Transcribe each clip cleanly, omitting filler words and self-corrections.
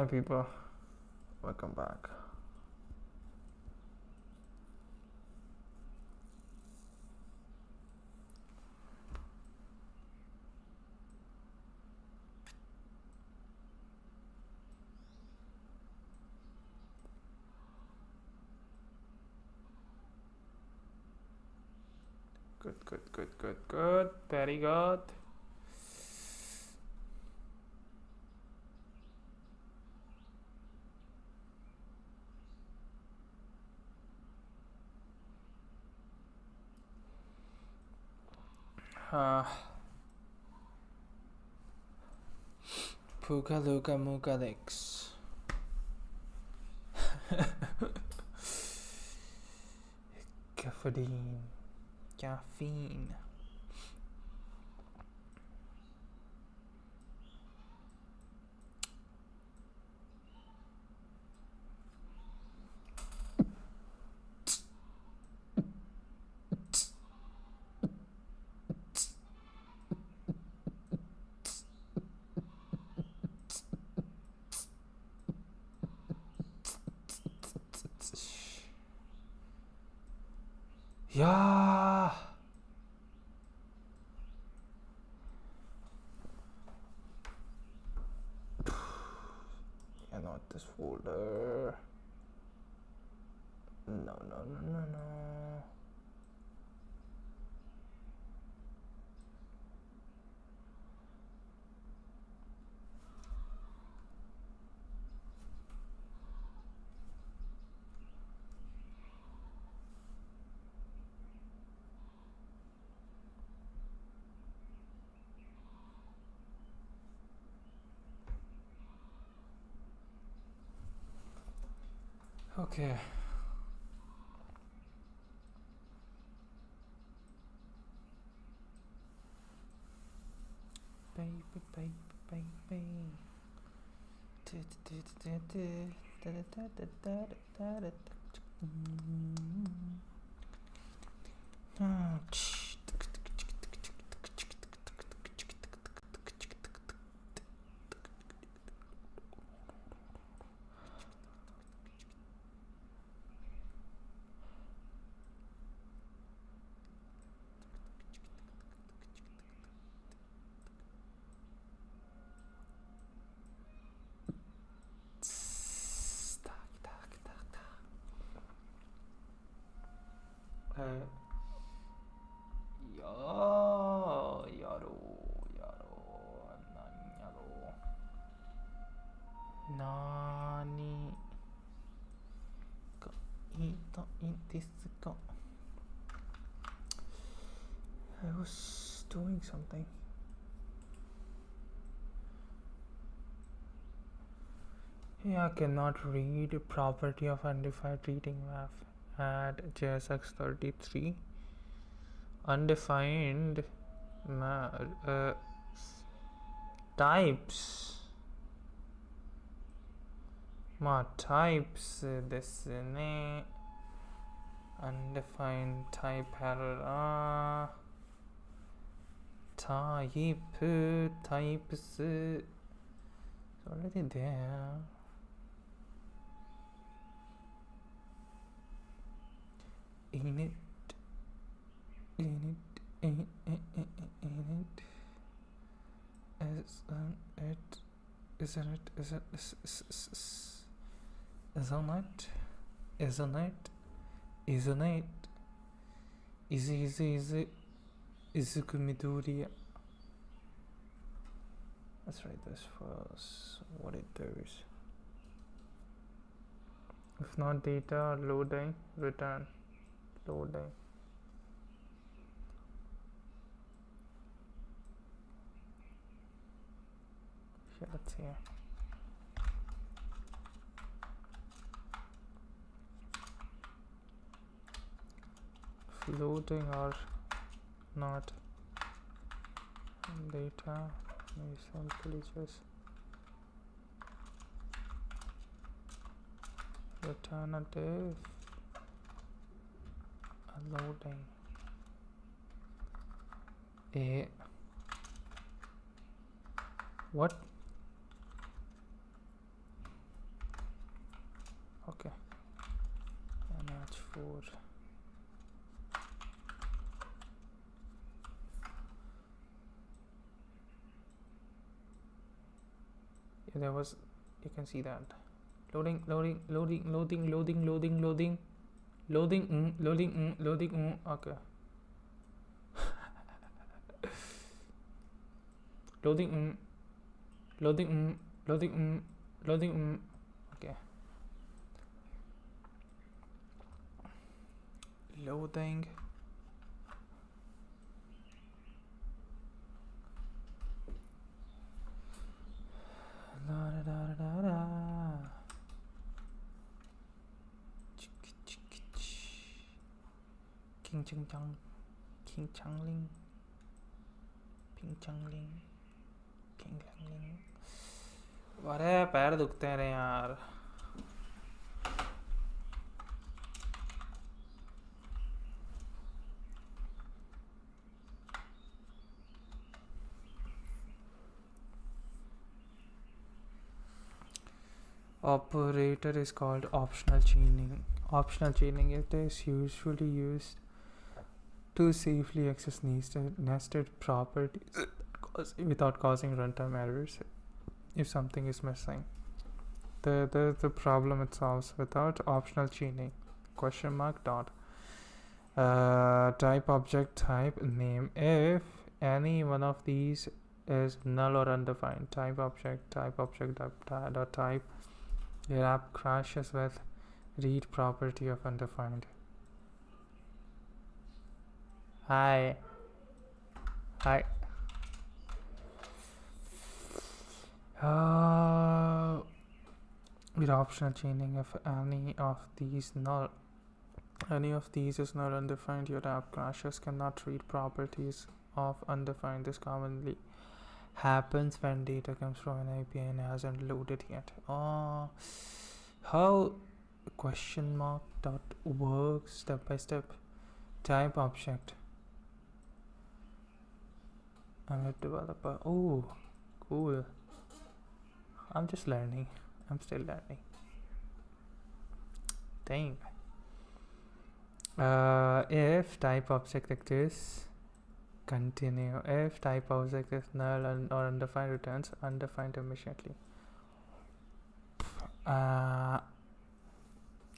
my people, welcome back. Good, very good. Puka Luka Muka Lex. Caffeine. Yeah. Yeah, not this folder. No. Okay. Baby. I was doing something. Yeah, I cannot read property of undefined reading map at JSX33. Undefined types. Types ですね。undefined type error. Types it's already there. Init Izukumidoria. Let's write this first. What it does. If not data, loading, return. Loading. Yeah, that's here. Loading or not data, maybe simply just return a div loading a what Okay. NH4. Yeah, there was, you can see that. Loading. Okay. Loading. Okay. Loading. King Changling. अरे पैर दुखते हैं रे यार. Operator is called optional chaining. Optional chaining, it is usually used to safely access nested properties without causing runtime errors if something is missing. The problem it solves without optional chaining. Question mark dot. Type object type name if any one of these is null or undefined. Type object dot type. Your app crashes with read property of undefined. Hi. With optional chaining, if any of these is null undefined, your app crashes, cannot read properties of undefined. This commonly happens when data comes from an API and hasn't loaded yet. How question mark dot works step by step. Type object. I'm a developer. Oh, cool. I'm just learning. I'm still learning. Dang. If type object exists, continue. If type object is null or undefined, returns undefined immediately.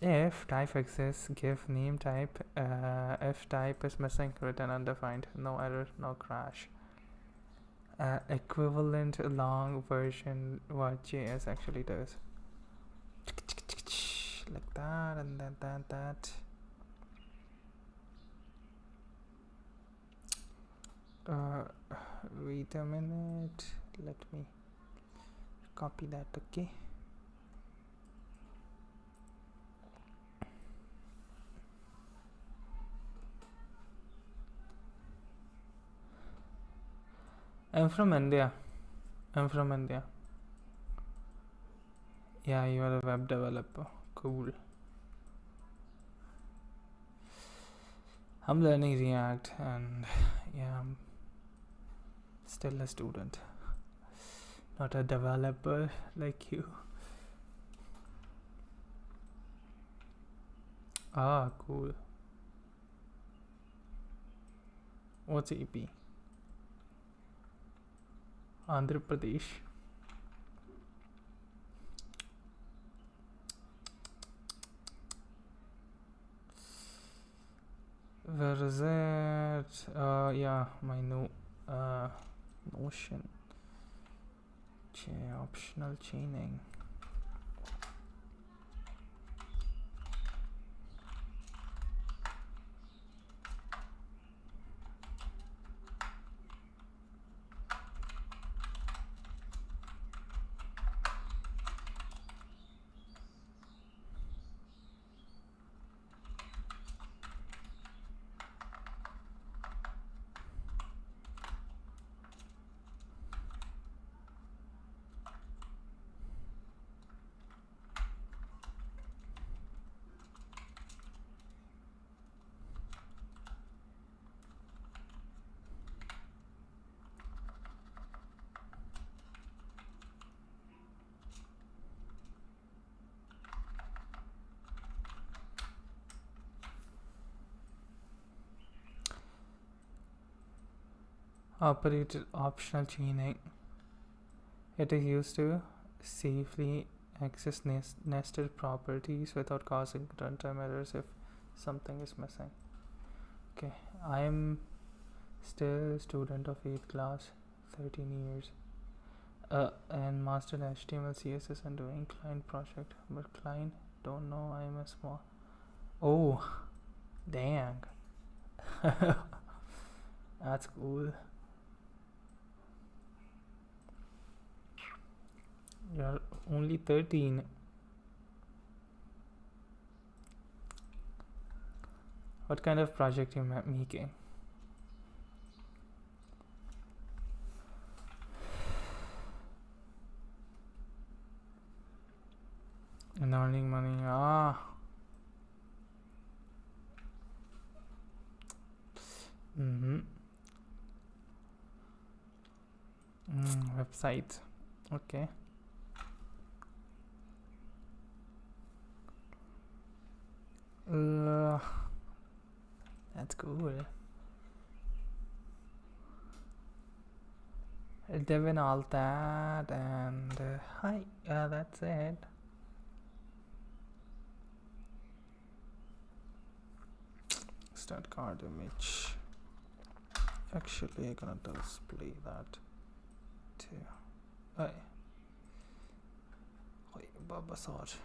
If type exists, give name type. If type is missing, return undefined. No error, no crash. Equivalent long version what JS actually does. Like that and that. Wait a minute. Let me copy that, okay? I'm from India. Yeah, you are a web developer. Cool. I'm learning React and yeah, I'm still a student. Not a developer like you. Ah, cool. What's AP? Andhra Pradesh. Where is it? Yeah, my Notion. Optional chaining. Operator optional chaining. It is used to safely access nested properties without causing runtime errors if something is missing. Okay, I am still a student of 8th class, 13 years, and mastered HTML, CSS and doing client project, but client don't know I'm a small. Oh, dang. That's cool. You're only 13. What kind of project you making? And earning money. Website. Okay. That's cool. Devin all that and hi. That's it. Start card image. Actually, I'm gonna display that too. Hey, Baba Saj.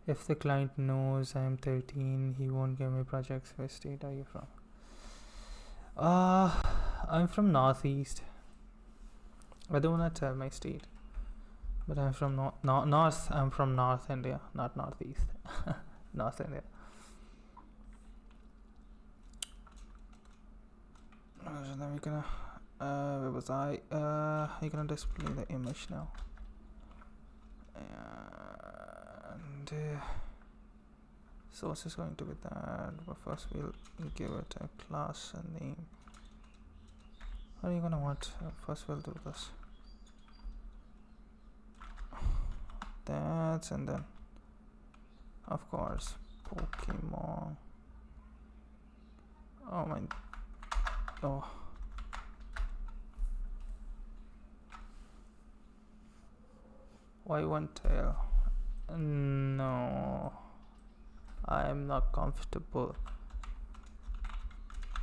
If the client knows I'm 13, he won't give me projects. Which state are you from? I'm from Northeast. I don't wanna tell my state, but I'm from North. I'm from North India, not Northeast. North India. And then we're gonna where was I? You're gonna display the image now. And source is going to be that, but first we'll give it a class name. What are you gonna want? First we'll do this. That's, and then of course Pokemon. Oh my, oh, why one tail? No, I am not comfortable.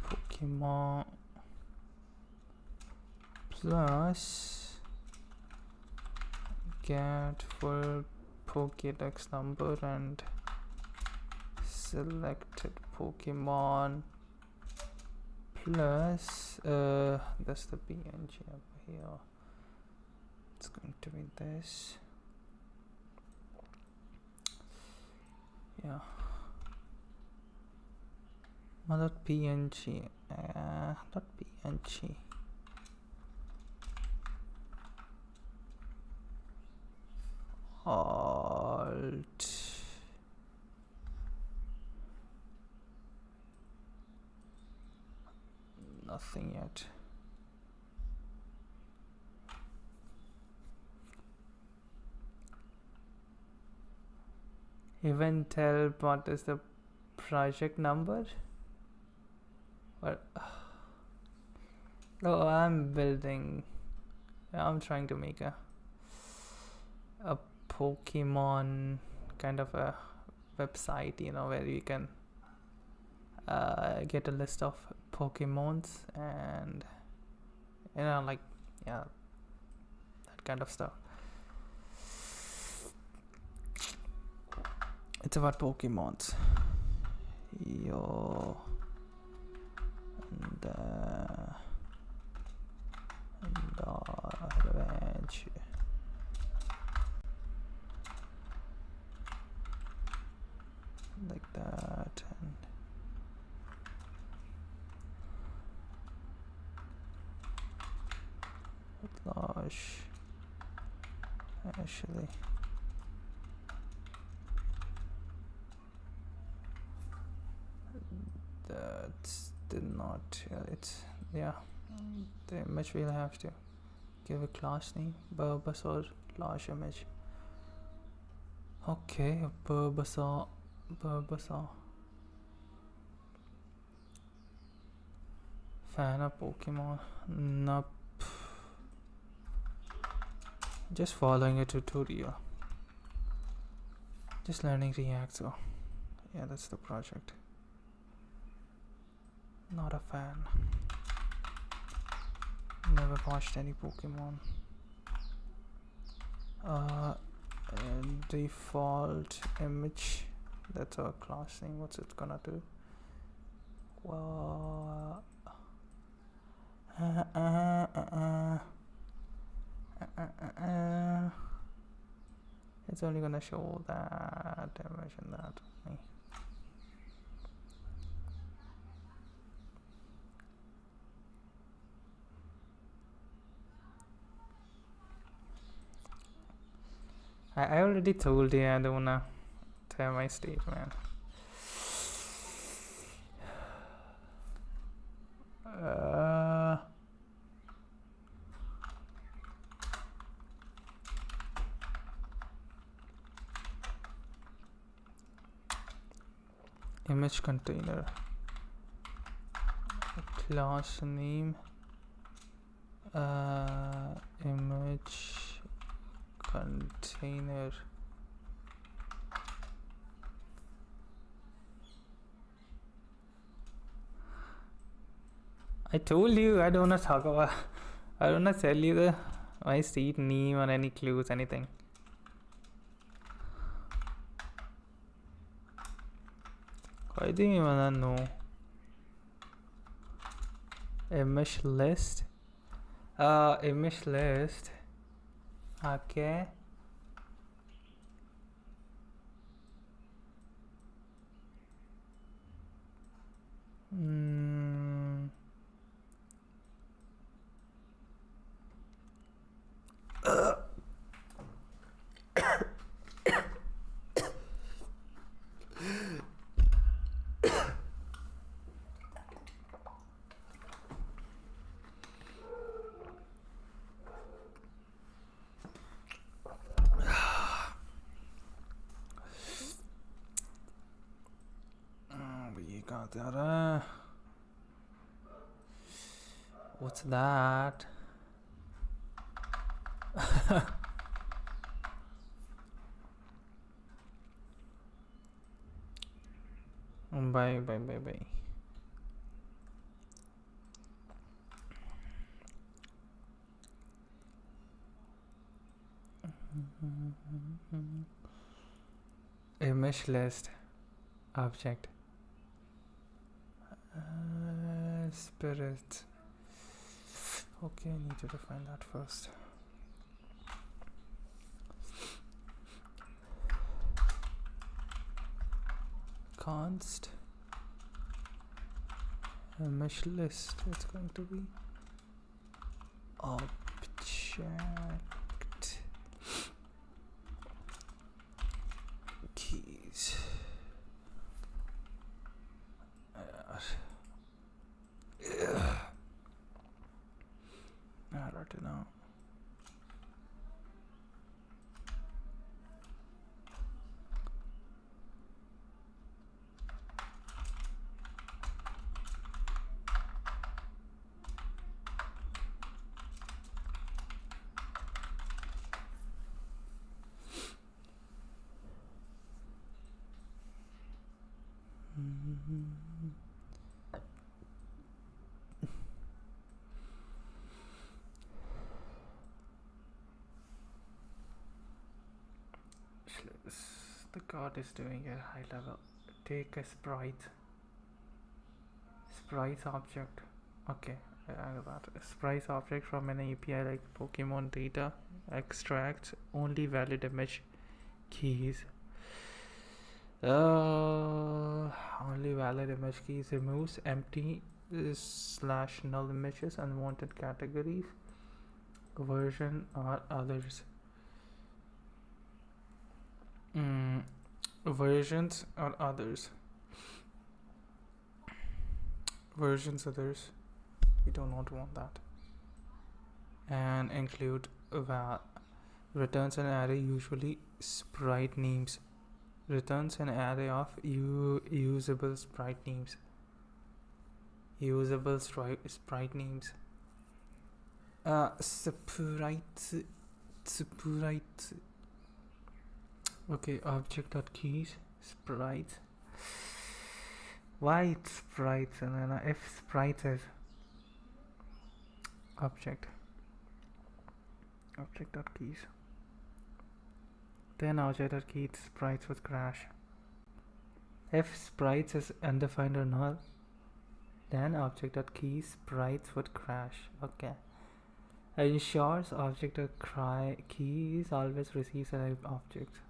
Pokemon plus get full Pokédex number and selected Pokemon plus that's the PNG over here. It's going to be this. Yeah, .png, .png. Alt nothing yet. Even tell what is the project number? What? Oh, I'm trying to make a Pokemon kind of a website, you know, where you can get a list of Pokemons and, you know, like, yeah, that kind of stuff. It's about Pokemons. Yo, and revenge. Like that, and Lash. Actually, that's did not. It's, yeah. The image we'll have to give a class name, Bulbasaur Lash image. Okay, Bulbasaur. Fan of Pokemon? Nope. Just following a tutorial. Just learning Reactor. Yeah, that's the project. Not a fan. Never watched any Pokemon. Default image. That's our class name. What's it gonna do? Well, it's only gonna show that image and that only. I already told you I don't wanna tell my state, man. Image container, class name, image container. I told you I don't want to talk about, I don't want to tell you my street name or any clues, anything. Why do you wanna know? Image list. Image list. Okay. What's that? Bye. Image list object. Spirit. Okay, I need to define that first. Const image list. It's going to be object keys. I wrote it now. The card is doing a high level. Take a sprite object. Okay, I got that. A sprite object from an API like Pokemon data. Extract only valid image keys. Only valid image keys. Removes empty / null images, unwanted categories, version or others. Versions or others. Versions others. We do not want that. And include returns an array, usually sprite names. Returns an array of usable sprite names. usable sprite names. Sprites. Okay, object.keys, sprites. Why it's sprites? And then if sprites is object.keys, then object.keys sprites would crash. If sprites is undefined or null, then object.keys sprites would crash. Okay. Ensures object.keys always receives an object.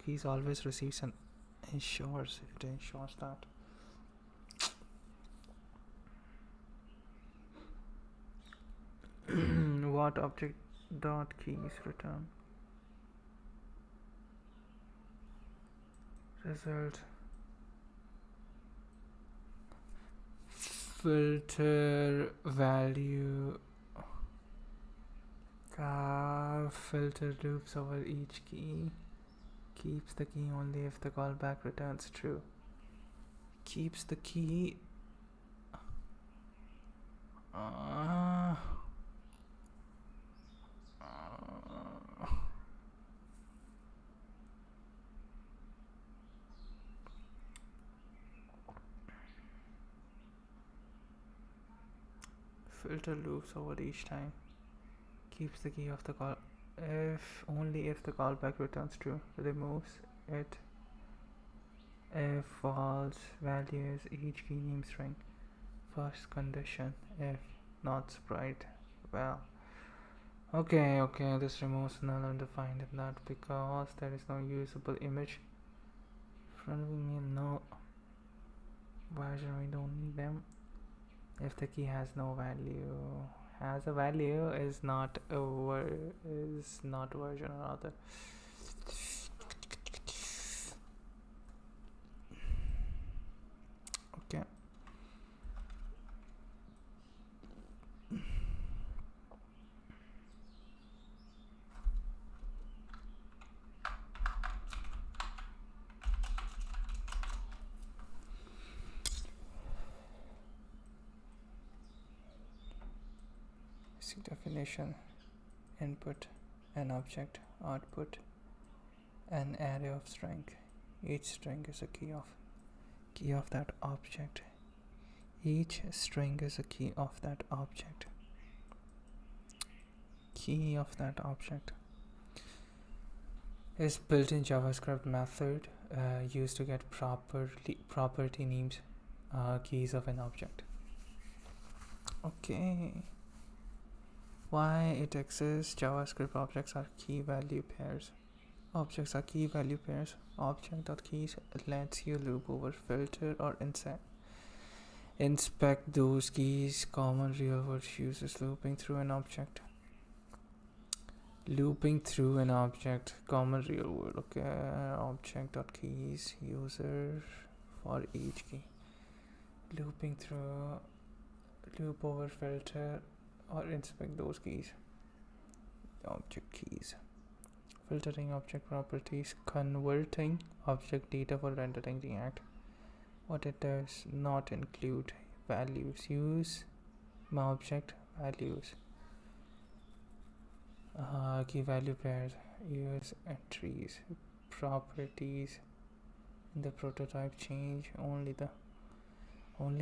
.keys always receives an ensures. It ensures that. What object.keys return? Result. Filter value. Filter loops over each key. Keeps the key only if the callback returns true. Keeps the key. Filter loops over each time. Keeps the key of the call only if the callback returns true. Removes it if false values each key name string. First condition if not sprite. Well, okay, this removes null undefined in that because there is no usable image. Front of me, no version, we don't need them. If the key has no value, has a value, is not version or other. Okay. Definition: input an object, output an array of string. Each string is a key of that object. Each string is a key of that object. Key of that object is built-in JavaScript method used to get property names, keys of an object. Okay. Why it exists? JavaScript objects are key value pairs. Object.keys lets you loop over, filter, or inspect those keys. Common real world uses looping through an object. Common real world. Okay. Object.keys user for each key. Looping through, loop over, filter, or inspect those keys. Object keys. Filtering object properties, converting object data for rendering React. What it does not include values. Use my object values. Key value pairs. Use entries. Properties. In the prototype change only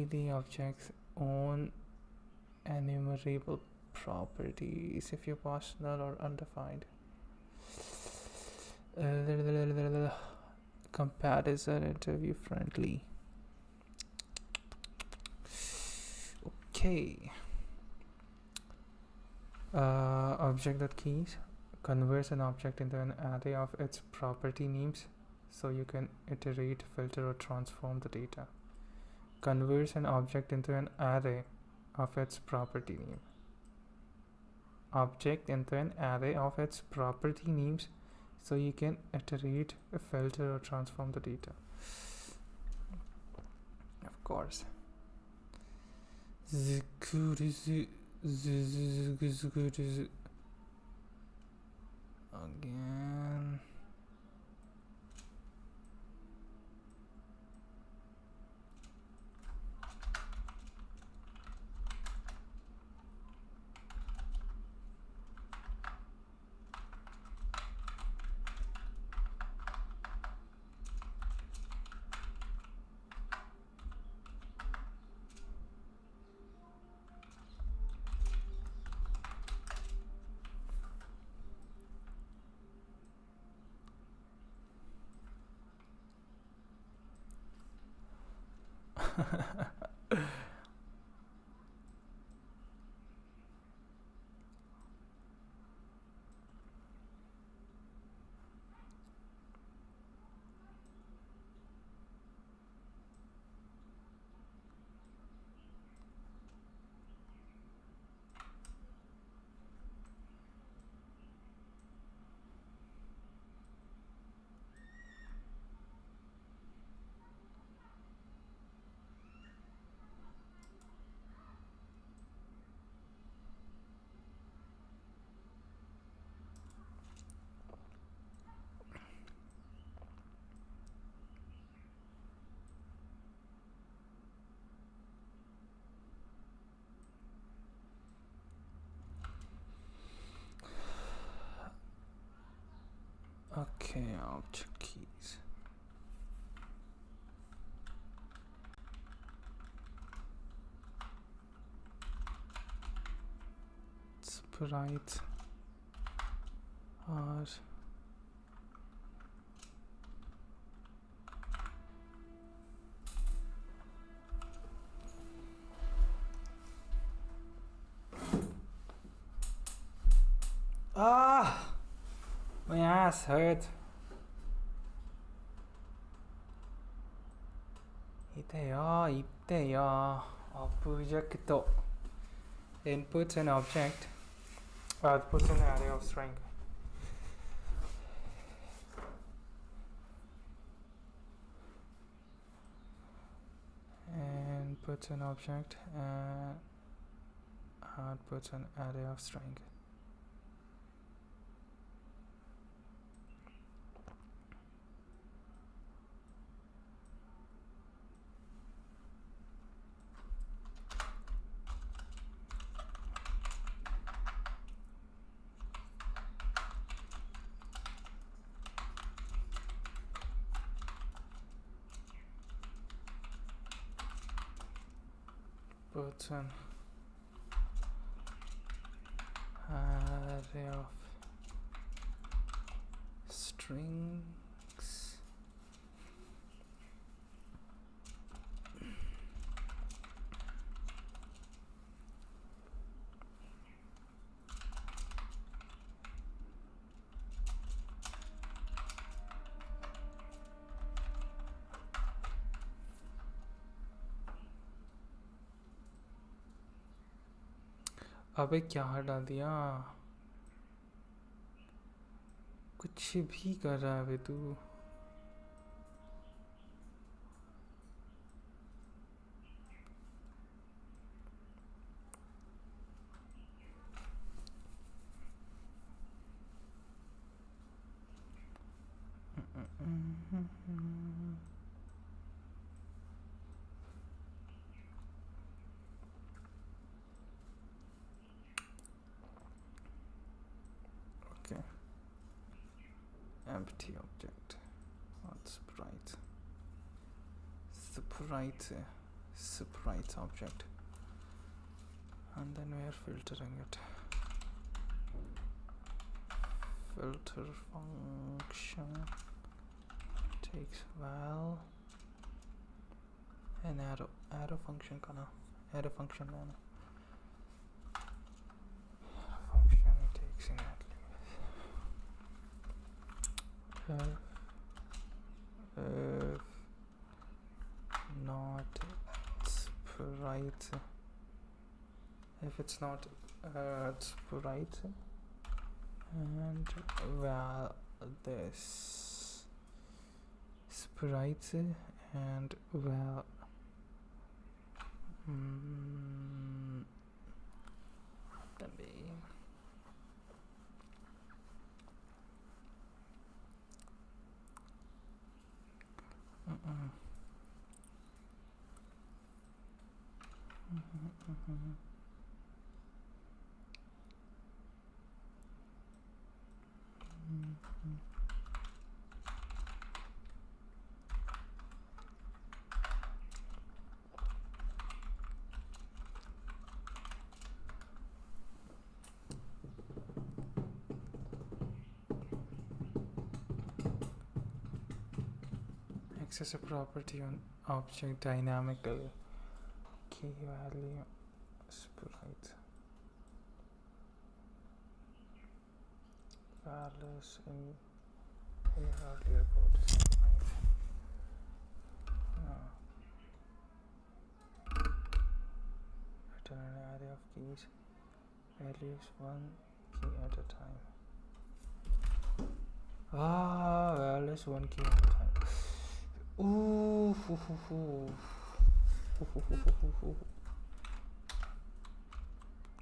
the object's own enumerable properties if you pass null or undefined. Comparison interview friendly. Okay. Object.keys converts an object into an array of its property names so you can iterate, filter, or transform the data. Converts an object into an array of its property name. Object into an array of its property names so you can iterate, filter, or transform the data. Of course. Again. Okay, object keys. Sprite are my ass hurt. 이때요. Object inputs an object, outputs an array of string. Inputs an object and outputs an array of string. Puts an array of strings अबे क्या डाल दिया कुछ भी कर रहा है बे तू Okay. Empty object. Not sprite. Sprite object. And then we are filtering it. Filter function takes val and arrow function kana arrow function mana function takes in at if not sprite if it's not sprite and val this sprite and val access a property on object dynamical key value sprite values in earlier code. Return an array of keys, values one key at a time. Values one key at a time. Ooh,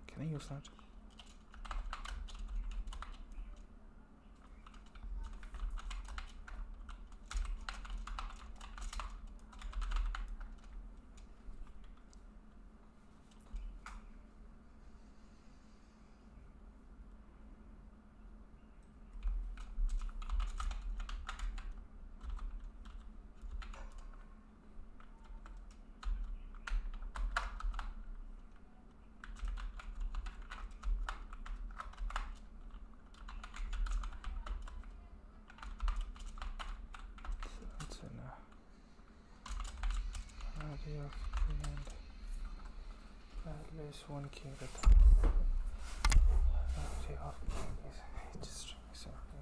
Can I use that? Values one key at a time. Array of keys. Just exactly.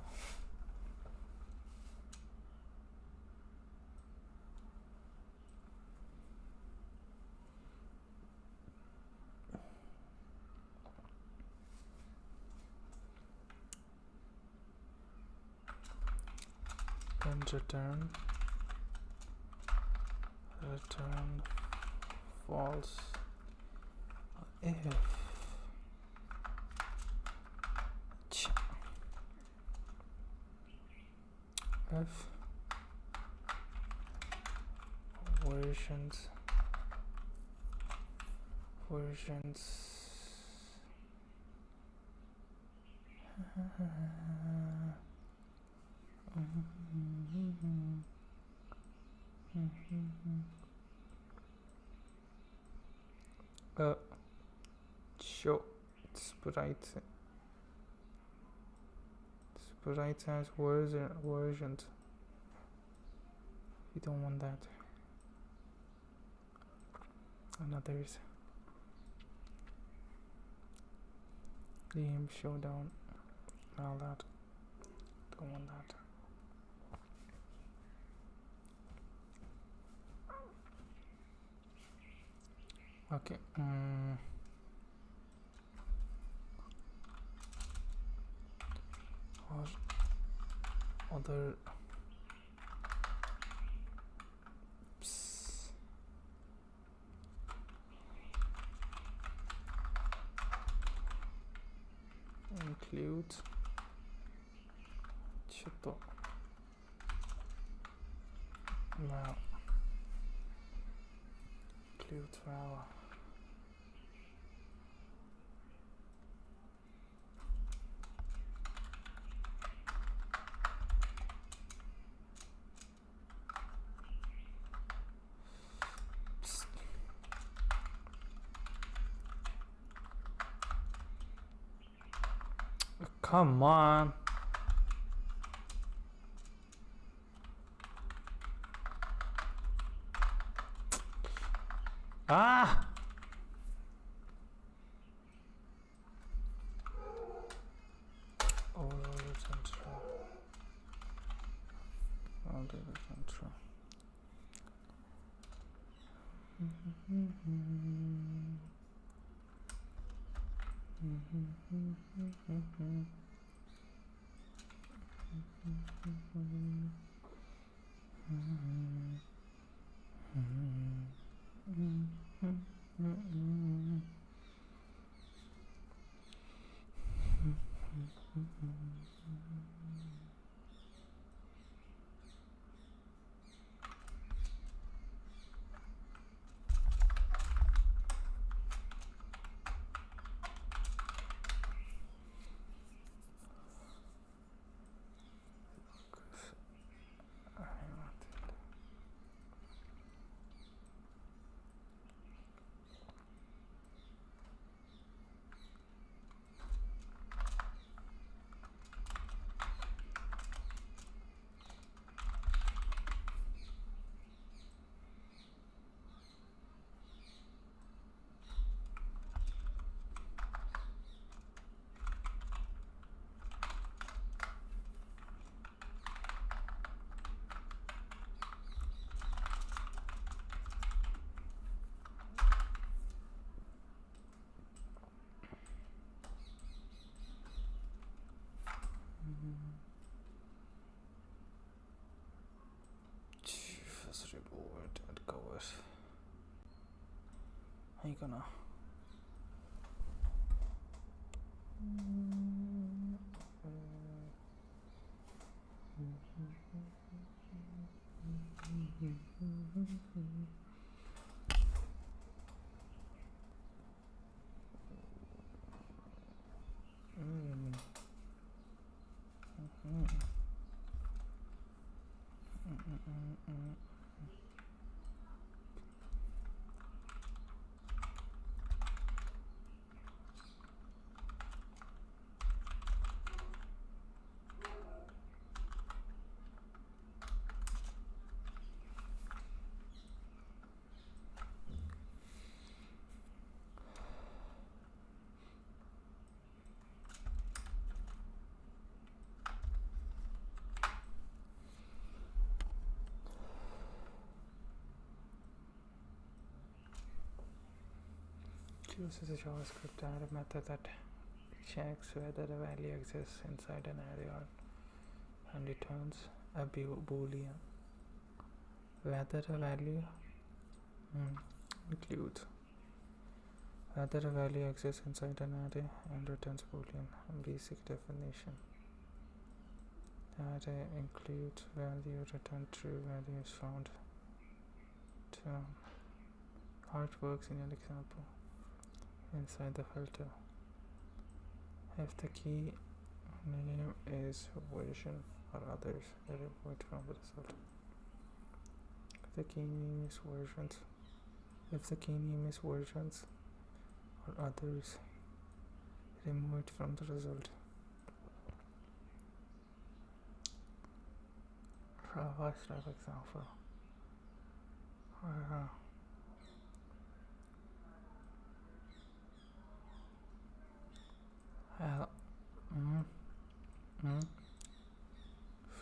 And return false if versions show sprites as versions. We don't want that. Another's game showdown, all that. Don't want that. Okay. Or other include now include val Come on. Ah! Oh, it's untrue. Oh, it's untrue. いいかな。Uses a JavaScript add method that checks whether a value exists inside an array and returns a boolean. Whether a value includes whether a value exists inside an array and returns boolean. Basic definition: array includes value, return true value is found. How it works in an example. Inside the filter, if the key name is version or others, remove from the result. If the key name is versions or others, remove it from the result. First example.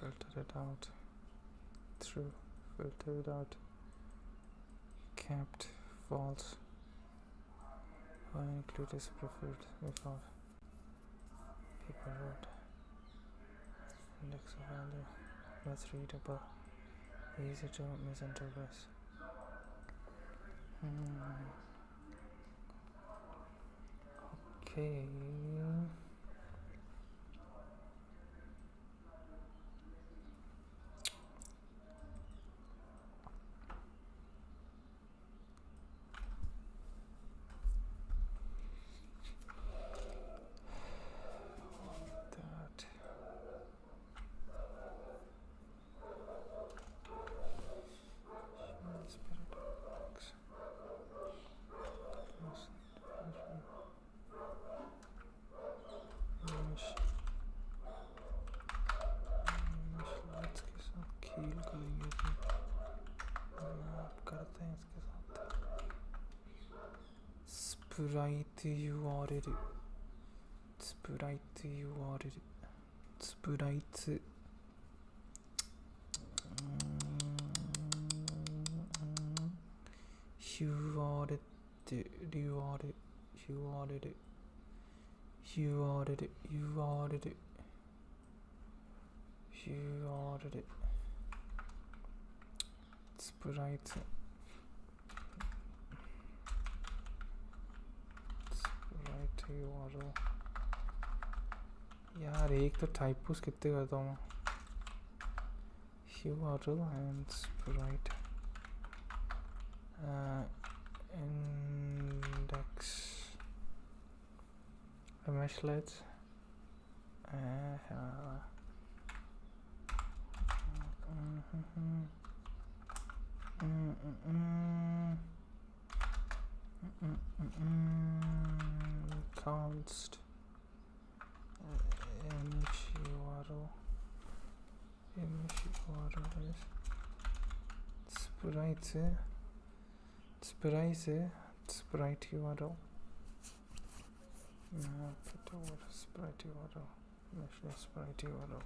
Filter it out. True. Filter it out. Kept false. Include is preferred before people wrote. Index of value. That's readable. Easy to misinterpret. Okay. Sprite URL. Sprite URL. Sprite. URL. URL. URL. URL. URL. URL. Sprite. URL. यार एक तो टाइपोस कितने करता हूँ URL and sprite index meshlet const image URL is sprite URL put over sprite URL mesh sprite URL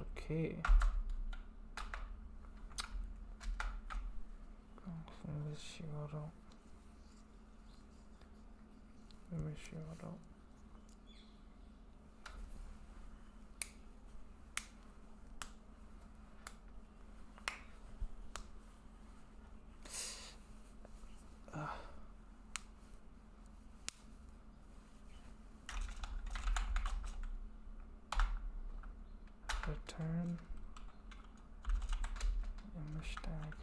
okay. This URL image URL. Return image tag.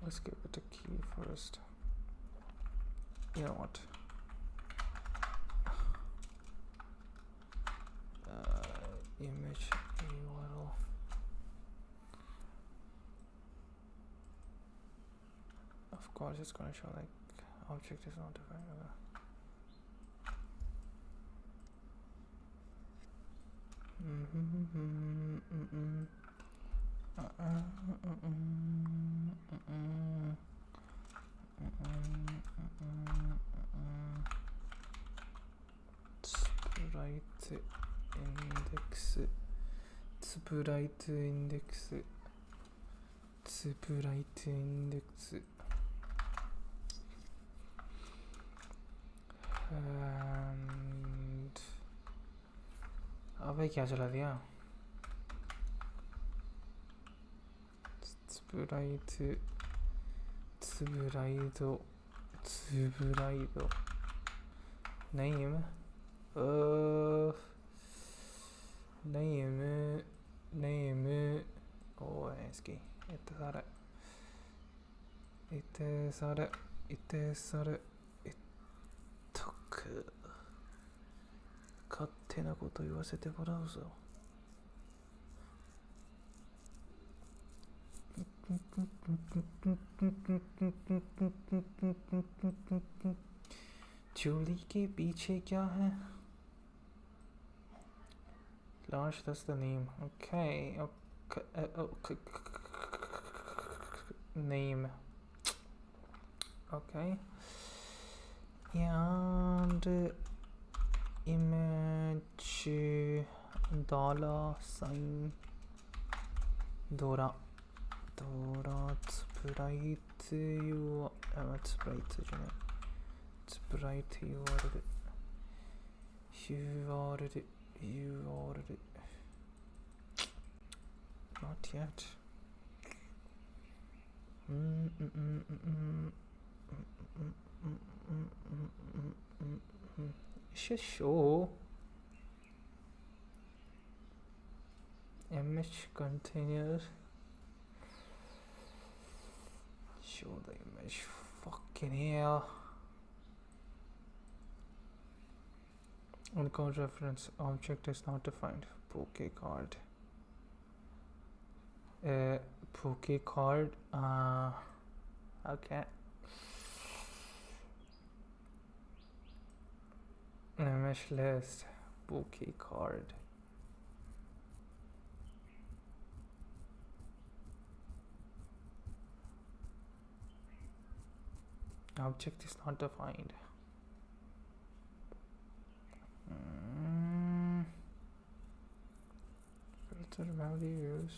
Let's give it a key first. You know what? Image URL. Of course, it's gonna show like object is not defined. Sprite index. And अबे क्या चला दिया? Sprite name OSK took 勝手なこと言わせてもらうぞ。चूड़ी के पीछे क्या है? Launch, that's the name. Okay. Name. Okay. And image $sign Dora sprite URL not yet. It should show image container. Show the image. Fucking hell. Uncode reference object is not defined. Poke card. Poke card. Okay. Image list. Poke card. Object is not defined. Filter values.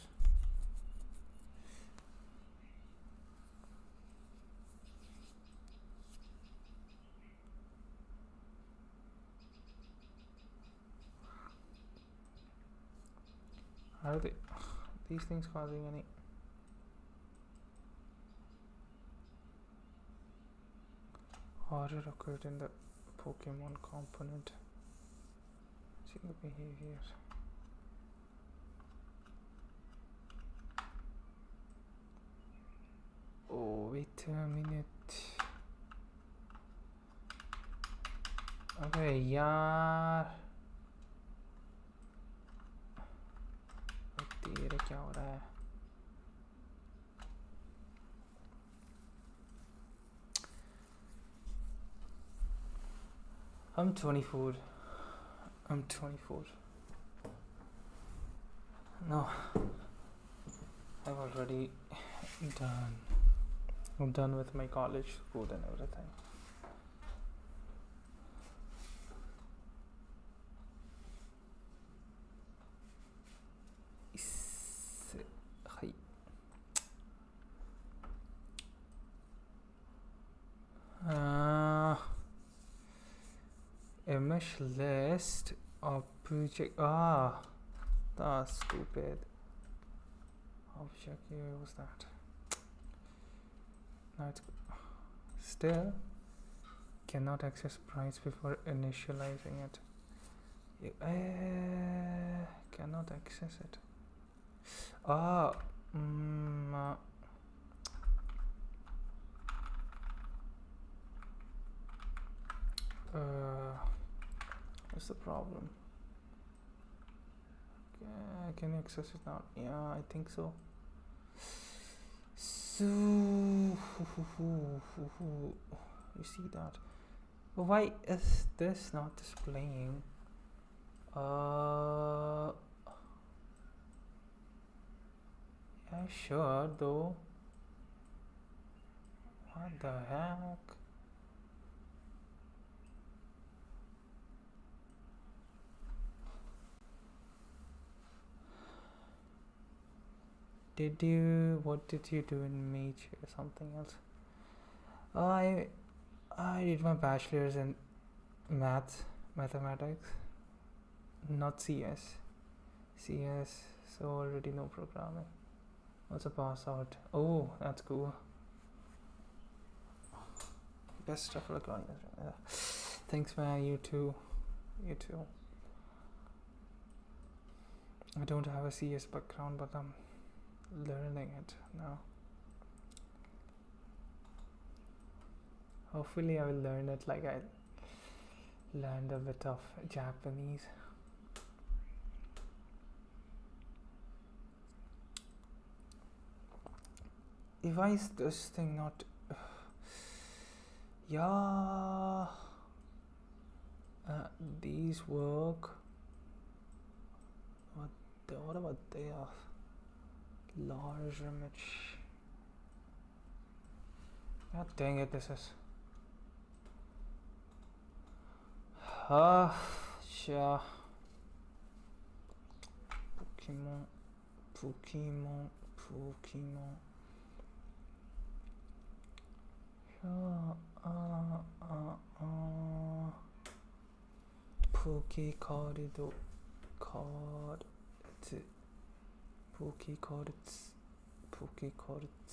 Are these things causing any? Order occurred in the Pokemon component. See the behavior. Oh, wait a minute. Okay, यार तेरे क्या हो रहा है? I'm 24. No, I've already done. I'm done with my college school and everything. mesh list object. Ah, that's stupid. Object here was that. Now it's still cannot access price before initializing it. Cannot access it. What's the problem? Can you access it now? Yeah, I think so. So you see that? But why is this not displaying? Yeah, sure though. What the heck? What did you do in major or something else? I did my bachelor's in mathematics, not CS, so already no programming. What's a pass out? Oh, that's cool. Best of luck on this. Thanks, man. You too. I don't have a CS background, but I'm learning it now. Hopefully I will learn it like I learned a bit of Japanese. Why is this thing not? Yeah, these work. What about they are? Large image. God dang it, this is. Sure. Pokemon. Poke cards.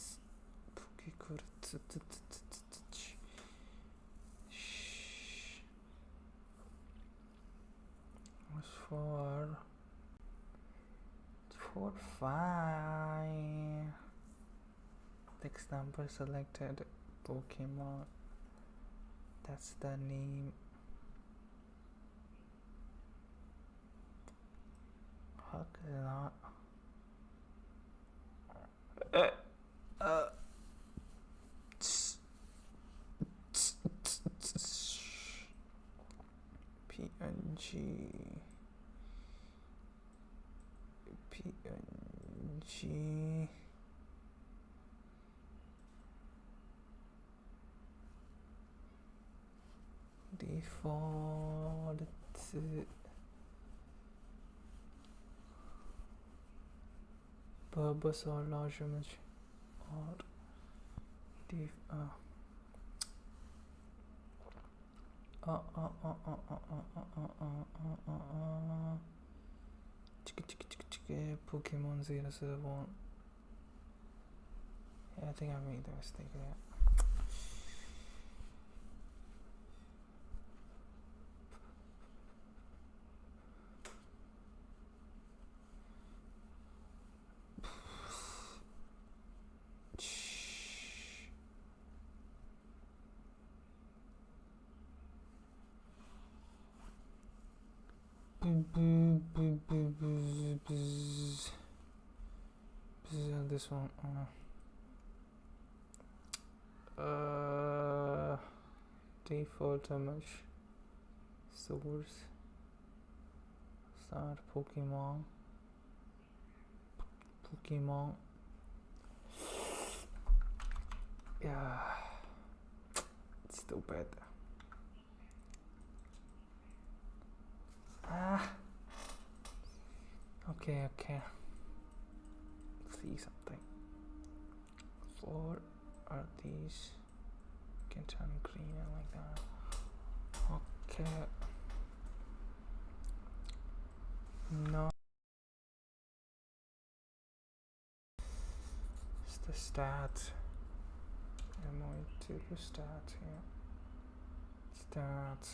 For 5. Text number selected. Pokemon. That's the name. How could it not? PNG. Default. Purpose or large image or Pokemon 001. Yeah, I think I made the mistake there. This one. Default image source. Start Pokemon. Yeah, stupid. Okay. See something. 4 are these. Can turn green and like that. Okay. No. It's the stats. MOT stats here. Stats.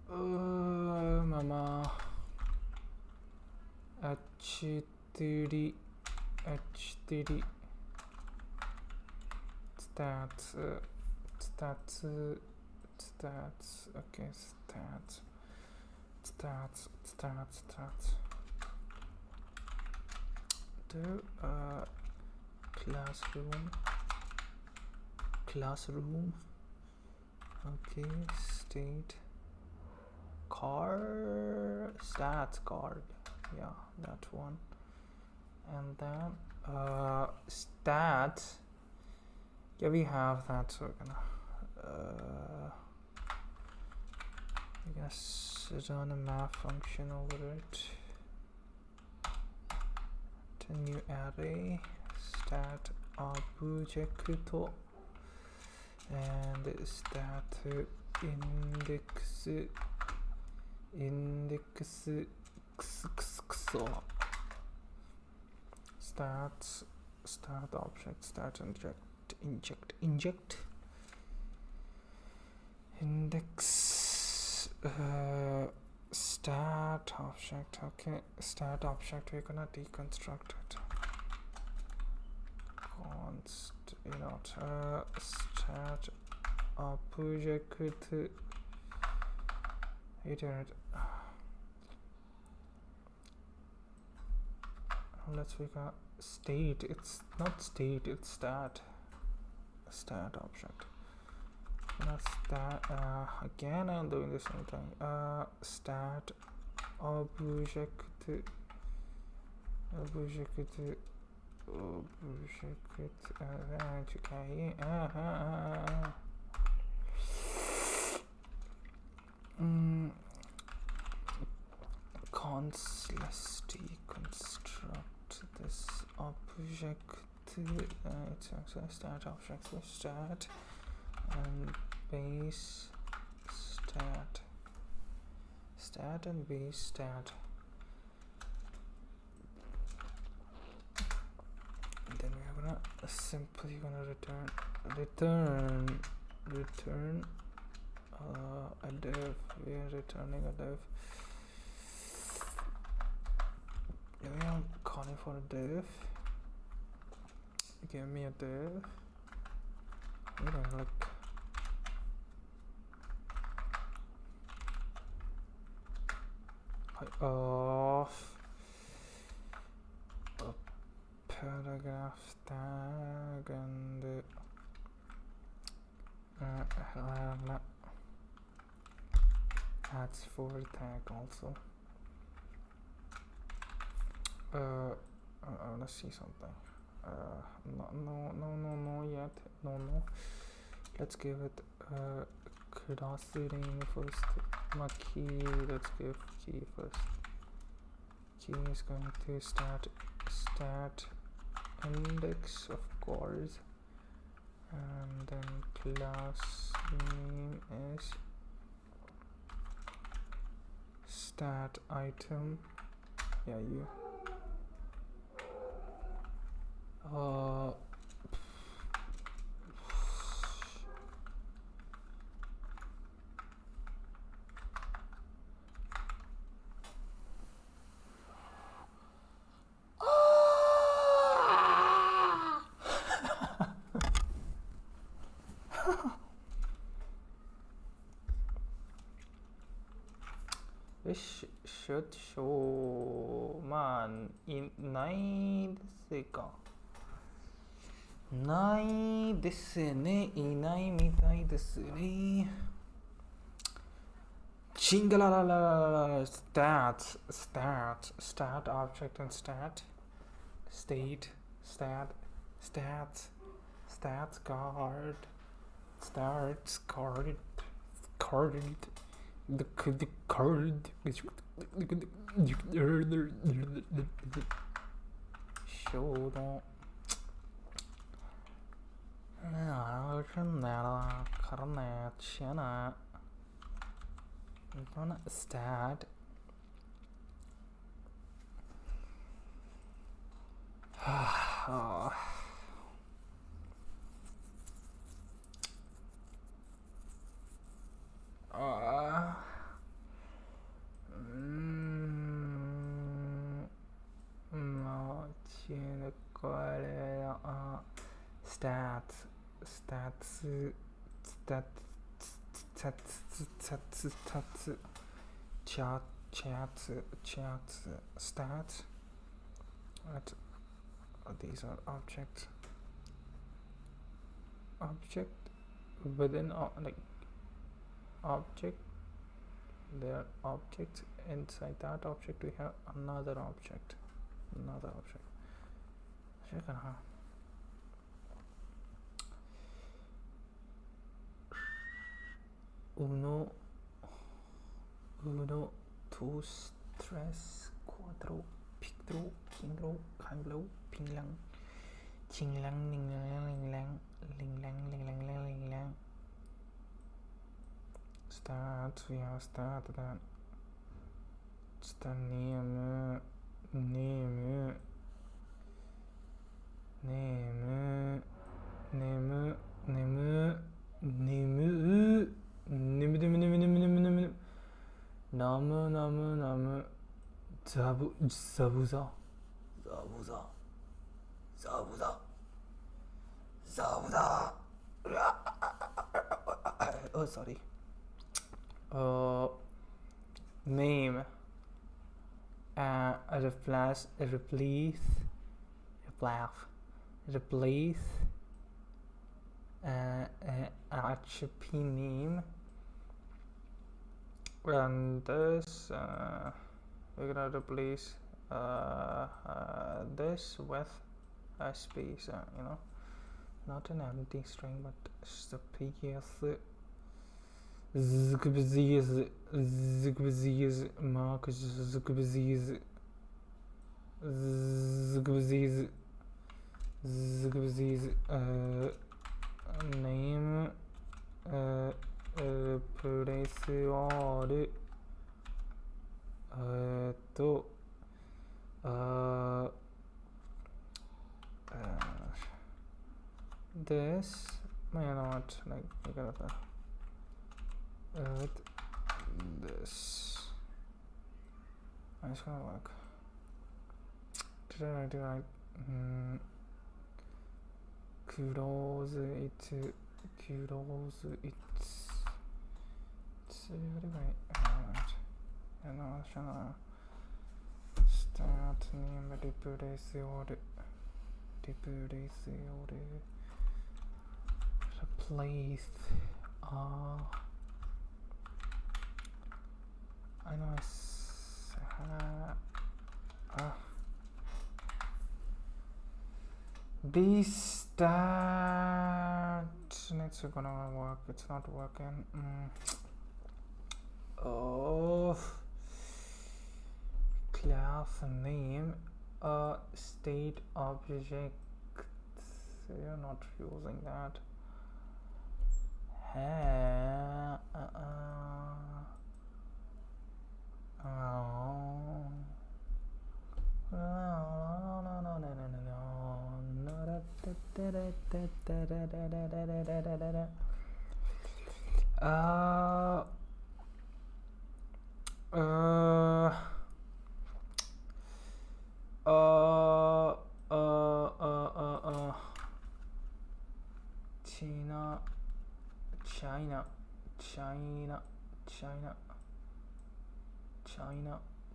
Mama. H3. Stats. Okay, stats. Do classroom. Okay, state card, stats card. Yeah, that one. And then stats. Yeah, we have that, so we're gonna sit on a map function over it. A new array, stat object, and stat index stat object, stat inject index stat object. Okay, stat object, we're gonna deconstruct it. Const, stat object iterate. Let's make a state. It's not state, it's stat object. Stat, again I'm doing the same thing. Stat object let's deconstruct this object. It's a stat object, so stat and base stat and base stat. And then we're gonna simply return a div. We are returning a div. We are calling for a div. Give me a div. Like a paragraph tag and adds for tag also. I wanna see something. No yet. No. Let's give it class name first. My key. Let's give key first. Key is going to stat index, of course, and then class name is stat item. Yeah, you. This should show. まあ、ないですか。ないですね。いないみたいですね。チンガラララララ stat object and stat state stats card starts card the card show don't stat stats. These are objects. Object within like object. There are objects. Inside that object we have another object. Uno, dos, tres, cuatro, pictro, quingro, canglo, pinglang, chinglang, linglang, linglang. Start, we have started that. Start name, namu, zabuza. Oh, sorry. Name. Replace. HP name. And this we're gonna replace this with a space, not an empty string but space. Zgubziz mark zgubziz name replace all this not like you gotta this. It's gonna work. Did I do right? Close it. Start name replace order. Replace. I know B start. It's gonna work. It's not working. Class name. State object. You're not using that.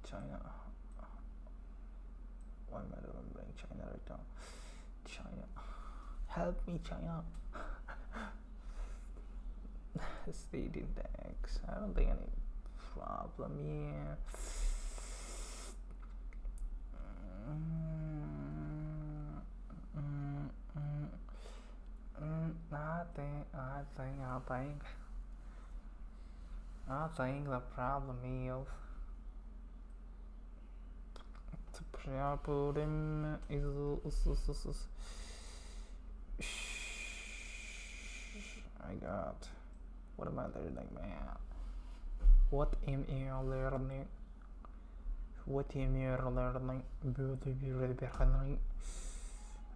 China. Why am I remembering China right now? China. Help me, China. State index. I don't think any problem here. I think the problem is the problem is I got. What am I learning, man? What am I learning?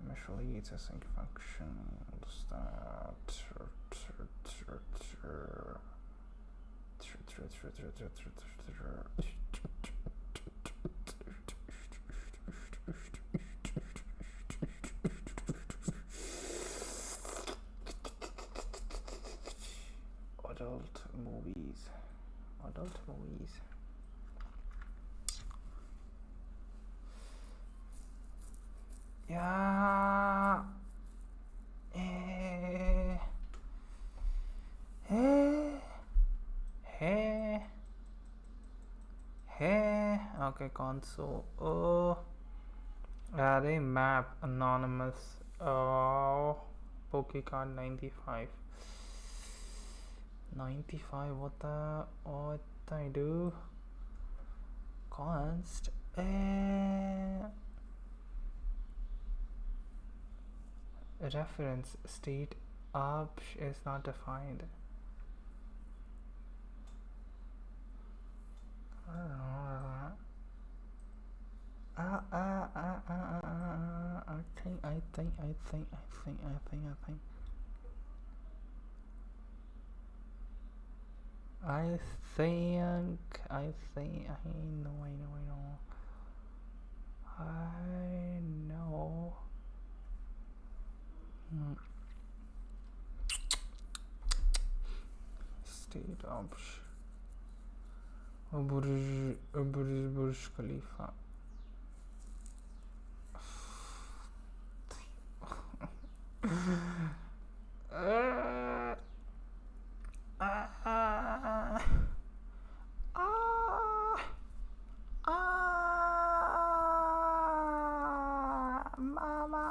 Initially, it's a sync function. Adult movies. Yeah. Hey. Okay, console. Oh. Array map anonymous. Oh. Pokecard 95. 95. What I do? Const. Reference state up is not defined. I think. I know. State option. Burj Khalifa. Mama.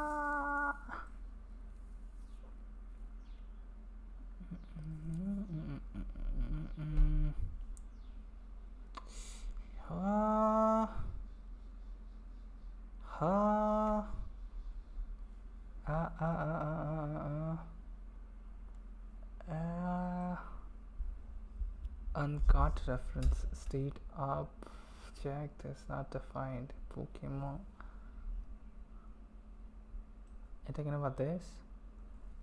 Uncaught reference state object is not defined. Pokemon. Are you talking about this?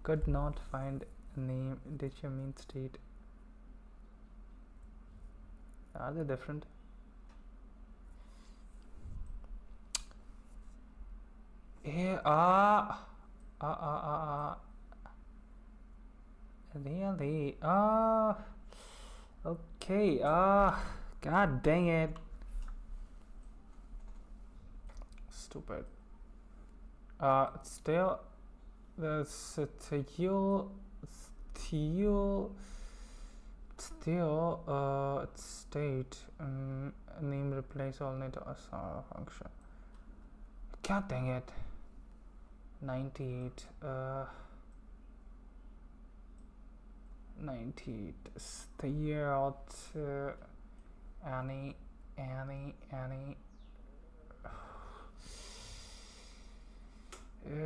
Could not find a name. Did you mean state? Are they different? Yeah. Really? Okay. God dang it. Stupid. Still the still state name replace all net function. God dang it. 98 stay out Annie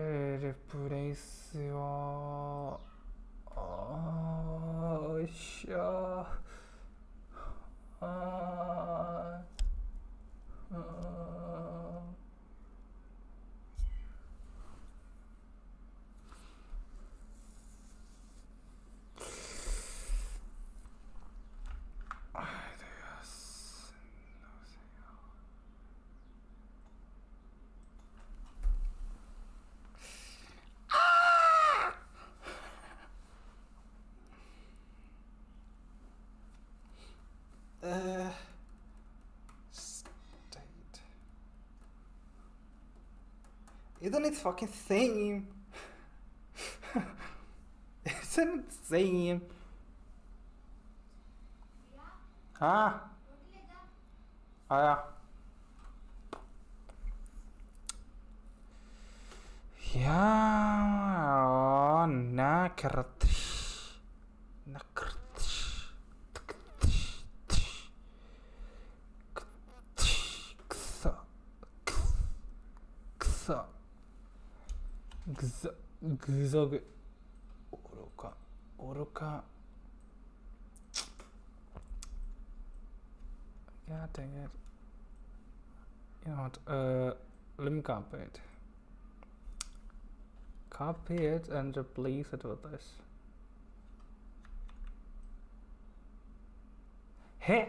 replace your sure state. Isn't it fucking same? Isn't it same? हाँ आया या 그석 오르카 God dang it. You know what, let me copy it. Copy it and replace it with this. Hey!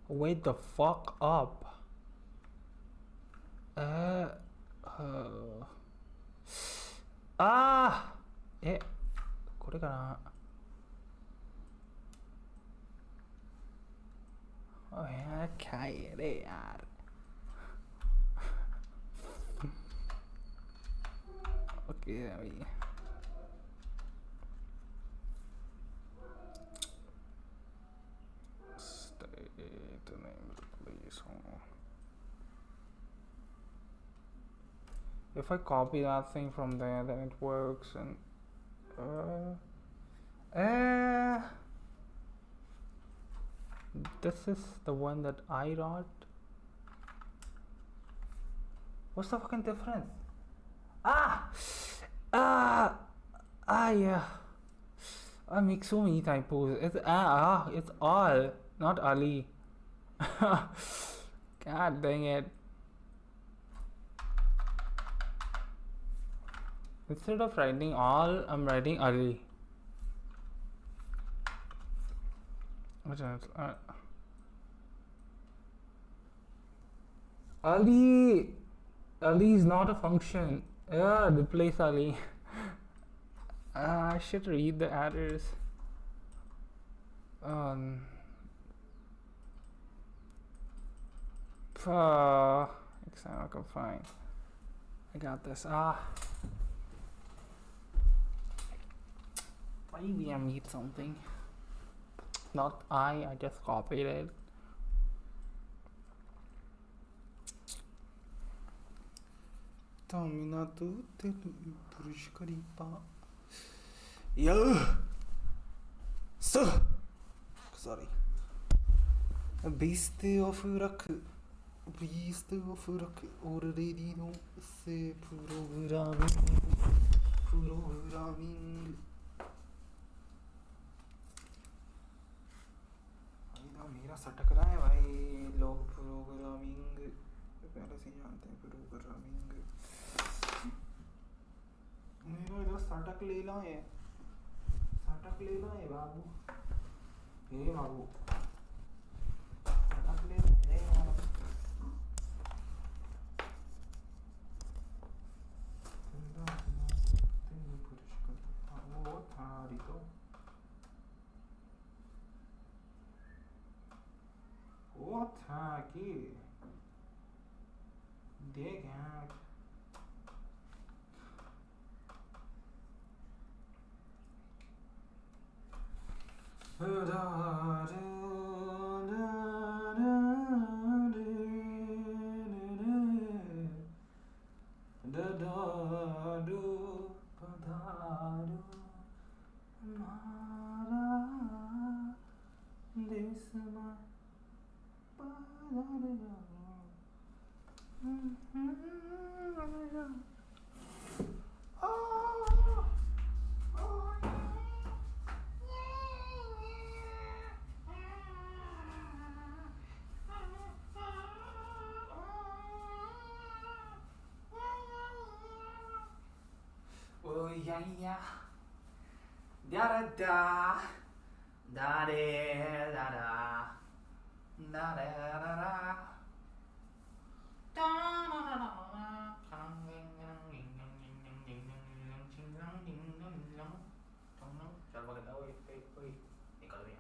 Wake the fuck up. これかな。帰れや。Okay, let me. State name replace. If I copy that thing from there, then it works. And this is the one that I wrote. What's the fucking difference? Yeah. I make so many typos. It's it's all, not Ali. God dang it. Instead of writing all, I'm writing Ali. Ali is not a function. Yeah, replace Ali. I should read the errors. Exam, fine. I got this. Maybe I need something. Not I just copied it. Taminatu Burj Khalifa. Yo! So! Sorry. Beast of Iraq. Beast of Iraq. Already don't say programming. मेरा सटक रहा है भाई. लोग programming पहले से जानते हैं. प्रोग्रामिंग मेरा इधर सटक लेना है. सटक लेना है बाबू. हे बाबू सटक लेना है बाबू. वो था रितो. वो था कि देख यहाँ yeah. Da da da da da da da da चल बगल आओ कोई निकल रही है.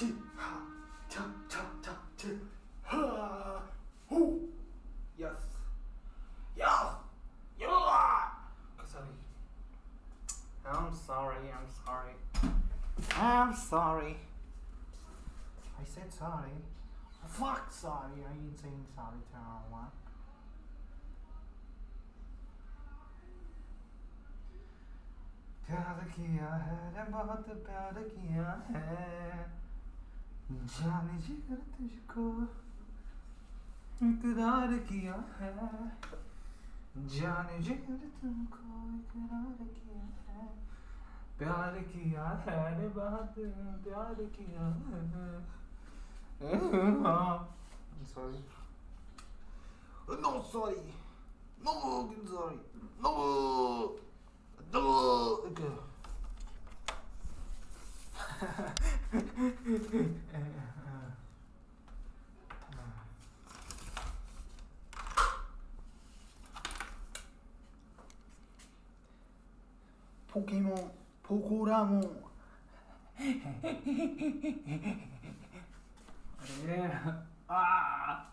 chi, ha, cha, cha, cha, chi, ha, hoo. Yes. Yes. Yeah. Sorry. I'm sorry. I said sorry. Fuck sorry. I ain't saying sorry to anyone. प्यार किया है रे बहुत प्यार किया है जाने जिगर तुझको इकरार किया है जाने जिगर तुमको इकरार किया है प्यार किया है रे बहुत प्यार किया है I'm sorry. No sorry. No sorry. No. Okay. 포켓몬 포코라몬 그래 아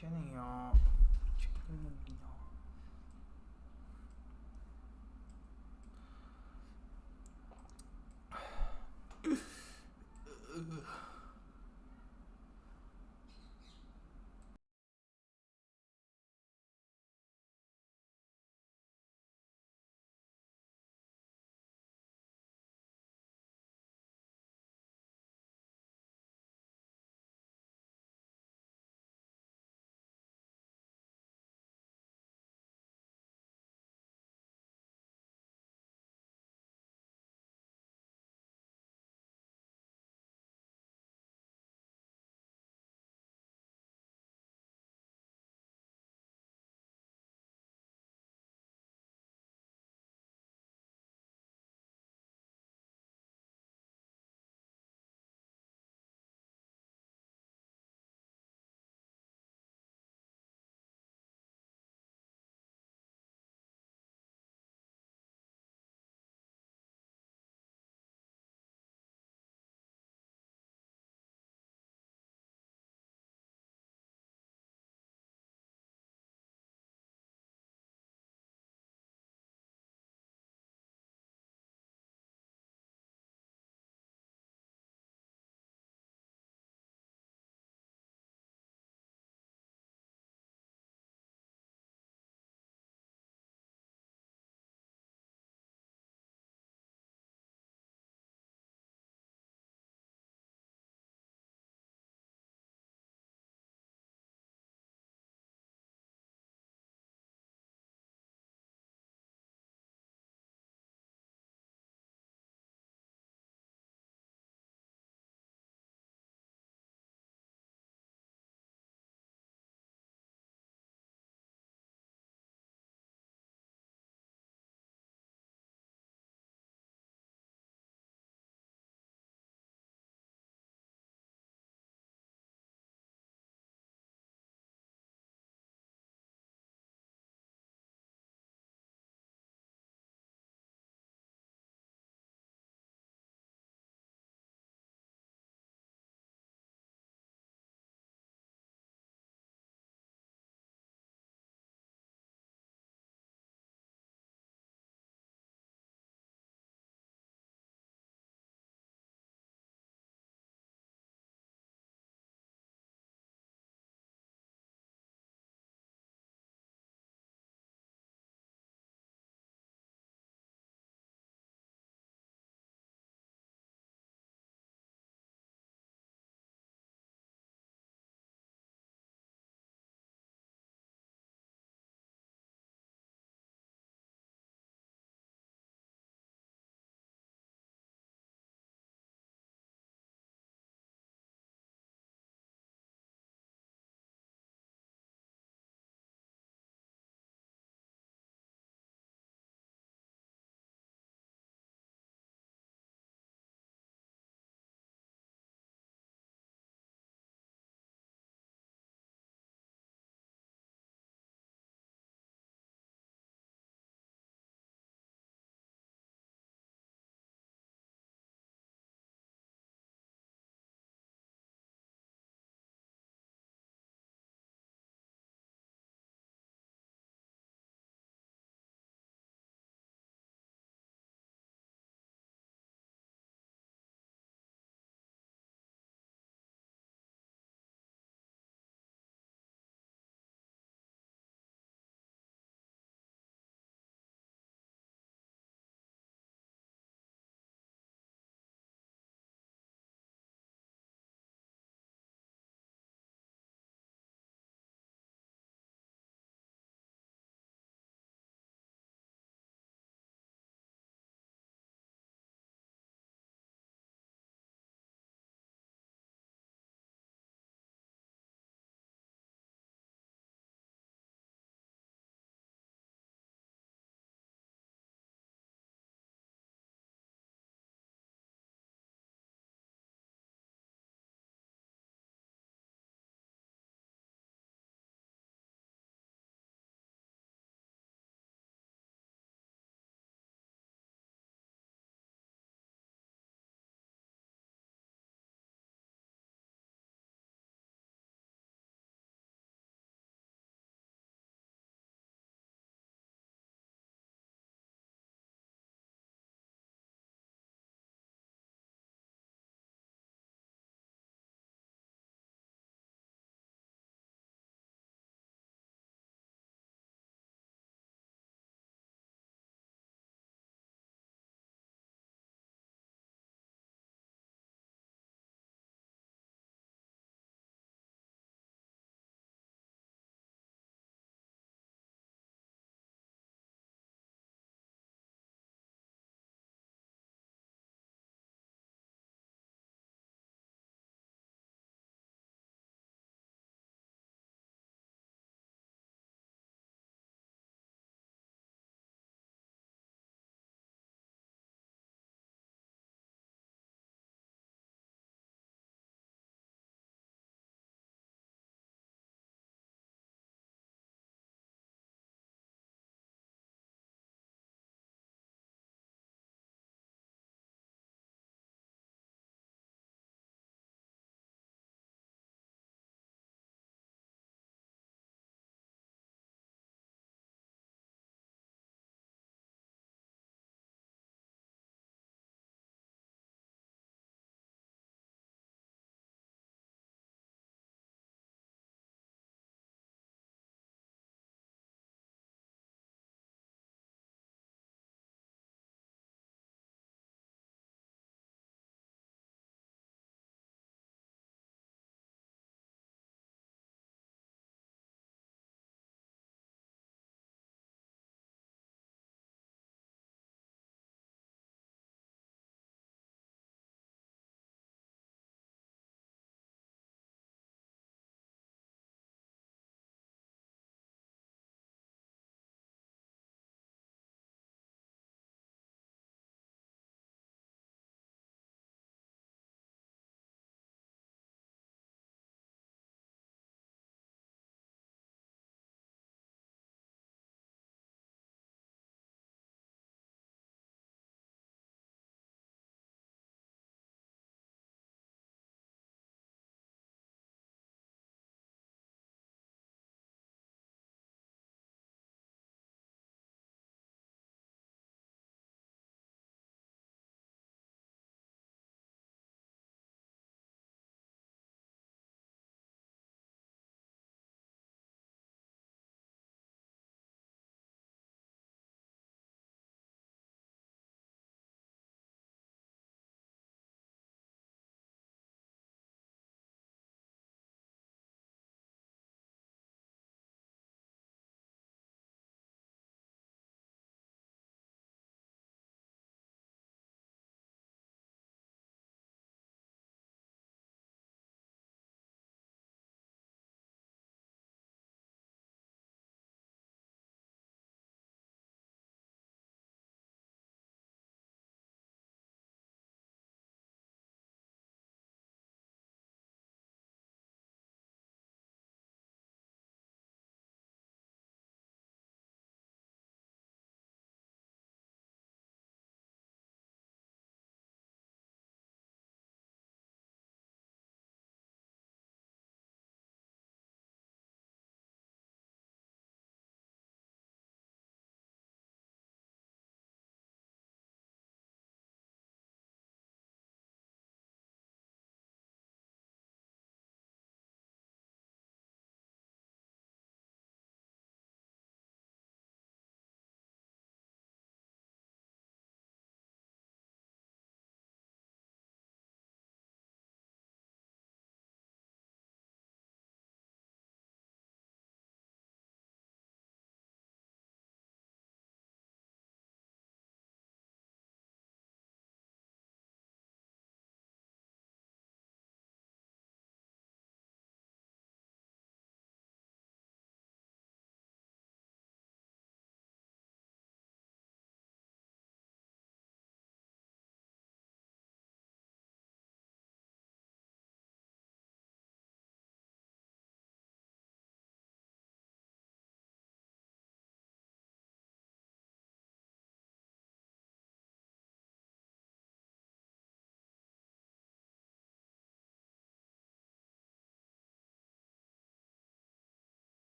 괜찮아요.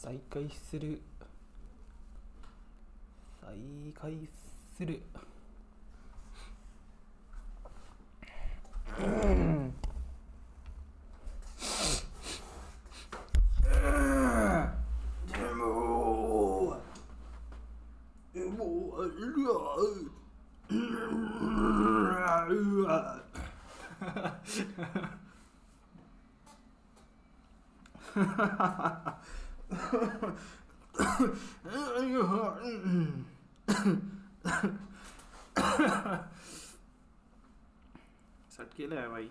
再開するसटकेला है भाई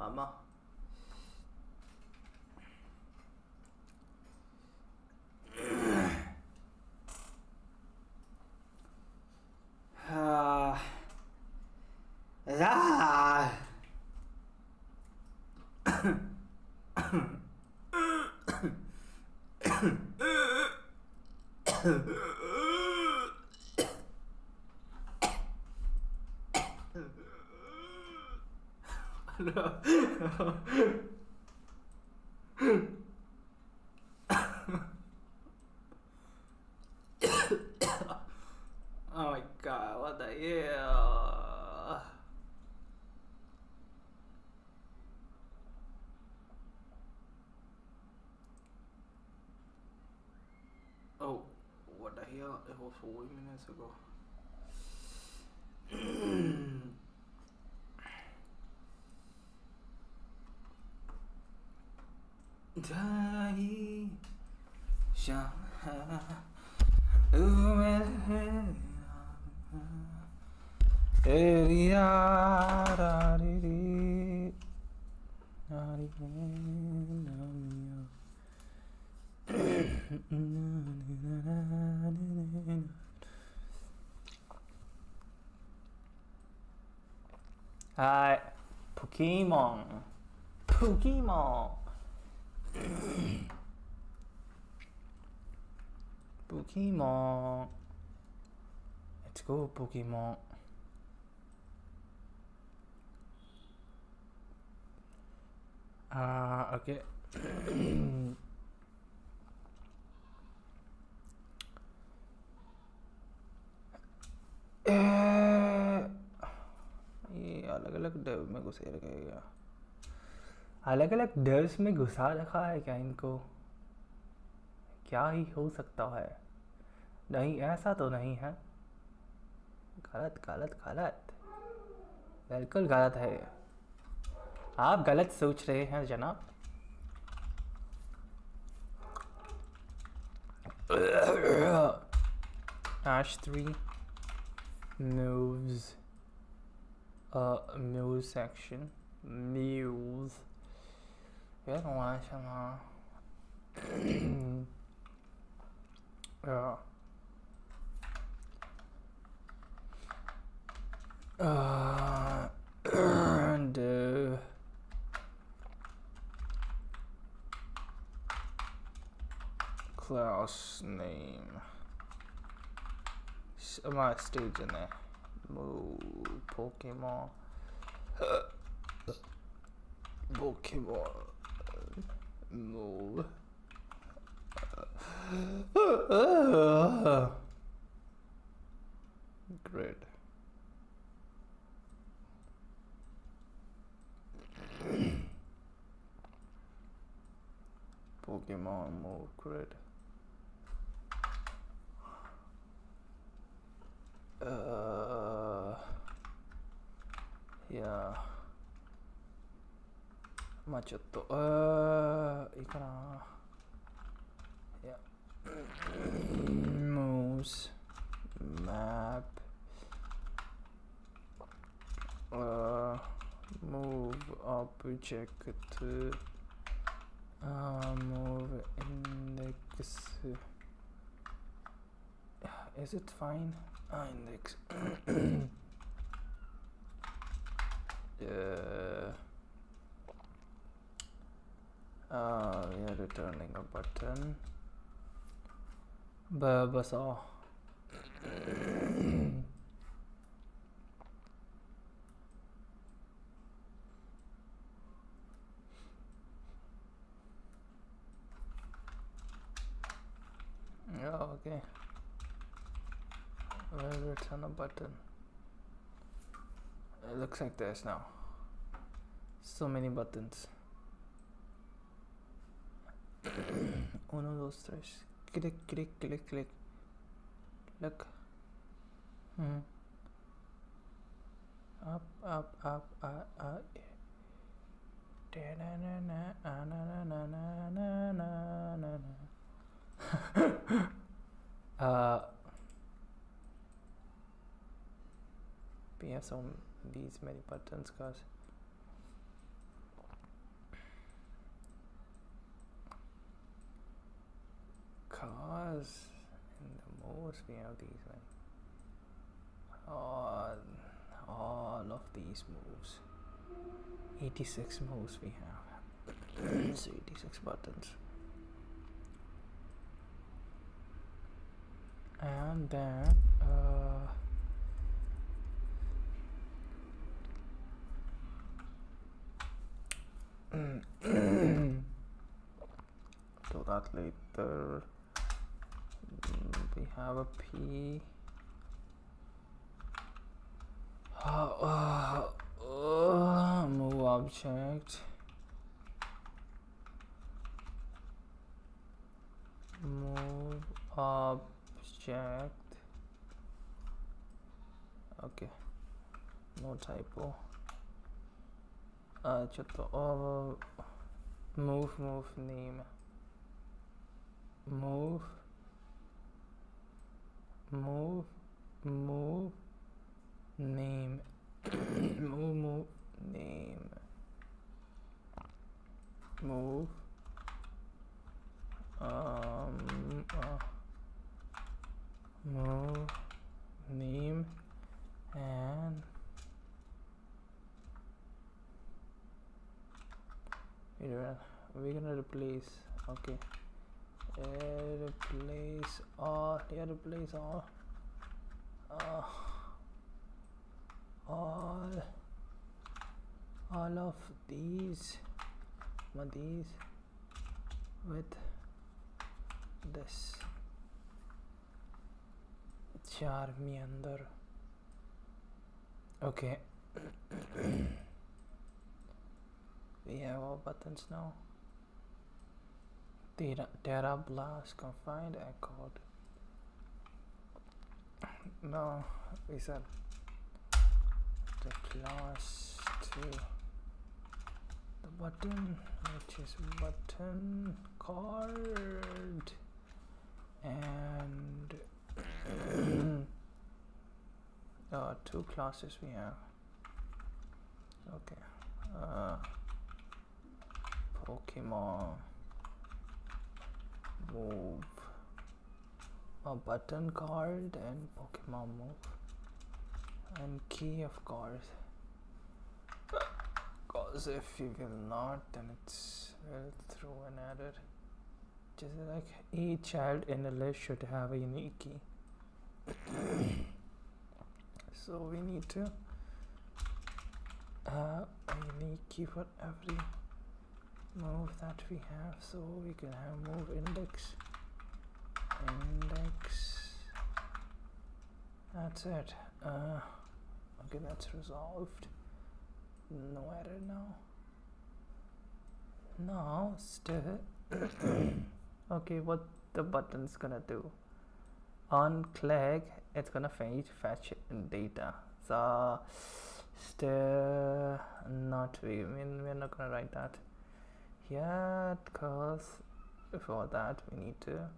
Mama. Oh my god, what the hell? Oh, what the hell? It was 4 minutes ago. Hi, Pokemon. Pokemon. Pokemon. Let's go, Pokemon. Okay. ये अलग अलग डर में घुसे रखेगा अलग अलग डर्स में घुसा रखा है क्या इनको क्या ही हो सकता है नहीं ऐसा तो नहीं है गलत गलत गलत बिल्कुल गलत है आप गलत सोच रहे हैं जनाब Ash 3 news news section news yeah and class name my stage in there move Pokemon move great Pokemon move grid yeah まあちょっといいかな yeah moves map move object move index. Is it fine? Index. We are returning a button. बस आओ. Oh, okay. We'll return a button. It looks like this now. So many buttons. One of those three. Click, click, click, click. Look. Up, up, up, up. We have these many buttons, cause in the moves we have these many. All of these moves. 86 moves we have. So 86 buttons. And then do that later. We have a P. Move object. Move object. Okay. No typo. Move name. Move name. Move name. Move name and we're gonna replace. Okay. Replace all. Yeah, replace all. All of these with this. Charmi andar. Okay. We have all buttons now. Terra blast confined echoed. No, we said the class to the button, which is button card, and two classes we have. Okay. Pokemon move, a button card, and Pokemon move, and key of course. Cause if you will not, then it's will throw an error. Just like each child in a list should have a unique key. So we need to have a unique key for every move that we have. So we can have move index. That's it. Okay, that's resolved. No error now. Now still okay, what the button's gonna do? On click, it's gonna fetch data. So still not we're not gonna write that yet, because before that we need to.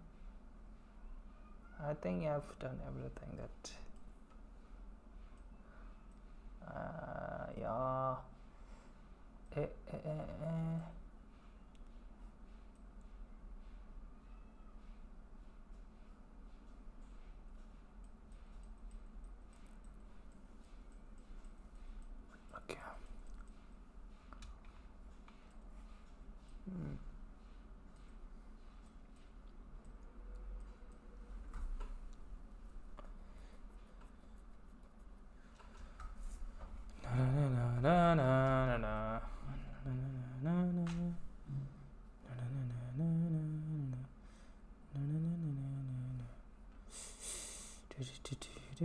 I think I've done everything that yeah. If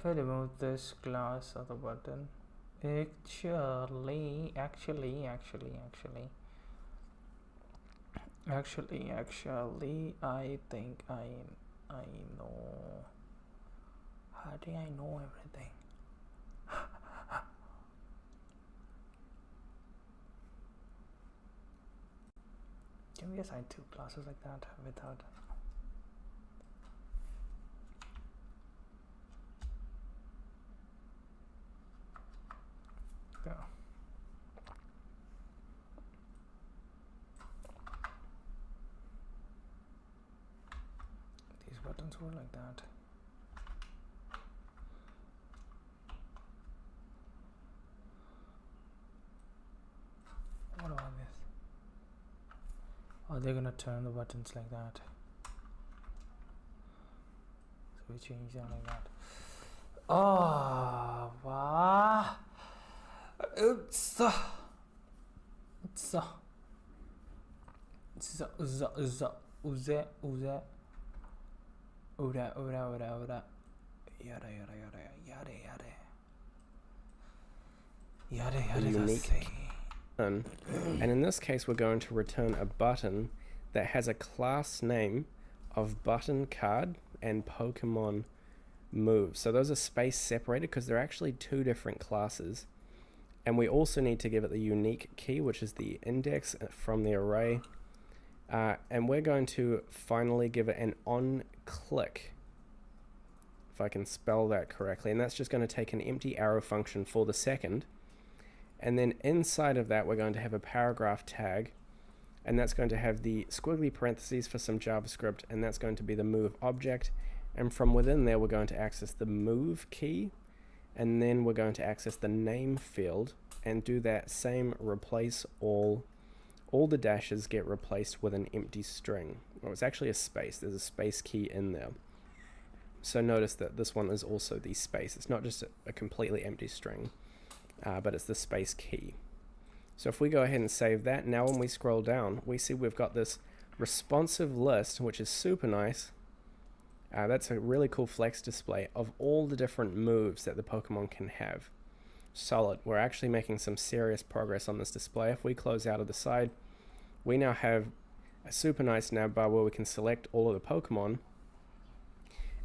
I remove this class of the button, actually, I think I know. How do I know everything? Can we assign two classes like that without? Yeah. These buttons were like that. What about this? Oh, they're gonna turn the buttons like that. So we change them like that. Oh, wow. Oops. Unique. And in this case, we're going to return a button that has a class name of button card and Pokemon move. So those are space separated because they're actually two different classes. And we also need to give it the unique key, which is the index from the array. And we're going to finally give it an on click, if I can spell that correctly. And that's just going to take an empty arrow function for the second. And then inside of that, we're going to have a paragraph tag. And that's going to have the squiggly parentheses for some JavaScript. And that's going to be the move object. And from within there, we're going to access the move key. And then we're going to access the name field and do that same replace all. All the dashes get replaced with an empty string. Well, it's actually a space. There's a space key in there. So notice that this one is also the space. It's not just a completely empty string, but it's the space key. So if we go ahead and save that, now when we scroll down, we see we've got this responsive list, which is super nice. That's a really cool flex display of all the different moves that the Pokemon can have. Solid. We're actually making some serious progress on this display. If we close out of the side, we now have a super nice nav bar where we can select all of the Pokemon,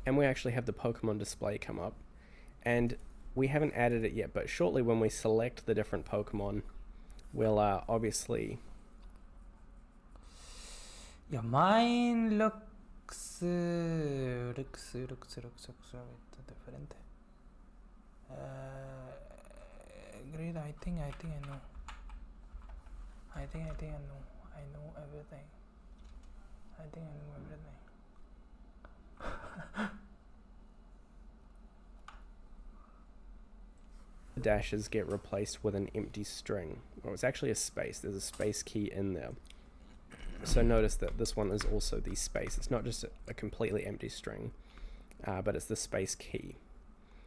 and we actually have the Pokemon display come up. And we haven't added it yet, but shortly when we select the different Pokemon, we'll obviously... Yeah, mine looks different. Great, I think I know. I think I know. I know everything. I think I know everything. The dashes get replaced with an empty string. Well, it's actually a space. There's a space key in there. So notice that this one is also the space. It's not just a completely empty string, but it's the space key.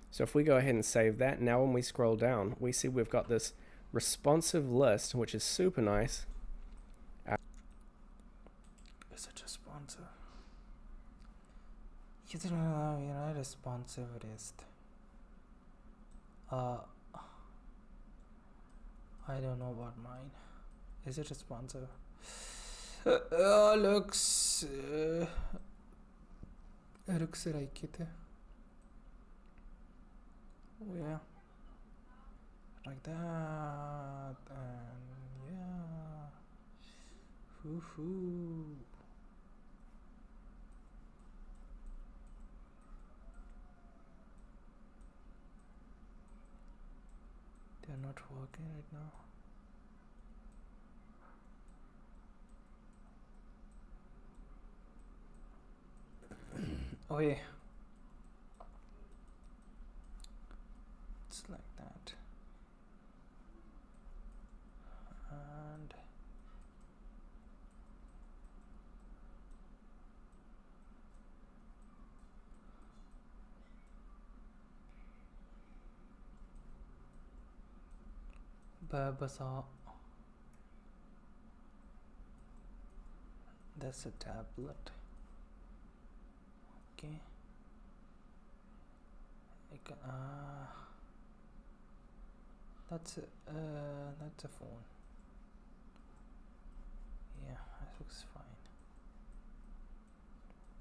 So if we go ahead and save that, now when we scroll down, we see we've got this responsive list, which is super nice. Is it responsive? You know, responsive list. I don't know about mine. Is it responsive? Looks like it. Oh yeah, like that, and yeah, hoo. They're not working right now. Oh yeah. It's like that. And Babasa. That's a tablet. Okay. That's a phone. Yeah, that looks fine.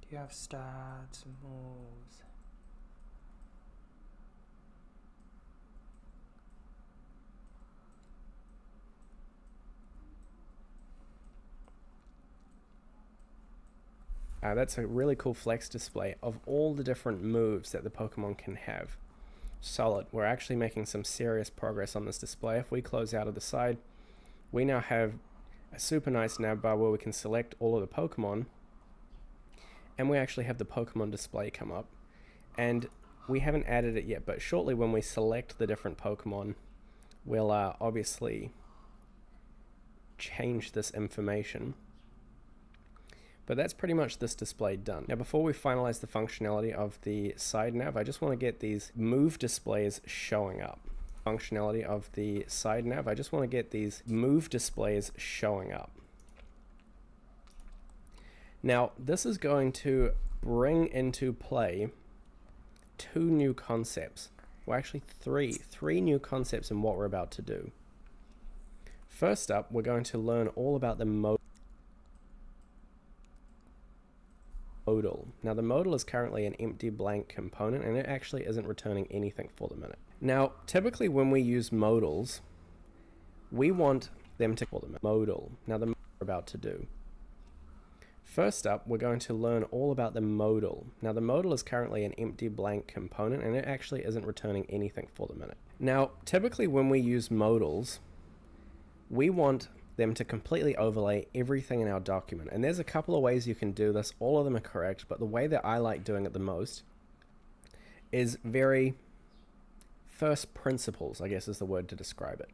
Do you have stats, moves? That's a really cool flex display of all the different moves that the Pokemon can have. Solid. We're actually making some serious progress on this display. If we close out of the side, we now have a super nice nav bar where we can select all of the Pokemon, and we actually have the Pokemon display come up. And we haven't added it yet, but shortly when we select the different Pokemon, we'll obviously change this information. But that's pretty much this display done. Now before we finalize the functionality of the side nav, I just want to get these move displays showing up. Functionality of the side nav, I just want to get these move displays showing up. Now this is going to bring into play two new concepts. Well, actually three new concepts in what we're about to do. First up, we're going to learn all about the modal. Now the modal is currently an empty blank component, and it actually isn't returning anything for the minute. Now typically when we use modals, we want them to call them modal. Now the we're about to do. First up, we're going to learn all about the modal. Now the modal is currently an empty blank component, and it actually isn't returning anything for the minute. Now typically when we use modals, we want them to completely overlay everything in our document. And there's a couple of ways you can do this. All of them are correct, but the way that I like doing it the most is very first principles, I guess is the word to describe it.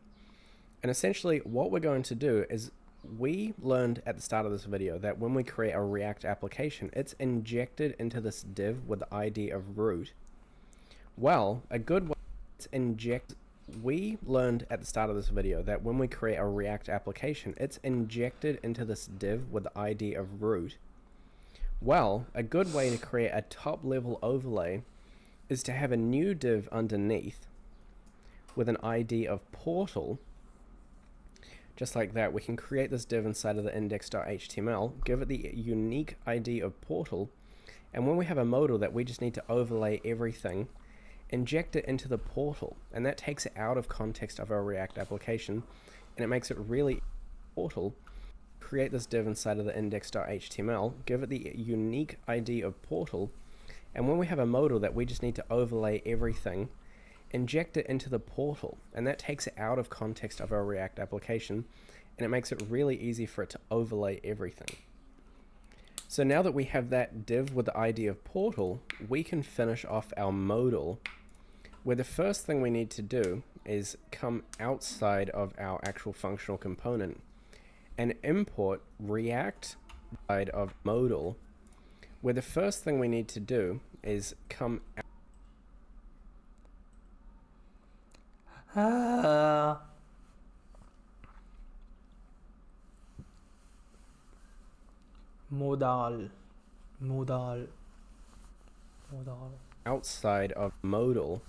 And essentially what we're going to do is, we learned at the start of this video that when we create a React application, it's injected into this div with the ID of root. Well, a good way to inject, we learned at the start of this video that when we create a React application, it's injected into this div with the ID of root. Well, a good way to create a top level overlay is to have a new div underneath with an ID of portal. Just like that, we can create this div inside of the index.html, give it the unique ID of portal, and when we have a modal that we just need to overlay everything, inject it into the portal, and that takes it out of context of our React application, and it makes it really portal. Create this div inside of the index.html, give it the unique ID of portal, and when we have a modal that we just need to overlay everything, inject it into the portal, and that takes it out of context of our React application, and it makes it really easy for it to overlay everything. So now that we have that div with the ID of portal, we can finish off our modal, where the first thing we need to do is come outside of our actual functional component and import React side of modal, where the first thing we need to do is come modal outside of modal,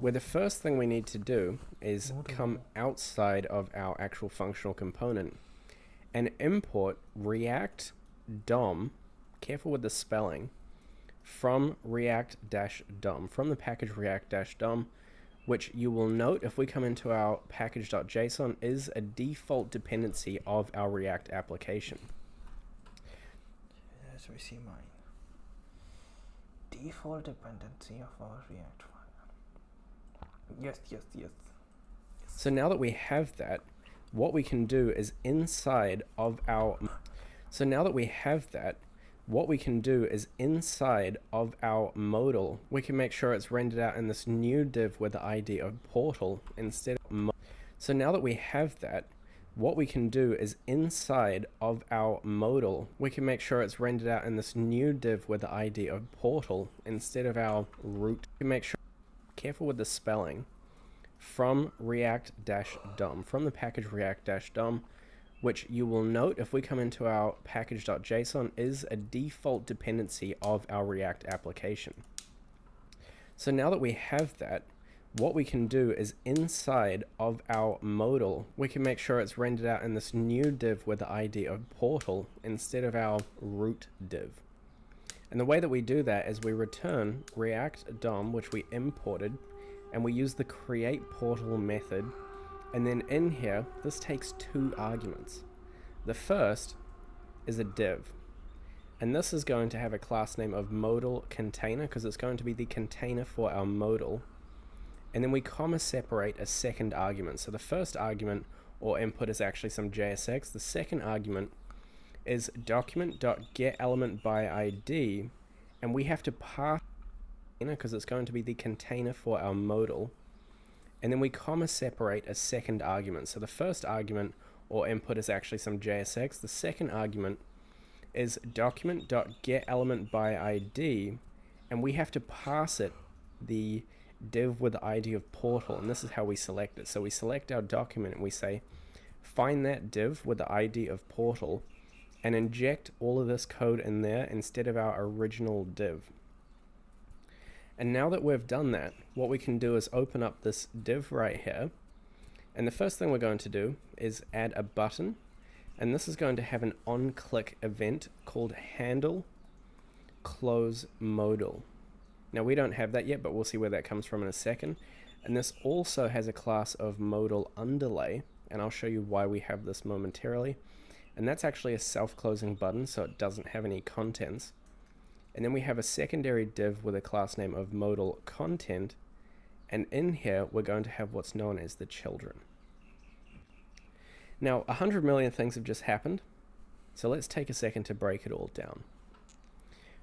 where the first thing we need to do is come outside of our actual functional component and import React DOM, careful with the spelling, from React-DOM, from the package React-DOM, which you will note if we come into our package.json is a default dependency of our React application. As we see mine. Default dependency of our React file. Yes. So now that we have that, what we can do is inside of our modal, we can make sure it's rendered out in this new div with the ID of portal instead of so now that we have that, what we can do is inside of our modal, we can make sure it's rendered out in this new div with the ID of portal instead of our root. We can make sure, careful with the spelling, from React-DOM, from the package React-DOM, which you will note if we come into our package.json is a default dependency of our React application. So now that we have that, what we can do is inside of our modal, we can make sure it's rendered out in this new div with the ID of portal instead of our root div. And the way that we do that is we return React DOM, which we imported, and we use the create portal method. And then in here, this takes two arguments. The first is a div. And this is going to have a class name of modal container because it's going to be the container for our modal. And then we comma separate a second argument. So the first argument or input is actually some JSX. The second argument is document.getElementById, and we have to pass because it's going to be the container for our modal. And then we comma separate a second argument. So the first argument or input is actually some JSX. The second argument is document.getElementById, and we have to pass it the div with the ID of portal, and this is how we select it. So we select our document and we say find that div with the ID of portal and inject all of this code in there instead of our original div. And now that we've done that, what we can do is open up this div right here, and the first thing we're going to do is add a button, and this is going to have an on-click event called handle close modal. Now we don't have that yet, but we'll see where that comes from in a second. And this also has a class of modal underlay, and I'll show you why we have this momentarily. And that's actually a self-closing button, so it doesn't have any contents. And then we have a secondary div with a class name of modal content, and in here we're going to have what's known as the children. Now 100 million things have just happened, so let's take a second to break it all down.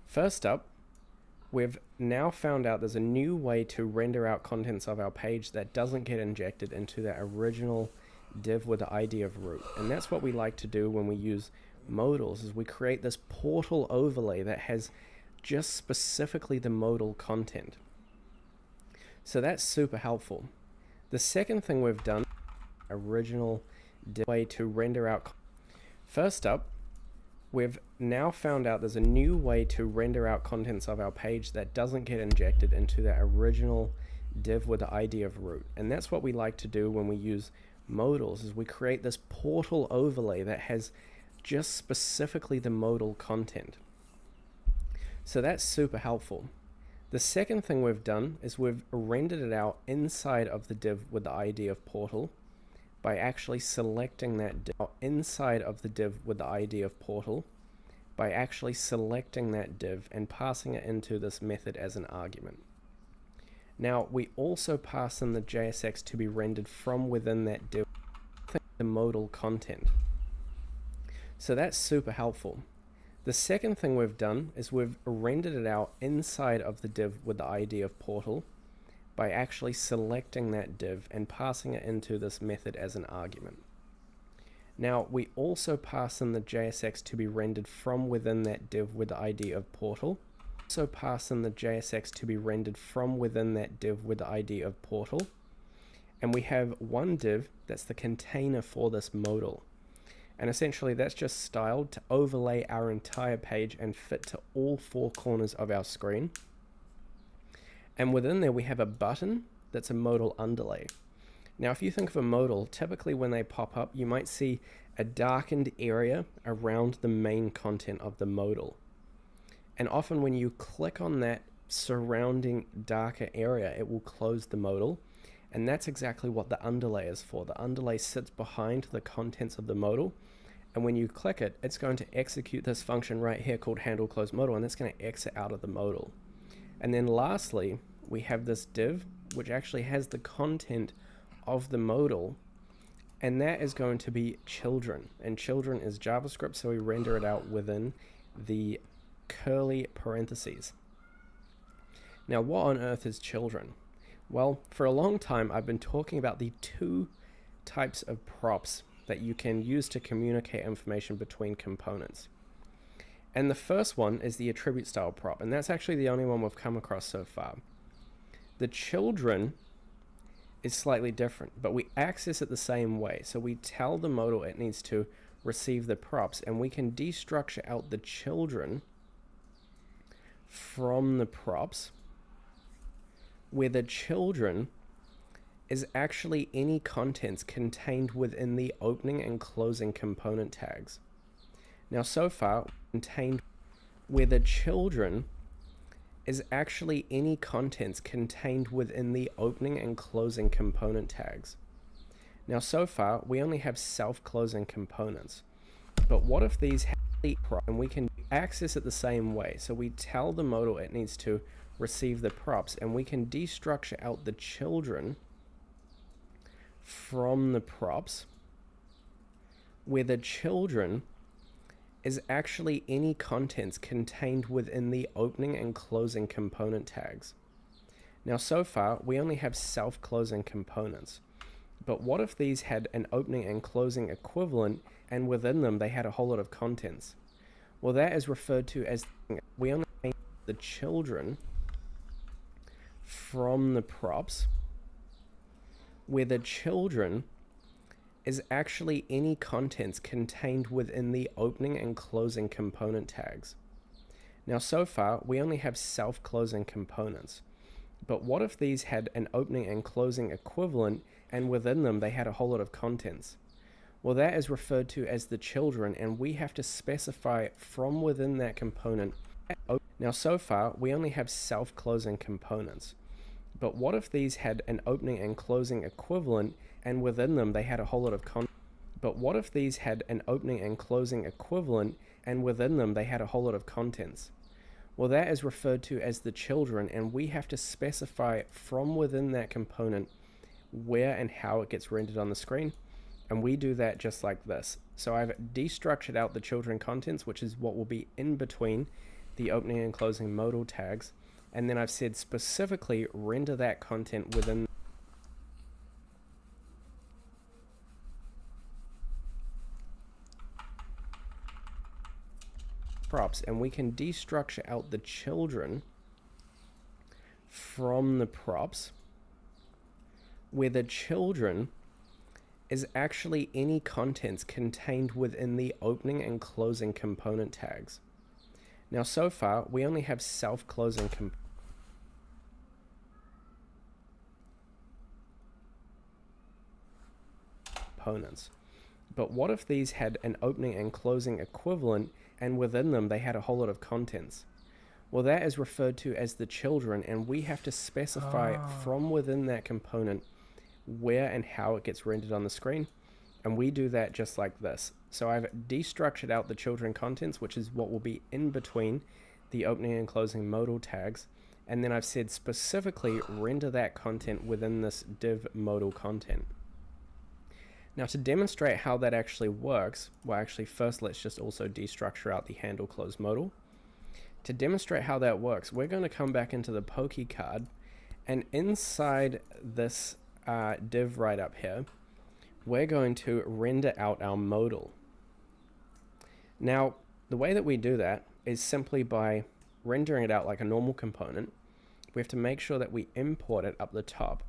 First up, we've now found out there's a new way to render out contents of our page that doesn't get injected into that original div with the ID of root. And that's what we like to do when we use modals, is we create this portal overlay that has just specifically the modal content. So that's super helpful. The second thing we've done, original div way to render out. First up, we've now found out there's a new way to render out contents of our page that doesn't get injected into that original div with the ID of root. And that's what we like to do when we use modals, is we create this portal overlay that has just specifically the modal content. So that's super helpful. The second thing we've done is we've rendered it out inside of the div with the ID of portal by actually selecting that div inside of the div with the ID of portal by actually selecting that div and passing it into this method as an argument. Now we also pass in the JSX to be rendered from within that div, the modal content. So that's super helpful. The second thing we've done is we've rendered it out inside of the div with the ID of portal by actually selecting that div and passing it into this method as an argument. Now we also pass in the JSX to be rendered from within that div with the ID of portal. Also pass in the JSX to be rendered from within that div with the ID of portal. And we have one div that's the container for this modal. And essentially that's just styled to overlay our entire page and fit to all four corners of our screen. And within there we have a button that's a modal underlay. Now if you think of a modal, typically when they pop up you might see a darkened area around the main content of the modal. And often when you click on that surrounding darker area, it will close the modal. And that's exactly what the underlay is for. The underlay sits behind the contents of the modal, and when you click it, it's going to execute this function right here called handle close modal, and that's going to exit out of the modal. And then lastly, we have this div which actually has the content of the modal, and that is going to be children. And children is JavaScript, so we render it out within the curly parentheses. Now what on earth is children? Well, for a long time I've been talking about the two types of props that you can use to communicate information between components. And the first one is the attribute style prop, and that's actually the only one we've come across so far. The children is slightly different, but we access it the same way. So we tell the modal it needs to receive the props, and we can destructure out the children from the props, where the children is actually any contents contained within the opening and closing component tags. Now so far, contained where the children is actually any contents contained within the opening and closing component tags. Now so far, we only have self-closing components. But what if these have and we can access it the same way? So we tell the modal it needs to receive the props, and we can destructure out the children from the props, where the children is actually any contents contained within the opening and closing component tags. Now so far, we only have self-closing components. But what if these had an opening and closing equivalent, and within them they had a whole lot of contents? Well, that is referred to as, we only have the children from the props, where the children is actually any contents contained within the opening and closing component tags. Now so far, we only have self-closing components. But what if these had an opening and closing equivalent, and within them they had a whole lot of contents? Well, that is referred to as the children, and we have to specify from within that component. Now so far, we only have self-closing components. But what if these had an opening and closing equivalent, and within them they had a whole lot of contents? But what if these had an opening and closing equivalent, and within them they had a whole lot of contents? Well, that is referred to as the children, and we have to specify from within that component where and how it gets rendered on the screen. And we do that just like this. So I've destructured out the children contents, which is what will be in between the opening and closing modal tags. And then I've said specifically render that content within props, and we can destructure out the children from the props, where the children is actually any contents contained within the opening and closing component tags. Now so far, we only have self-closing components. But what if these had an opening and closing equivalent, and within them they had a whole lot of contents? Well, that is referred to as the children, and we have to specify from within that component where and how it gets rendered on the screen. And we do that just like this. So I've destructured out the children contents, which is what will be in between the opening and closing modal tags. And then I've said specifically render that content within this div modal content. Now to demonstrate how that actually works, well actually first let's just also destructure out the handle close modal. To demonstrate how that works, we're going to come back into the Poke card, and inside this div right up here, we're going to render out our modal. Now the way that we do that is simply by rendering it out like a normal component. We have to make sure that we import it up the top,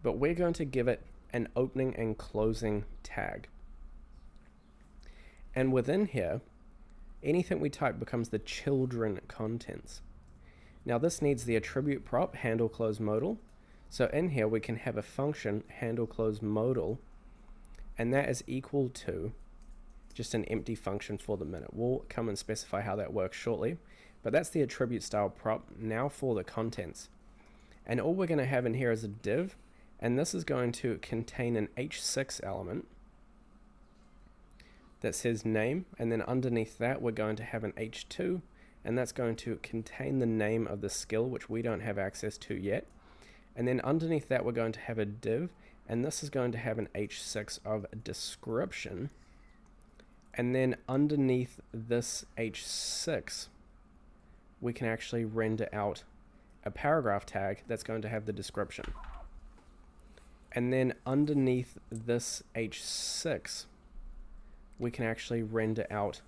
but we're going to give it an opening and closing tag. And within here, anything we type becomes the children contents. Now this needs the attribute prop handle close modal. So in here we can have a function handle close modal, and that is equal to just an empty function for the minute. We'll come and specify how that works shortly, but that's the attribute style prop. Now for the contents, and all we're going to have in here is a div, and this is going to contain an h6 element that says name, and then underneath that we're going to have an h2, and that's going to contain the name of the skill, which we don't have access to yet. And then underneath that we're going to have a div, and this is going to have an h6 of description. And then underneath this h6 we can actually render out a paragraph tag that's going to have the description. And then underneath this h6 we can actually render out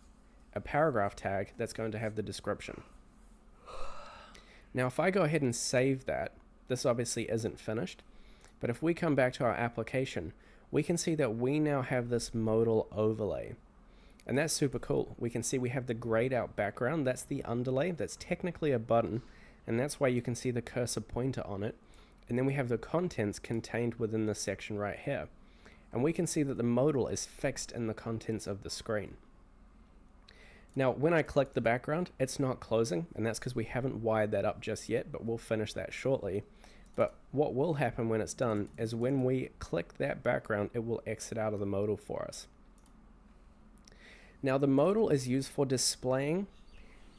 a paragraph tag that's going to have the description. Now if I go ahead and save that, this obviously isn't finished, but if we come back to our application, we can see that we now have this modal overlay. And that's super cool. We can see we have the grayed out background. That's the underlay. That's technically a button. And that's why you can see the cursor pointer on it. And then we have the contents contained within this section right here. And we can see that the modal is fixed in the contents of the screen. Now, when I click the background, it's not closing, and that's because we haven't wired that up just yet, but we'll finish that shortly. But what will happen when it's done is when we click that background, it will exit out of the modal for us. Now, the modal is used for displaying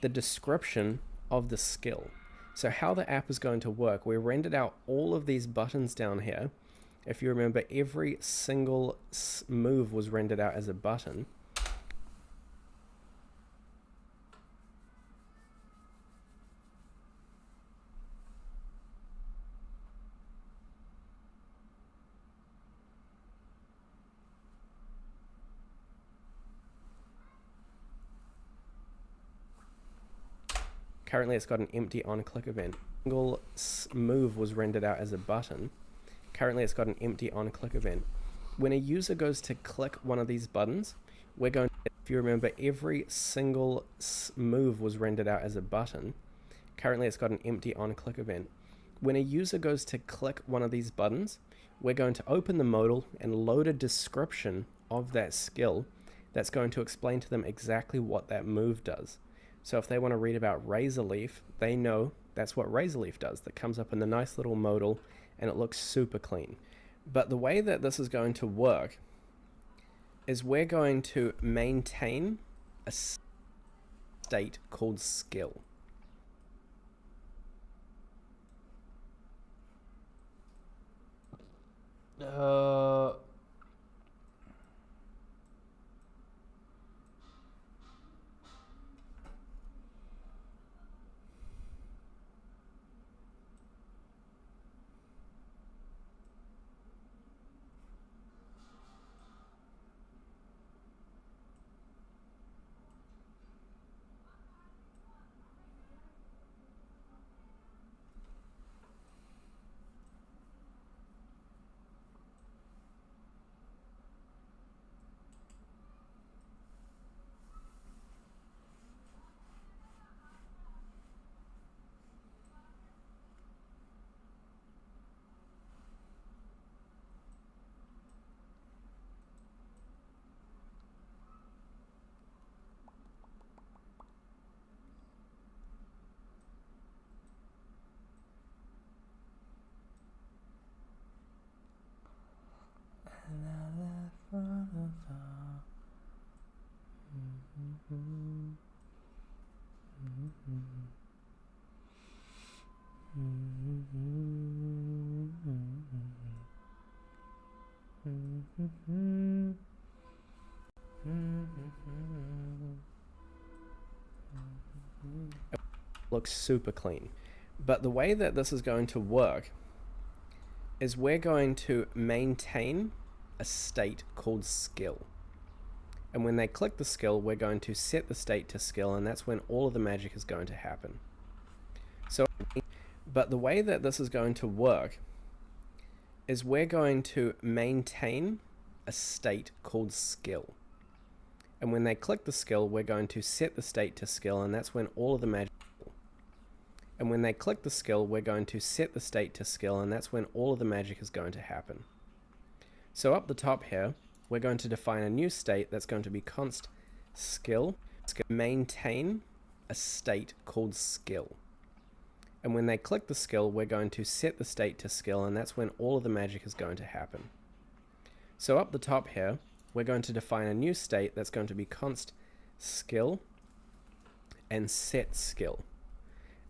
the description of the skill. So how the app is going to work, we rendered out all of these buttons down here. If you remember, every single move was rendered out as a button. Currently, it's got an empty on-click event. Single move was rendered out as a button. Currently, it's got an empty on-click event. When a user goes to click one of these buttons, we're going to, if you remember, every single move was rendered out as a button. Currently, it's got an empty on-click event. When a user goes to click one of these buttons, we're going to open the modal and load a description of that skill that's going to explain to them exactly what that move does. So if they want to read about razor leaf, they know that's what razor leaf does. That comes up in the nice little modal and it looks super clean. But the way that this is going to work is we're going to maintain a state called skill. Looks super clean. But the way that this is going to work is we're going to maintain a state called skill. And when they click the skill, we're going to set the state to skill, and that's when all of the magic is going to happen. So, but the way that this is going to work is we're going to maintain a state called skill. And when they click the skill, we're going to set the state to skill, and that's when all of the magic. And when they click the skill, we're going to set the state to skill, and that's when all of the magic is going to happen. So up the top here, we're going to define a new state that's going to be const skill, maintain a state called skill. And when they click the skill, we're going to set the state to skill, and that's when all of the magic is going to happen. So up the top here, we're going to define a new state that's going to be const skill and set skill.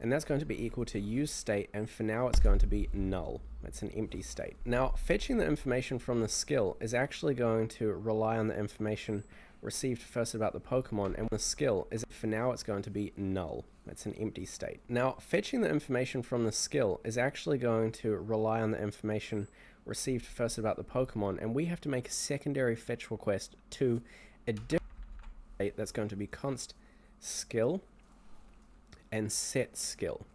And that's going to be equal to use state, and for now it's going to be null. It's an empty state. Now, fetching the information from the skill is actually going to rely on the information received first about the Pokemon, and the skill is, for now it's going to be null. It's an empty state. Now, fetching the information from the skill is actually going to rely on the information received first about the Pokemon, and we have to make a secondary fetch request to a different state that's going to be const skill and set skill.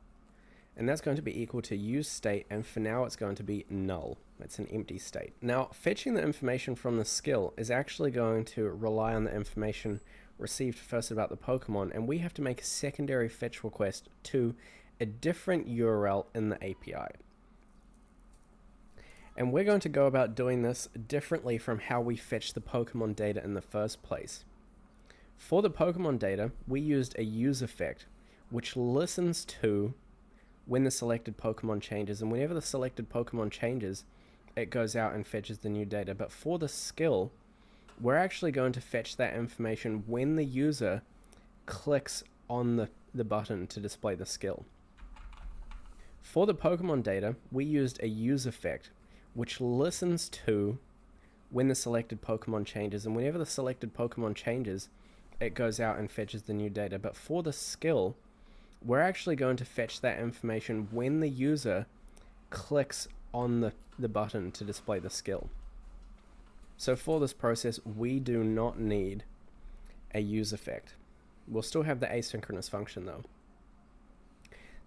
and that's going to be equal to use state, and for now it's going to be null. It's an empty state. Now, fetching the information from the skill is actually going to rely on the information received first about the Pokemon, and we have to make a secondary fetch request to a different URL in the API. And we're going to go about doing this differently from how we fetch the Pokemon data in the first place. For the Pokemon data, we used a use effect, which listens to when the selected Pokemon changes, and whenever the selected Pokemon changes, it goes out and fetches the new data. But for the skill, we're actually going to fetch that information when the user clicks on the button to display the skill. For the Pokemon data, we used a use effect, which listens to when the selected Pokemon changes, and whenever the selected Pokemon changes, it goes out and fetches the new data. But for the skill, we're actually going to fetch that information when the user clicks on the button to display the skill. So for this process, we do not need a use effect. We'll still have the asynchronous function though.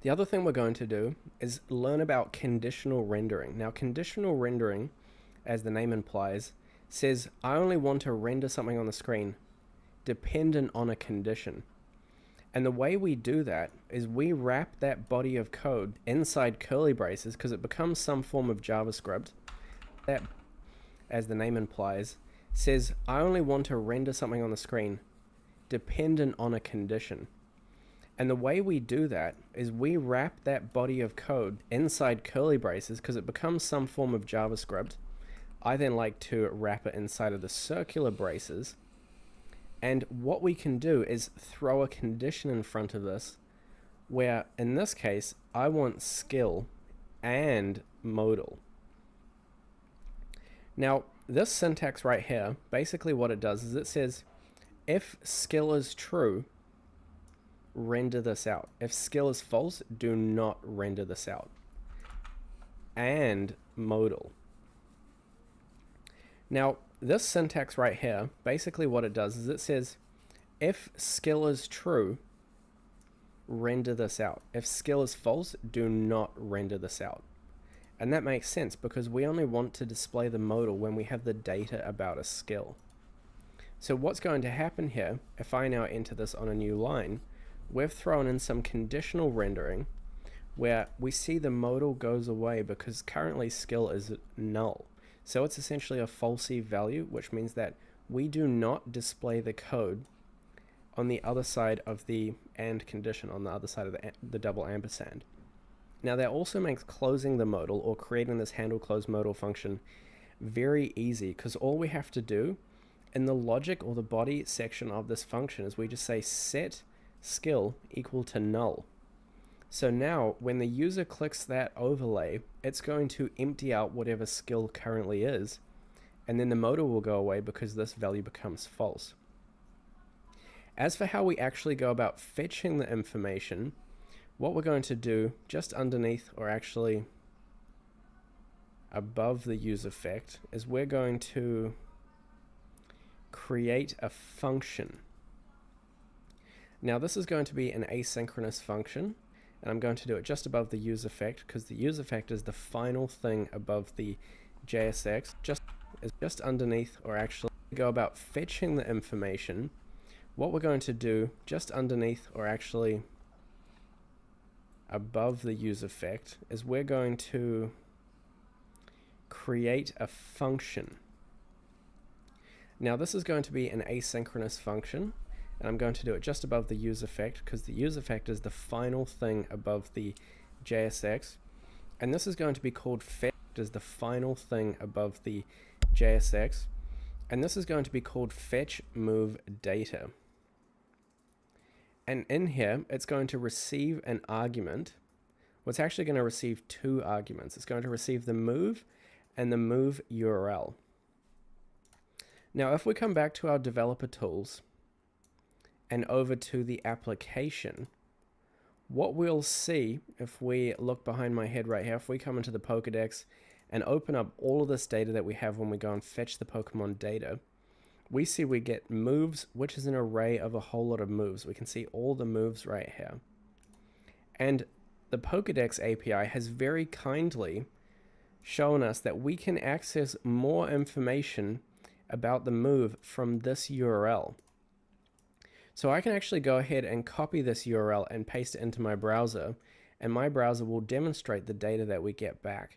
The other thing we're going to do is learn about conditional rendering. Now, conditional rendering, as the name implies, says I only want to render something on the screen dependent on a condition. And the way we do that is we wrap that body of code inside curly braces, because it becomes some form of JavaScript that, as the name implies, says I only want to render something on the screen dependent on a condition. And the way we do that is we wrap that body of code inside curly braces, because it becomes some form of JavaScript. I then like to wrap it inside of the circular braces. And what we can do is throw a condition in front of this, where in this case, I want skill and modal. Now, this syntax right here, basically what it does is it says, if skill is true, render this out. If skill is false, do not render this out. And modal. Now, this syntax right here, basically what it does is it says, if skill is true, render this out. If skill is false, do not render this out. And that makes sense because we only want to display the modal when we have the data about a skill. So what's going to happen here, if I now enter this on a new line, we've thrown in some conditional rendering where we see the modal goes away because currently skill is null. So it's essentially a falsy value, which means that we do not display the code on the other side of the AND condition, on the other side of the double ampersand. Now that also makes closing the modal or creating this handle close modal function very easy, because all we have to do in the logic or the body section of this function is we just say set skill equal to null. So now when the user clicks that overlay, it's going to empty out whatever skill currently is, and then the modal will go away because this value becomes false. As for how we actually go about fetching the information, what we're going to do just underneath, or actually above the use effect, is we're going to create a function. Now this is going to be an asynchronous function, and I'm going to do it just above the use effect because the use effect is the final thing above the JSX. Just underneath, or actually go about fetching the information, what we're going to do just underneath, or actually above the use effect, is we're going to create a function. Now this is going to be an asynchronous function, and I'm going to do it just above the use effect because the use effect is the final thing above the JSX, and this is going to be called fetch is the final thing above the JSX, and this is going to be called fetch move data. And in here, it's going to receive an argument. Well, it's actually going to receive two arguments. It's going to receive the move and the move URL. Now, if we come back to our developer tools and over to the application, what we'll see if we look behind my head right here, if we come into the Pokedex and open up all of this data that we have when we go and fetch the Pokemon data, we see we get moves, which is an array of a whole lot of moves. We can see all the moves right here. And the Pokédex API has very kindly shown us that we can access more information about the move from this URL. So I can actually go ahead and copy this URL and paste it into my browser, and my browser will demonstrate the data that we get back.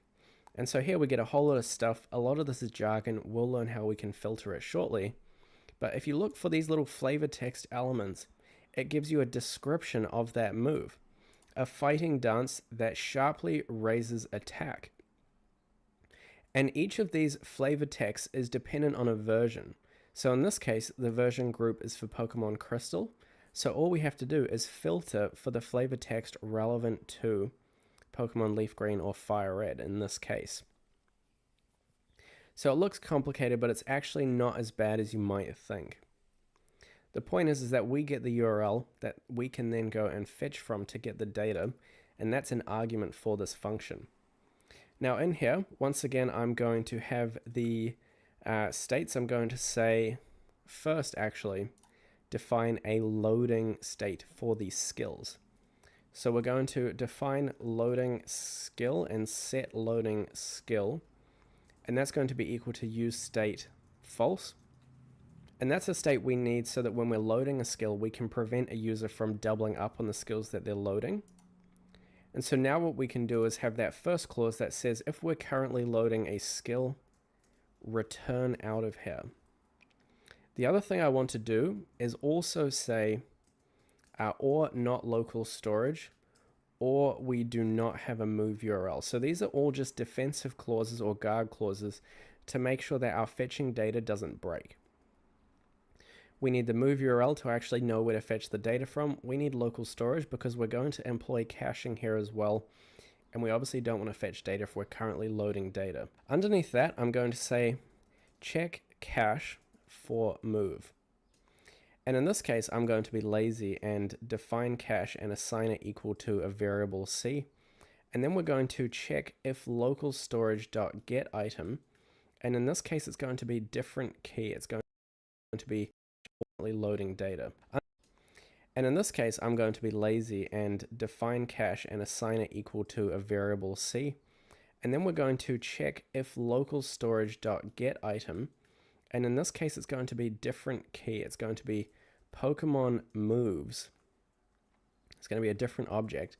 And so here we get a whole lot of stuff. A lot of this is jargon. We'll learn how we can filter it shortly. But if you look for these little flavor text elements, it gives you a description of that move. A fighting dance that sharply raises attack. And each of these flavor texts is dependent on a version. So in this case, the version group is for Pokemon Crystal. So all we have to do is filter for the flavor text relevant to Pokemon Leaf Green or Fire Red in this case. So it looks complicated, but it's actually not as bad as you might think. The point is that we get the URL that we can then go and fetch from to get the data, and that's an argument for this function. Now in here, once again, I'm going to have the states. I'm going to say, first actually, define a loading state for these skills. So we're going to define loading skill and set loading skill, and that's going to be equal to use state false. And that's a state we need so that when we're loading a skill, we can prevent a user from doubling up on the skills that they're loading. And so now what we can do is have that first clause that says if we're currently loading a skill, return out of here. The other thing I want to do is also say or not local storage, or we do not have a move URL. So these are all just defensive clauses or guard clauses to make sure that our fetching data doesn't break. We need the move URL to actually know where to fetch the data from. We need local storage because we're going to employ caching here as well. And we obviously don't want to fetch data if we're currently loading data. Underneath that, I'm going to say check cache for move. And in this case, I'm going to be lazy and define cache and assign it equal to a variable C. And then we're going to check if local storage.getItem. And in this case, it's going to be different key. It's going to be loading data. And in this case, I'm going to be lazy and define cache and assign it equal to a variable C. And then we're going to check if local storage.getItem. And in this case, it's going to be different key. It's going to be Pokemon moves. It's going to be a different object.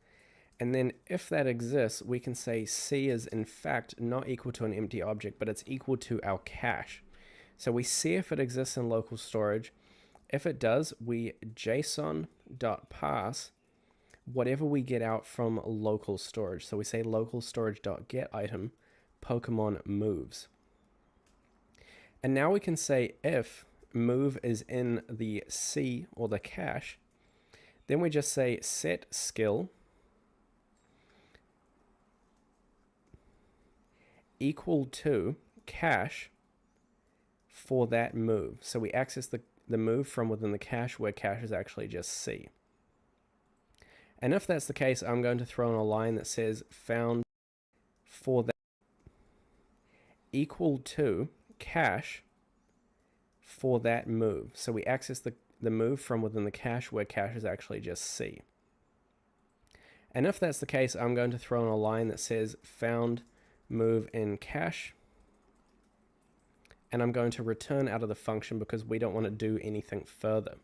And then if that exists, we can say C is in fact not equal to an empty object, but it's equal to our cache. So we see if it exists in local storage. If it does, we JSON.parse whatever we get out from local storage. So we say local storage.getItem Pokemon moves. And now we can say if move is in the C or the cache, then we just say set skill equal to cache for that move. So we access the move from within the cache where cache is actually just C. And if that's the case, I'm going to throw in a line that says found for that equal to cache for that move. So we access the move from within the cache where cache is actually just C. And if that's the case, I'm going to throw in a line that says found move in cache. And I'm going to return out of the function because we don't want to do anything further.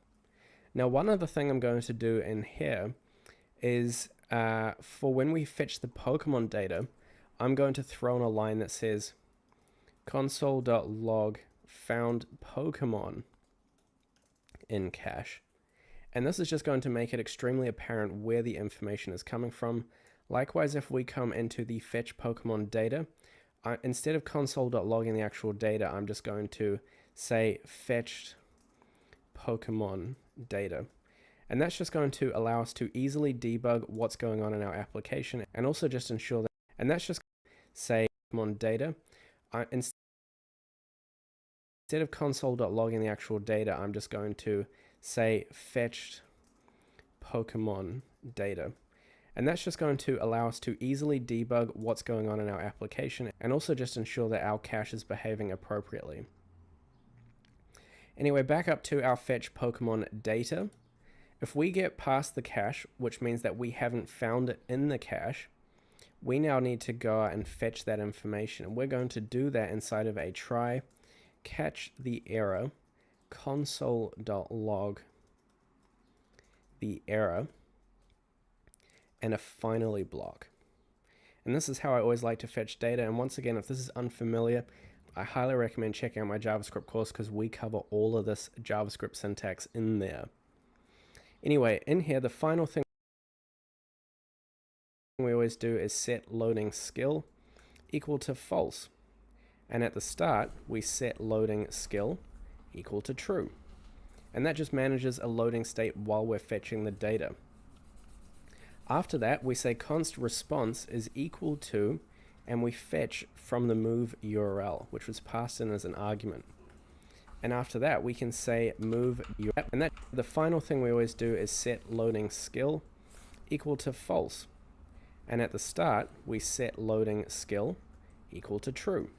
Now, one other thing I'm going to do in here is for when we fetch the Pokemon data, I'm going to throw in a line that says console.log found Pokemon in cache. And this is just going to make it extremely apparent where the information is coming from. Likewise, if we come into the fetch Pokemon data, instead of console.logging the actual data, I'm just going to say fetched Pokemon data. And that's just going to allow us to easily debug what's going on in our application and also just ensure that, and that's just say Pokemon data. Instead of console.logging the actual data, I'm just going to say fetched Pokemon data. And that's just going to allow us to easily debug what's going on in our application and also just ensure that our cache is behaving appropriately. Anyway, back up to our fetch Pokemon data. If we get past the cache, which means that we haven't found it in the cache, we now need to go out and fetch that information. And we're going to do that inside of a try catch the error console.log the error and a finally block. And this is how I always like to fetch data. And once again, if this is unfamiliar, I highly recommend checking out my JavaScript course because we cover all of this JavaScript syntax in there. Anyway, in here, the final thing we always do is set loading skill equal to false. And at the start, we set loading skill equal to true. And that just manages a loading state while we're fetching the data. After that, we say const response is equal to, and we fetch from the move URL, which was passed in as an argument. And after that, we can say move URL. And that the final thing we always do is set loading skill equal to false. And at the start, we set loading skill equal to true.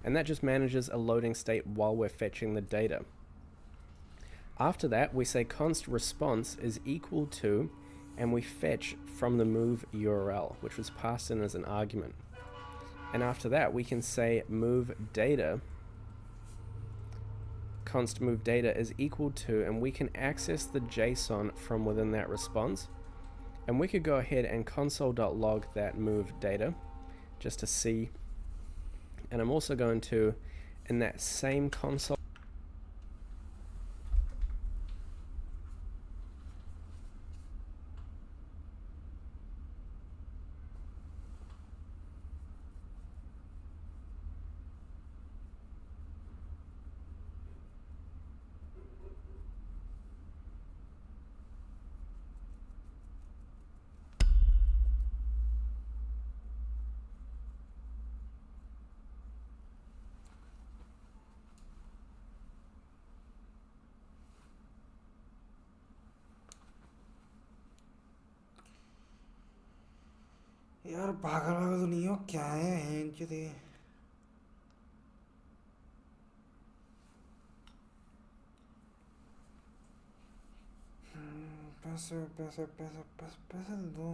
And that just manages a loading state while we're fetching the data. After that, we say const response is equal to, and we fetch from the move URL, which was passed in as an argument. And after that, we can say move data, const move data is equal to, and we can access the JSON from within that response. And we could go ahead and console.log that move data just to see. And I'm also going to, in that same console, यार पागल पागल तो नहीं हो क्या है दे पैसे पैसे पैसे पैसे पैसे दो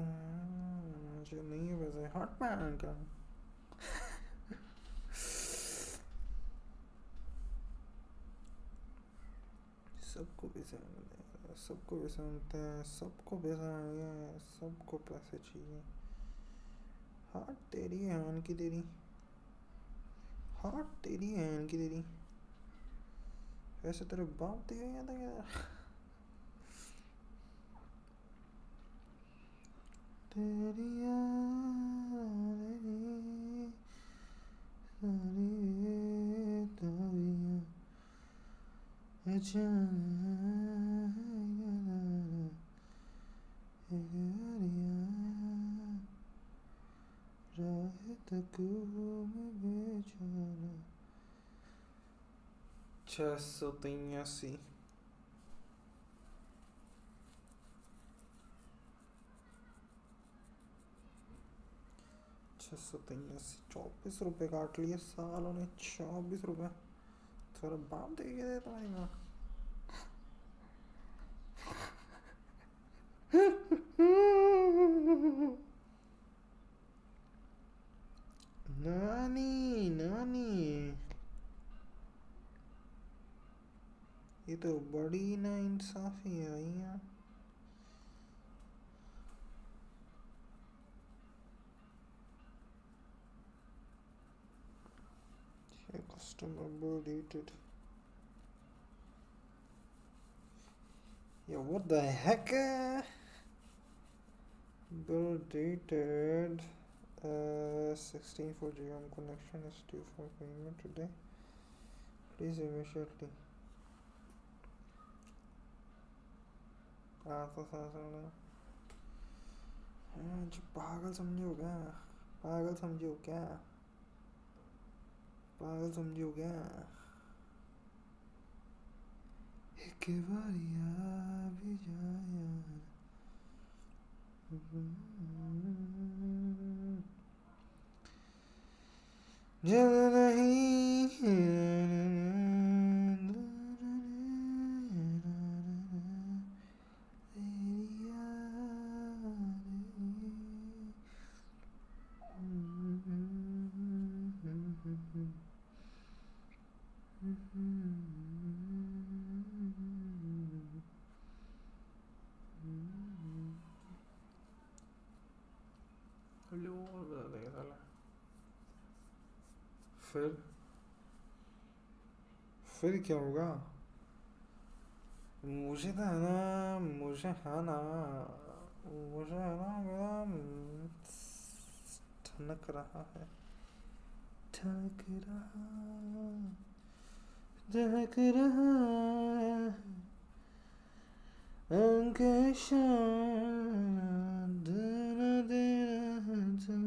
मुझे नहीं है पैसे हट पैन का सबको पैसे सबको पैसे मिलते हैं सबको पैसा चाहिए सबको पैसे चाहिए हाथ तेरी हैन की तेरी हाथ तेरी हैन की तेरी वैसे तेरे बाप दिया याद है क्या तेरी छः सौ तिरासी ₹24 काट लिए सालों ने ₹24 थोड़ा बाप दे के दे तुम्हारी माँ नानी नानी ये तो बड़ी ना इंसाफी है यहाँ customer bill dated yeah what the heck bill dated 16 for GM connection is due for payment today please immediately तो पागल समझो क्या पागल समझो क्या पागल समझो क्या एक बारिया भी जाया जल नहीं फिर क्या होगा? मुझे तो है ना, मुझे है ना, मुझे है ना, मेरा ठनक रहा है, ठनक रहा, ठनक रहा, अंकेशा, दना देना था,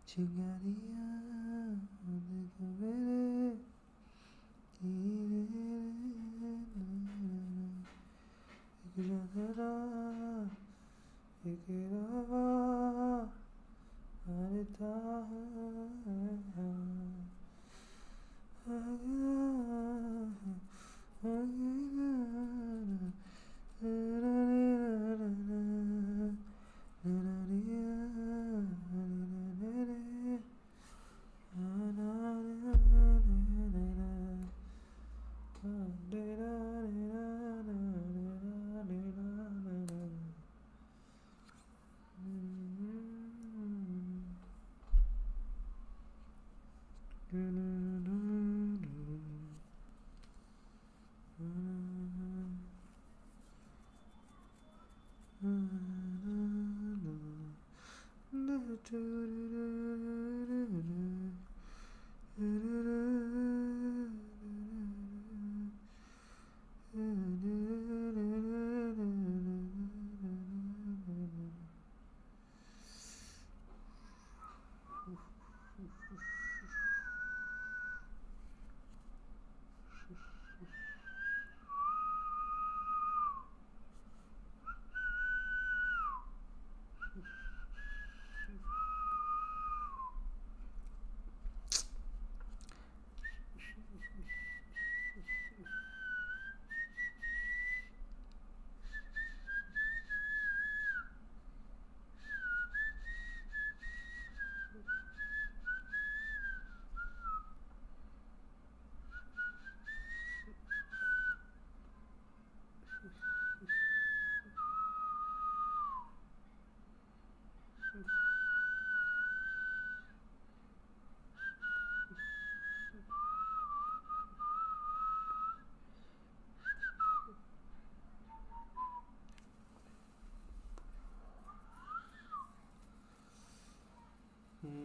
चिंगारियाँ, देखो मेरे,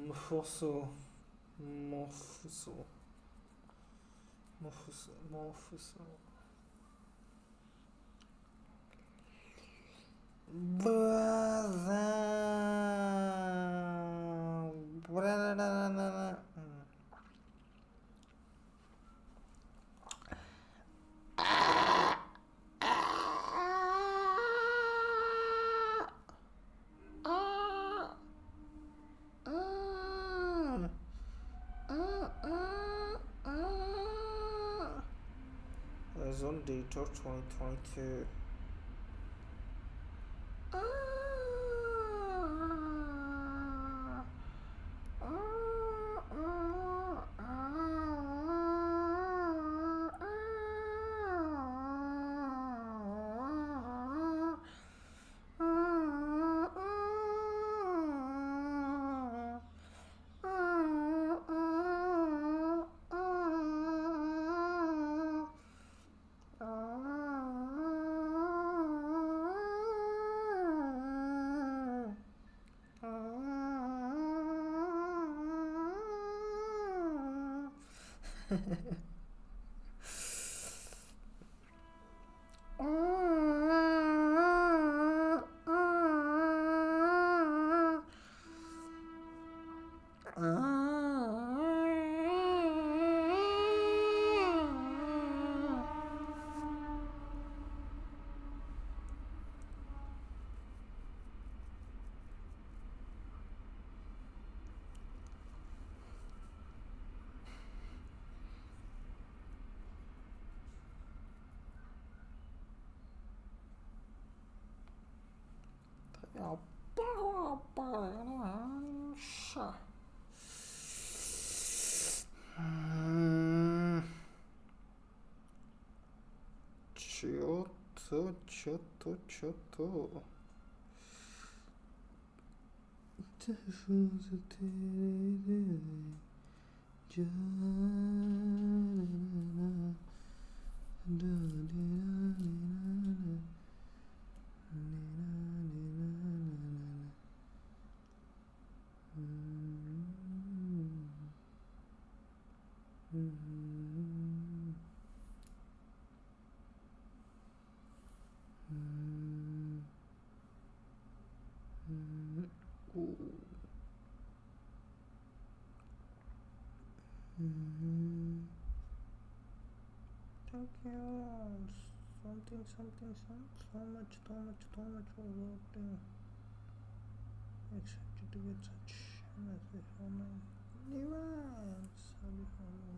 Mofuso, Mofuso, Mofuso, Mofuso. It's on Detour 2022. Ciotto. Thank you. Something, so much for voting. Excited to get such message from my device. Sorry for me.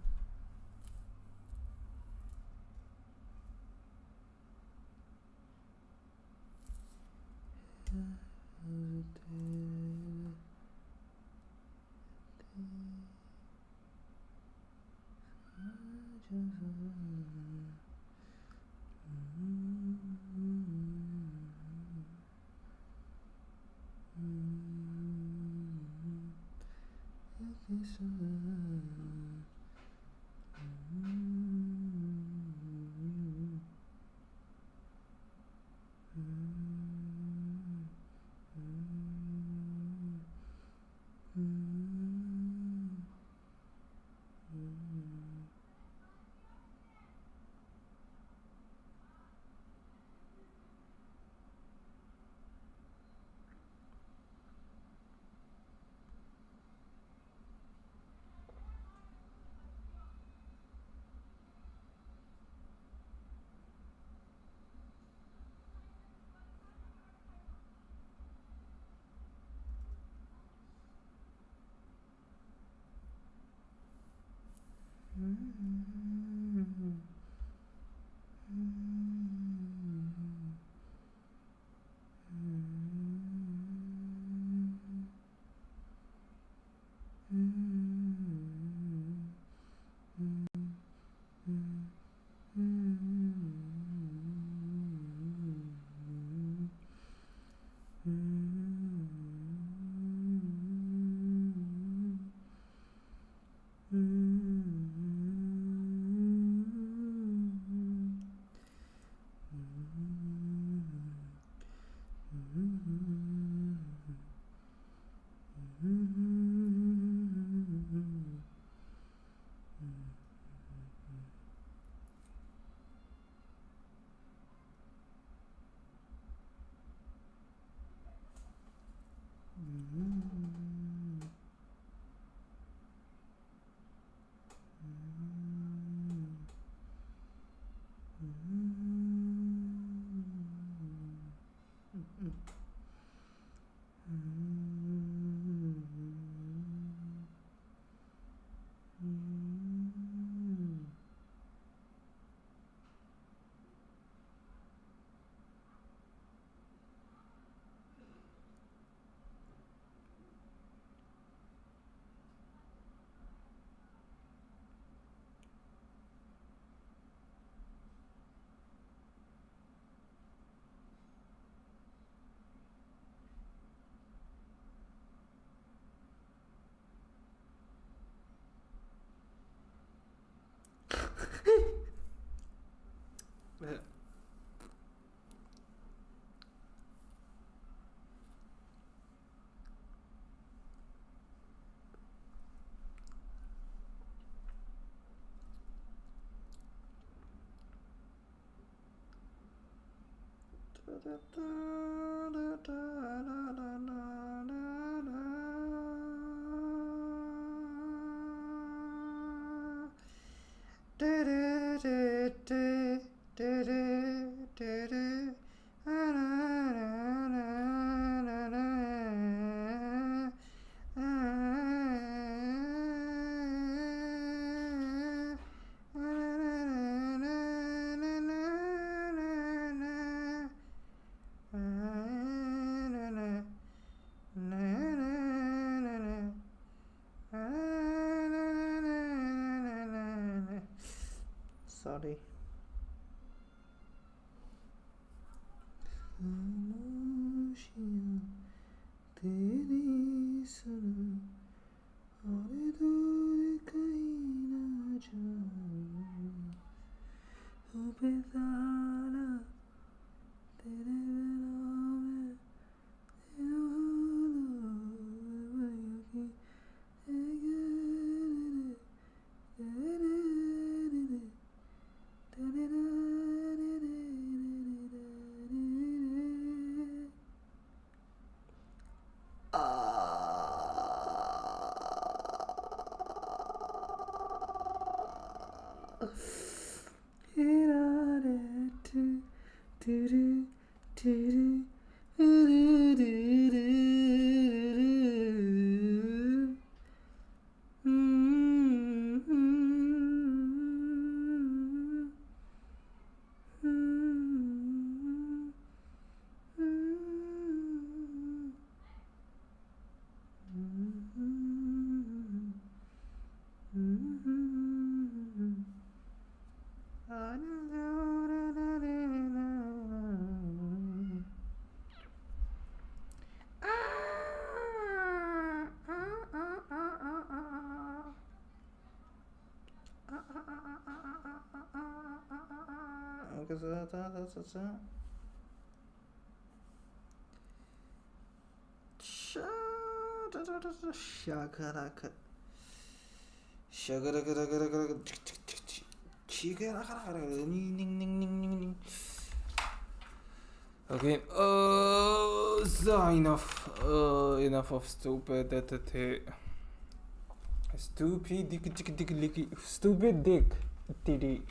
Sorry. तेरी सुन और दूर कहीं बेचारा तेरे बिना Okay, so enough of stupid stupid dick titty. Stupid dick titty.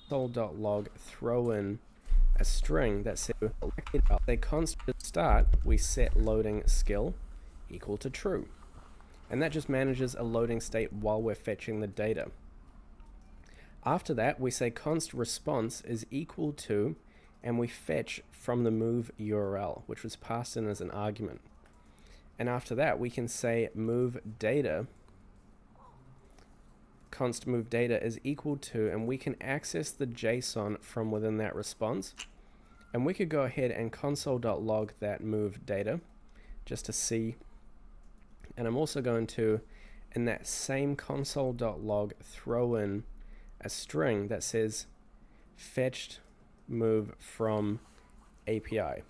Console.log throw in a string that says a constant start, we set loading skill equal to true. And that just manages a loading state while we're fetching the data. After that, we say const response is equal to, and we fetch from the move URL, which was passed in as an argument. And after that, we can say move data, const move data is equal to, and we can access the JSON from within that response. And we could go ahead and console.log that move data just to see. And I'm also going to, in that same console.log, throw in a string that says fetched move from API.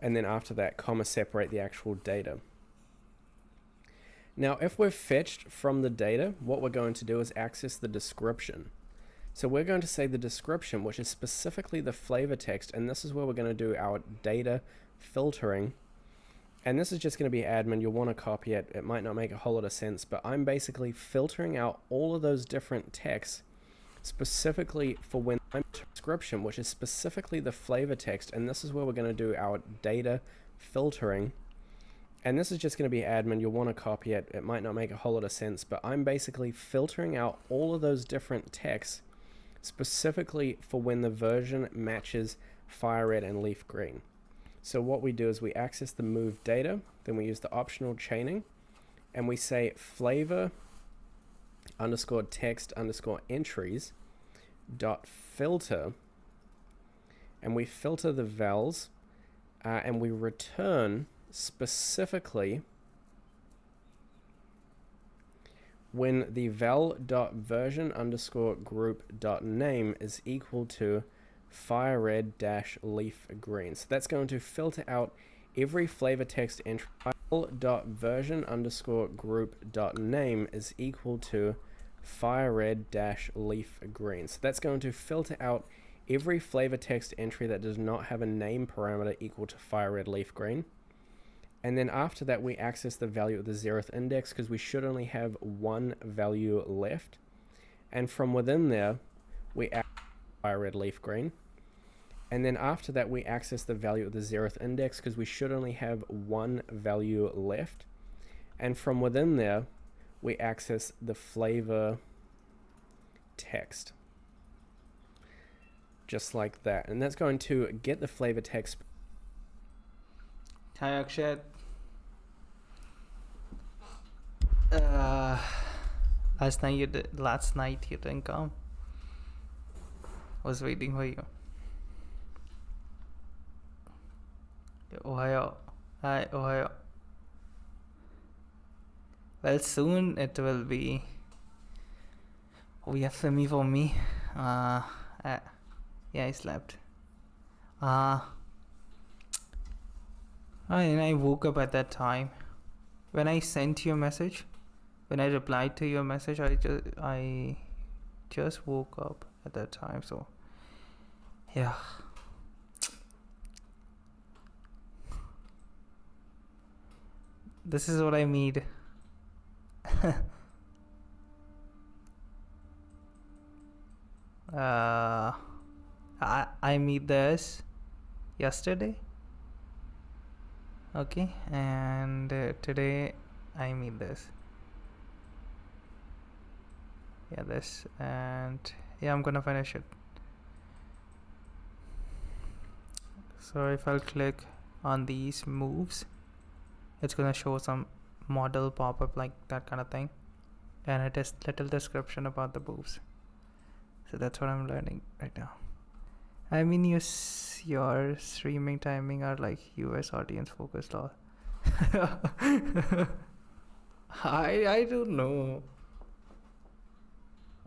And then after that, comma separate the actual data. Now, if we've fetched from the data, what we're going to do is access the description. So we're going to say the description, which is specifically the flavor text, and this is where we're going to do our data filtering. And this is just going to be admin. You'll want to copy it. It might not make a whole lot of sense, but I'm basically filtering out all of those different texts specifically for when I'm description, which is specifically the flavor text. And this is where we're going to do our data filtering. And this is just going to be admin. You'll want to copy it. It might not make a whole lot of sense, but I'm basically filtering out all of those different texts specifically for when the version matches fire red and leaf green. So what we do is we access the move data, then we use the optional chaining, and we say flavor underscore text underscore entries dot filter, and we filter the vals, and we return specifically when the val.version underscore group dot name is equal to fire red dash leaf green. So that's going to filter out every flavor text entry. Val.version underscore group dot name is equal to fire red dash leaf green. So that's going to filter out every flavor text entry that does not have a name parameter equal to fire red leaf green. And then after that, we access the value of the 0th index because we should only have one value left. And from within there, we access fire red leaf green. And then after that, we access the value of the 0th index because we should only have one value left. And from within there, we access the flavor text. Just like that. And that's going to get the flavor text. Hi Akshat. Last night you didn't come. Was waiting for you. Ohio. Hi, Ohio. Well, soon it will be Oyasumi for me. Yeah, I slept. And I woke up at that time. When I sent you a message, when I replied to your message, I just woke up at that time. So, yeah. This is what I need. I made this yesterday. Okay, and today I made this. Yeah, this, and yeah, I'm gonna finish it. So if I'll click on these moves, it's gonna show some model pop-up like that kind of thing, and it is little description about the moves. So that's what I'm learning right now. I mean, your streaming timing are like US audience focused or I don't know.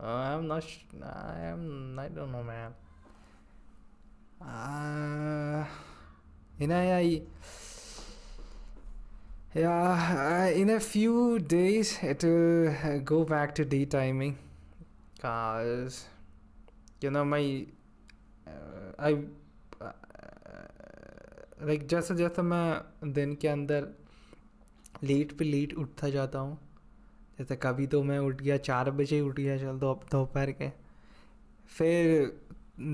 I'm not. I don't know, man. In a few days it will go back to day timing, cause my I like जैसे जैसे मैं दिन के अंदर late पे late उठता जाता हूँ, जैसे कभी तो मैं उठ गया 4 बजे उठ गया, चल दोपहर के, फिर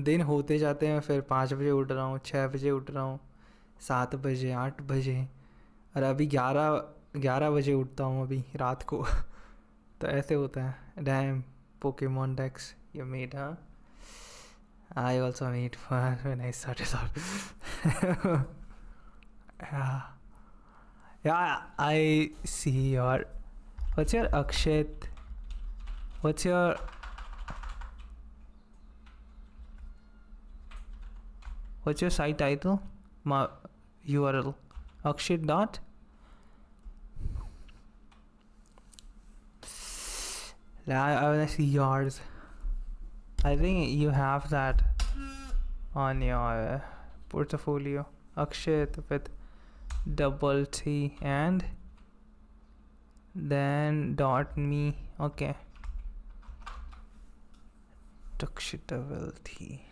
दिन होते जाते हैं, फिर 5 बजे उठ रहा हूँ, 6 बजे उठ रहा हूँ, 7 बजे, 8 बजे, और अभी 11 बजे उठता हूँ अभी रात को. तो ऐसे होता है. Damn Pokemon dex you made, हाँ? I also made fun when I started out. Yeah, I see your. What's your Akshat? What's your site title? My URL. Akshat dot. I wanna see yours. I think you have that on your portfolio. Akshat with double T and then .me. Okay. Akshat double T.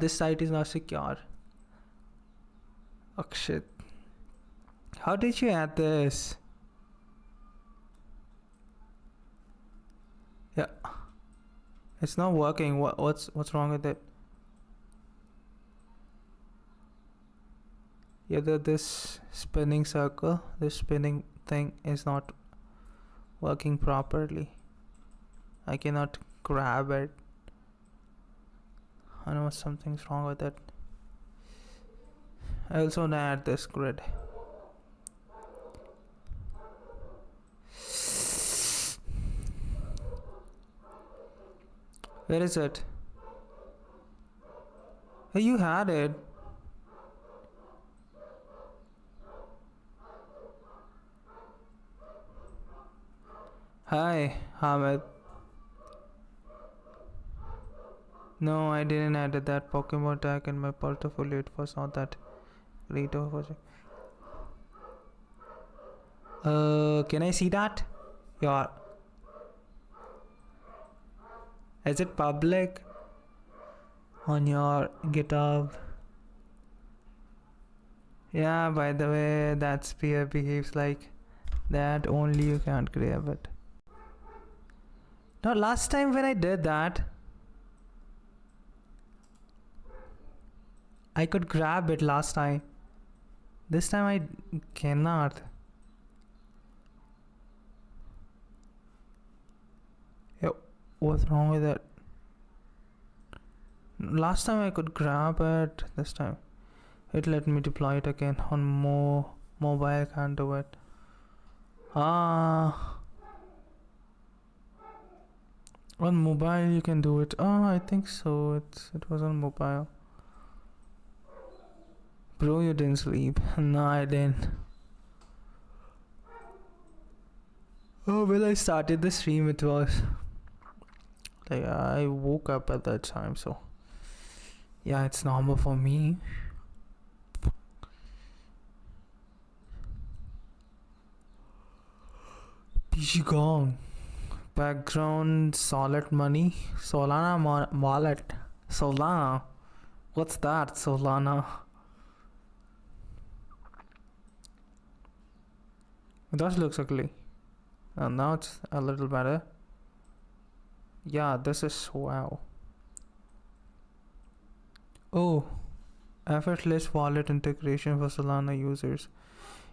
This site is not secure. Akshat. How did you add this? Yeah, it's not working. What's wrong with it? Yeah, this spinning circle, this spinning thing is not working properly. I cannot grab it. I know something's wrong with it. I also want to add this grid. Where is it? Hey, you had it. Hi, Hamid. No, I didn't add that Pokemon tag in my portfolio. It was not that great of a project. Can I see that? Yeah. Is it public on your GitHub? Yeah, by the way, that sphere behaves like that, only you can't grab it. No, last time when I did that, I could grab it last time. This time I cannot. What's wrong with it? Last time I could grab it. This time it let me deploy it again on mobile. Can't do it. On mobile you can do it. I think so. It was on mobile. Bro, you didn't sleep. No, I didn't. Oh, when I started the stream, it was like I woke up at that time, so yeah, it's normal for me. PC gone. Background solid money. Solana wallet. Solana. What's that? Solana. That looks ugly. And now it's a little better. Yeah, this is wow. Oh, effortless wallet integration for Solana users.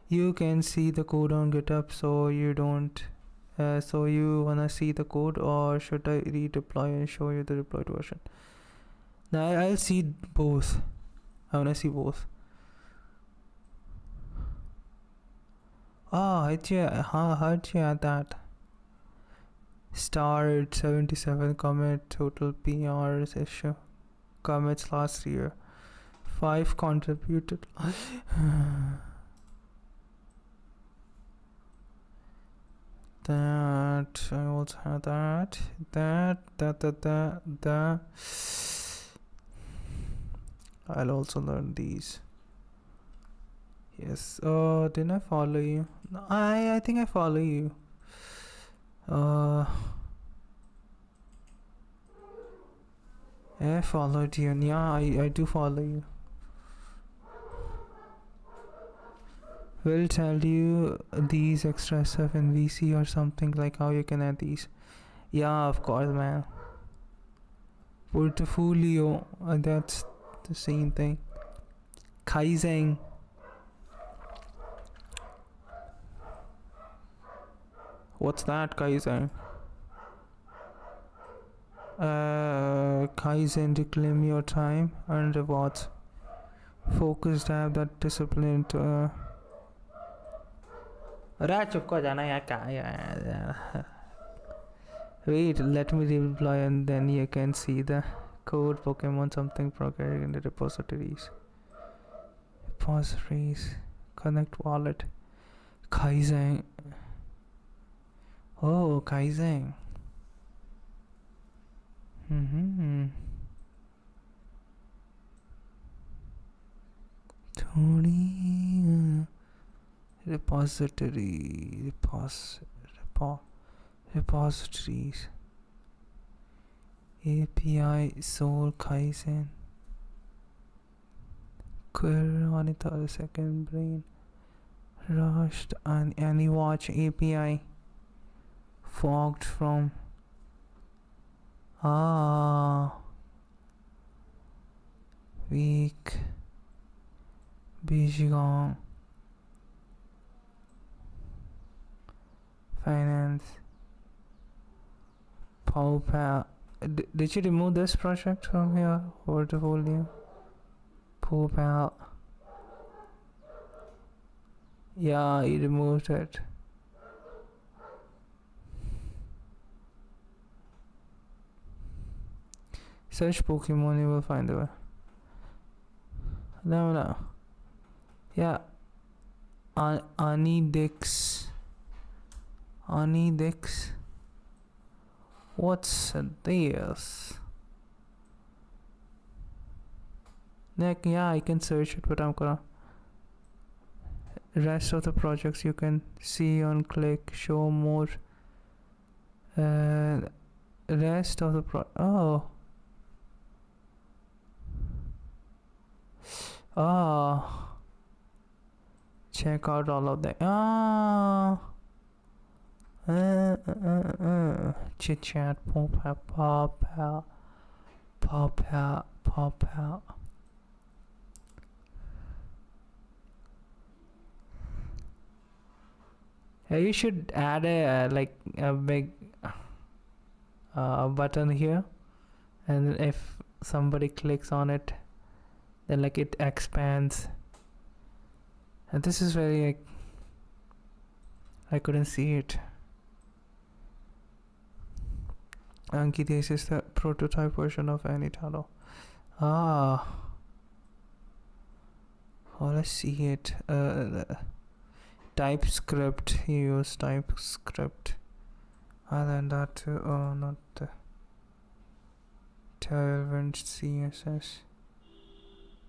You can see the code on GitHub, so you don't. So you wanna see the code, or should I redeploy and show you the deployed version? Now I'll see both. I wanna see both. Oh, how'd you add that? Star 77 commit, total PRs issue. Commits last year. 5 contributed. That I also have that. I'll also learn these. Yes. Didn't I follow you? No, I think I follow you. I followed you, and yeah, I do follow you. We'll tell you these extra stuff in VC or something, like how you can add these. Yeah, of course, man. Portfolio, that's the same thing. Kaizen. What's that, Kaizen? Kaizen, reclaim your time and rewards. Focused app that discipline to Wait, let me redeploy and then you can see the code Pokemon something progressing in the repositories. Connect wallet. Kaizen. Oh, Kaizen. Repositories. API Soul Kaizen. Query second brain. Rushed and AnyWatch API. Fogged from weak Bijigon Finance Powpal. Did you remove this project from here? Portfolio Powpal. Yeah, he removed it. Search Pokemon, you will find the way. No. Yeah. Anidix. What's this? Like, yeah, I can search it, but I'm gonna. Rest of the projects you can see on click, show more. Rest of the check out all of them. Chit chat, pop out. You should add a big button here, and if somebody clicks on it, then like it expands. And this is very I couldn't see it. Anki, this is the prototype version of Anytalo. Let's see it. TypeScript. He used TypeScript. Other than that too. Oh, not the Tailwind CSS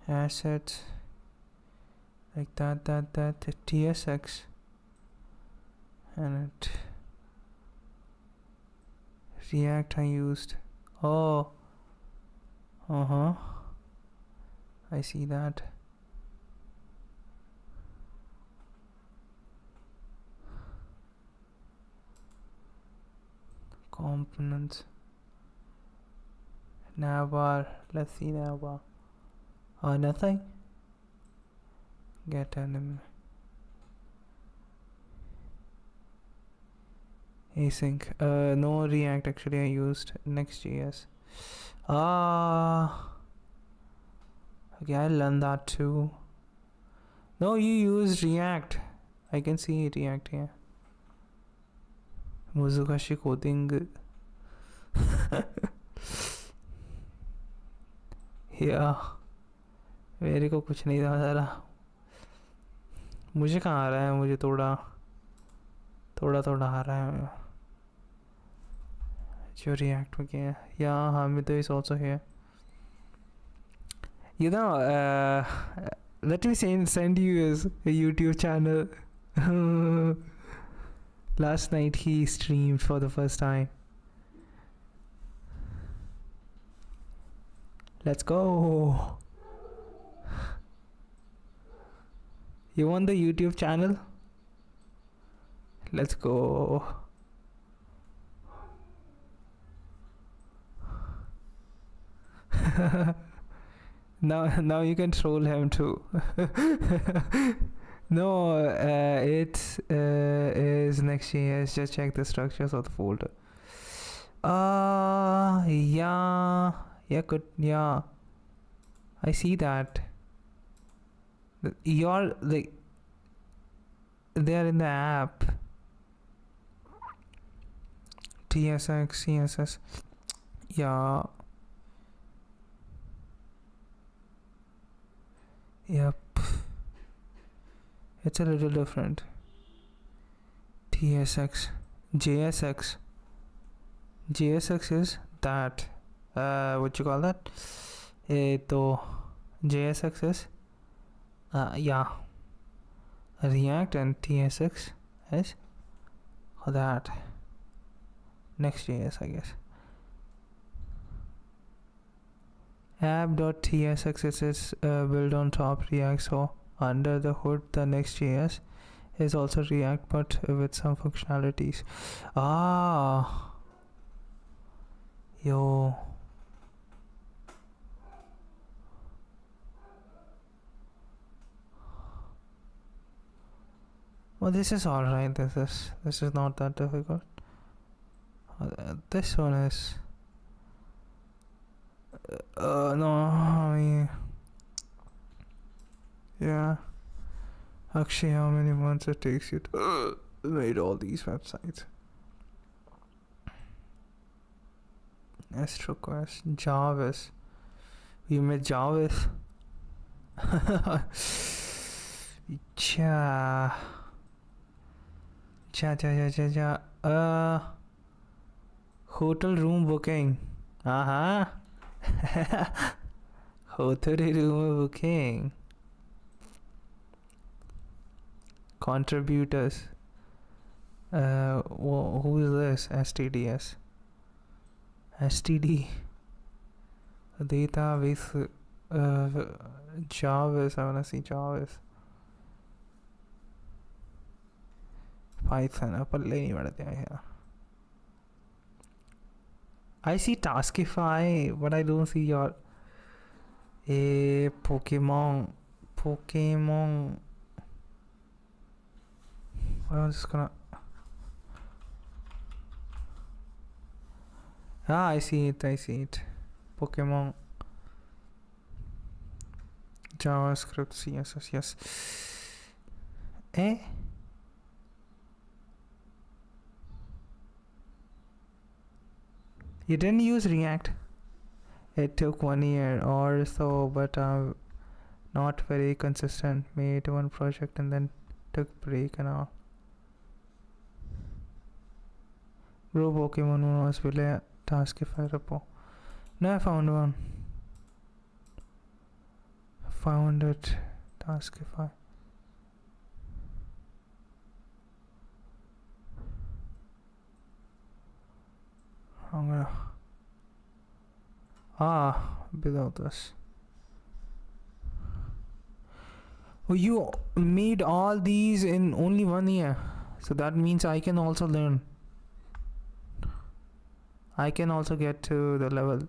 assets like that TSX and it React I used. Oh, I see that. Components. Navbar. Let's see navbar. Oh, nothing. Get enemy. Async. No React actually. I used Next.js. Okay, I learned that too. No, you used React. I can see React here. Muzukashi coding. Yeah. मेरे को कुछ नहीं समझ आ रहा. मुझे कहाँ आ रहा है. मुझे थोड़ा आ रहा है जो React में किया है. Yeah, Hamid is also here. You know, let me send you his YouTube channel. Last night he streamed for the first time. Let's go. You want the YouTube channel? Let's go. Now you can troll him too. No, it is Next.js. Just check the structures of the folder. Yeah, good. Yeah, I see that. You're like, they are in the app. TSX, CSS. Yeah. Yep. It's a little different. TSX, JSX. JSX is that. What you call that? So JSX is yeah. React and TSX is that. Next.js, I guess. App.tsx is built on top React, so under the hood the Next.js is also React but with some functionalities. Yo. Well, this is alright. This is not that difficult. This one is no. Yeah. Actually, how many months it takes you to made all these websites? AstroQuest, Jarvis. You made Jarvis. Cha. Hotel room booking. Hotel room booking. Contributors. Who is this? STDS. STD. Database. Jarvis. I wanna see Jarvis. Python. I see Taskify, but I don't see your Pokemon. I'm just gonna. I see it. Pokemon. JavaScript, CSS, yes. You didn't use React? It took 1 year or so, but not very consistent. Made one project and then took break and all. Bro, Pokemon was really Taskify repo. No, I found one. Found it. Taskify. I'm gonna below this. Oh, you made all these in only 1 year, so that means I can also learn. I can also get to the level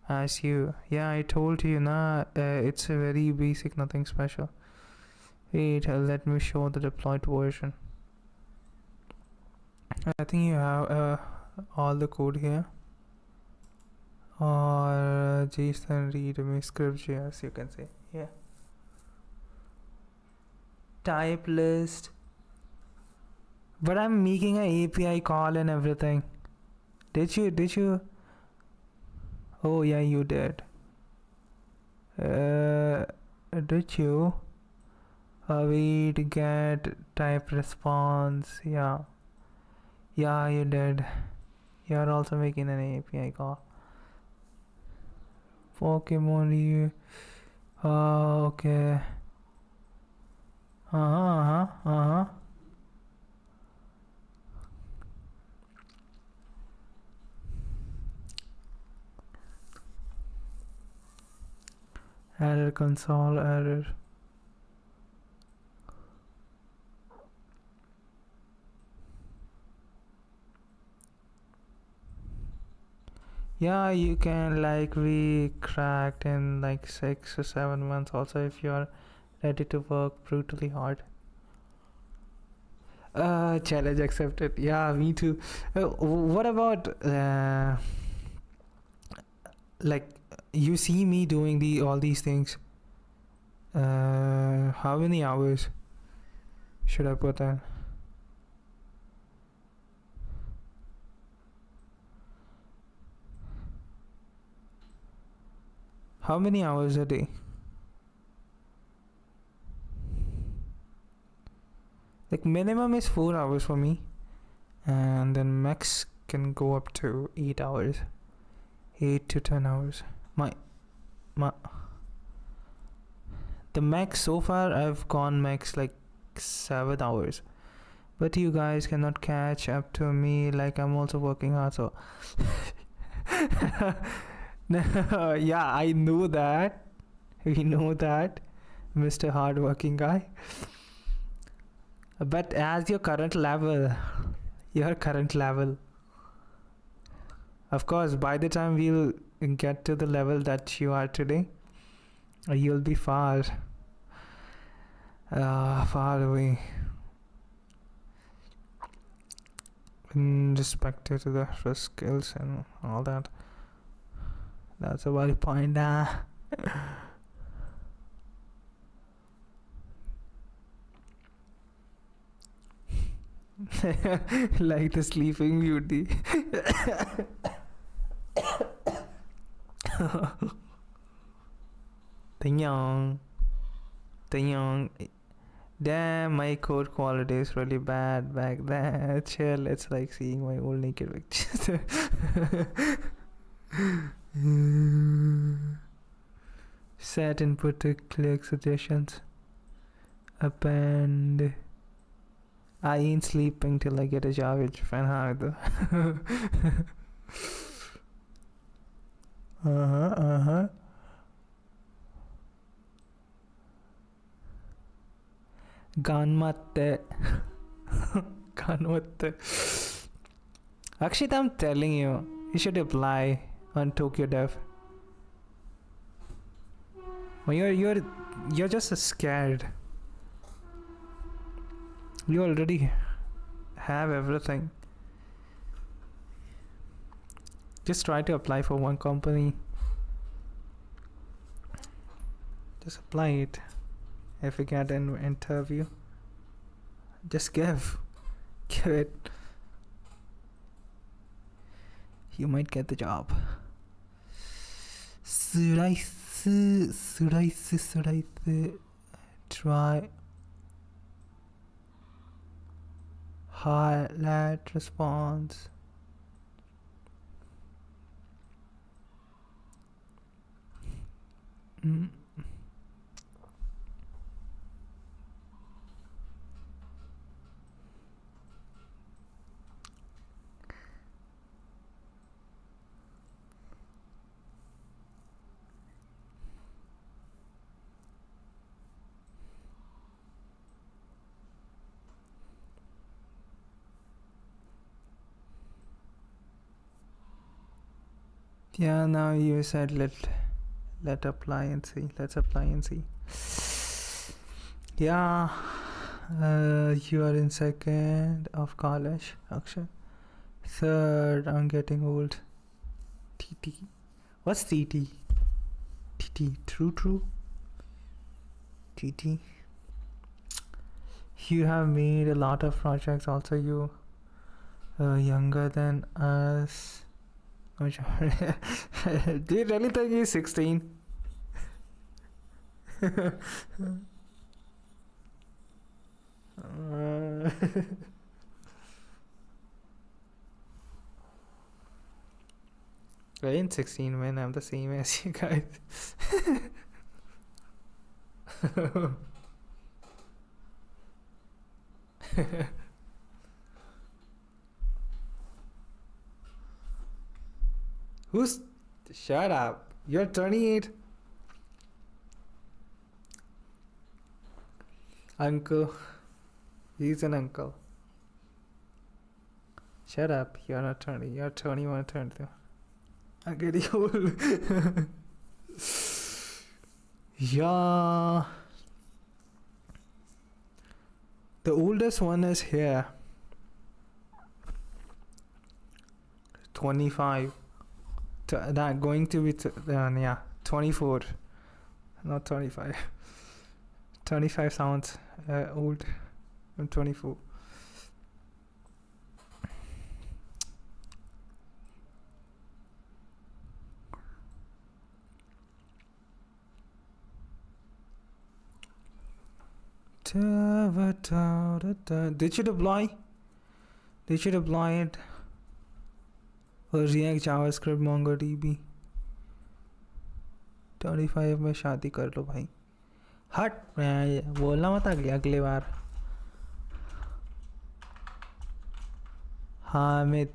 as you. Yeah, I told you, it's a very basic, nothing special. Wait, let me show the deployed version. I think you have all the code here, or JSON readme script.js, you can say. Yeah, type list, but I'm making an API call and everything. Did you? Oh yeah, you did. Did you? Wait, get type response. Yeah, you did. You're also making an API call. Pokemon you. Okay. Error console error. Yeah, you can, like, we cracked in like 6 or 7 months also if you are ready to work brutally hard. Challenge accepted. Yeah, me too. What about like, you see me doing all these things. How many hours should I put in? How many hours a day? Like, minimum is 4 hours for me, and then max can go up to 8 hours, 8 to 10 hours. The max so far, I've gone max like 7 hours, but you guys cannot catch up to me. Like, I'm also working hard, so yeah, I know that. We know that, Mr. Hardworking guy. But as your current level, of course, by the time we'll get to the level that you are today, you'll be far away in respect to the skills and all that. That's a very point. Like the Sleeping Beauty. Ding-yong. Damn, my code quality is really bad back then. Chill, it's like seeing my old naked pictures. Set input to click suggestions. Append. I ain't sleeping till I get a job with fan though. Ganmatte. Actually, I'm telling you, you should apply on Tokyo Dev. Well, you're just scared. You already have everything. Just try to apply for one company. Just apply it. If you get an interview, just give it. You might get the job. Slice. Try. Highlight response. Mm. Yeah, now you said let apply and see. Let's apply and see. Yeah, you are in second of college, Akshay. Third, I'm getting old. TT. What's TT? TT. True. TT. You have made a lot of projects. Also, you younger than us. Do you really think he's 16? I ain't 16, man. I'm the same as you guys. Who's... Shut up. You're 28. Uncle. He's an uncle. Shut up. You're not 20. You're 21, 22. I'm getting old. Yeah. The oldest one is here. 25. That going to be 24, not 25. 25 sounds old. I'm 24. Did you deploy? Did you deploy it? Or React, JavaScript, MongoDB? 25 में शादी कर लो भाई. हट, मैं बोलना मत अगले बार. हामिद.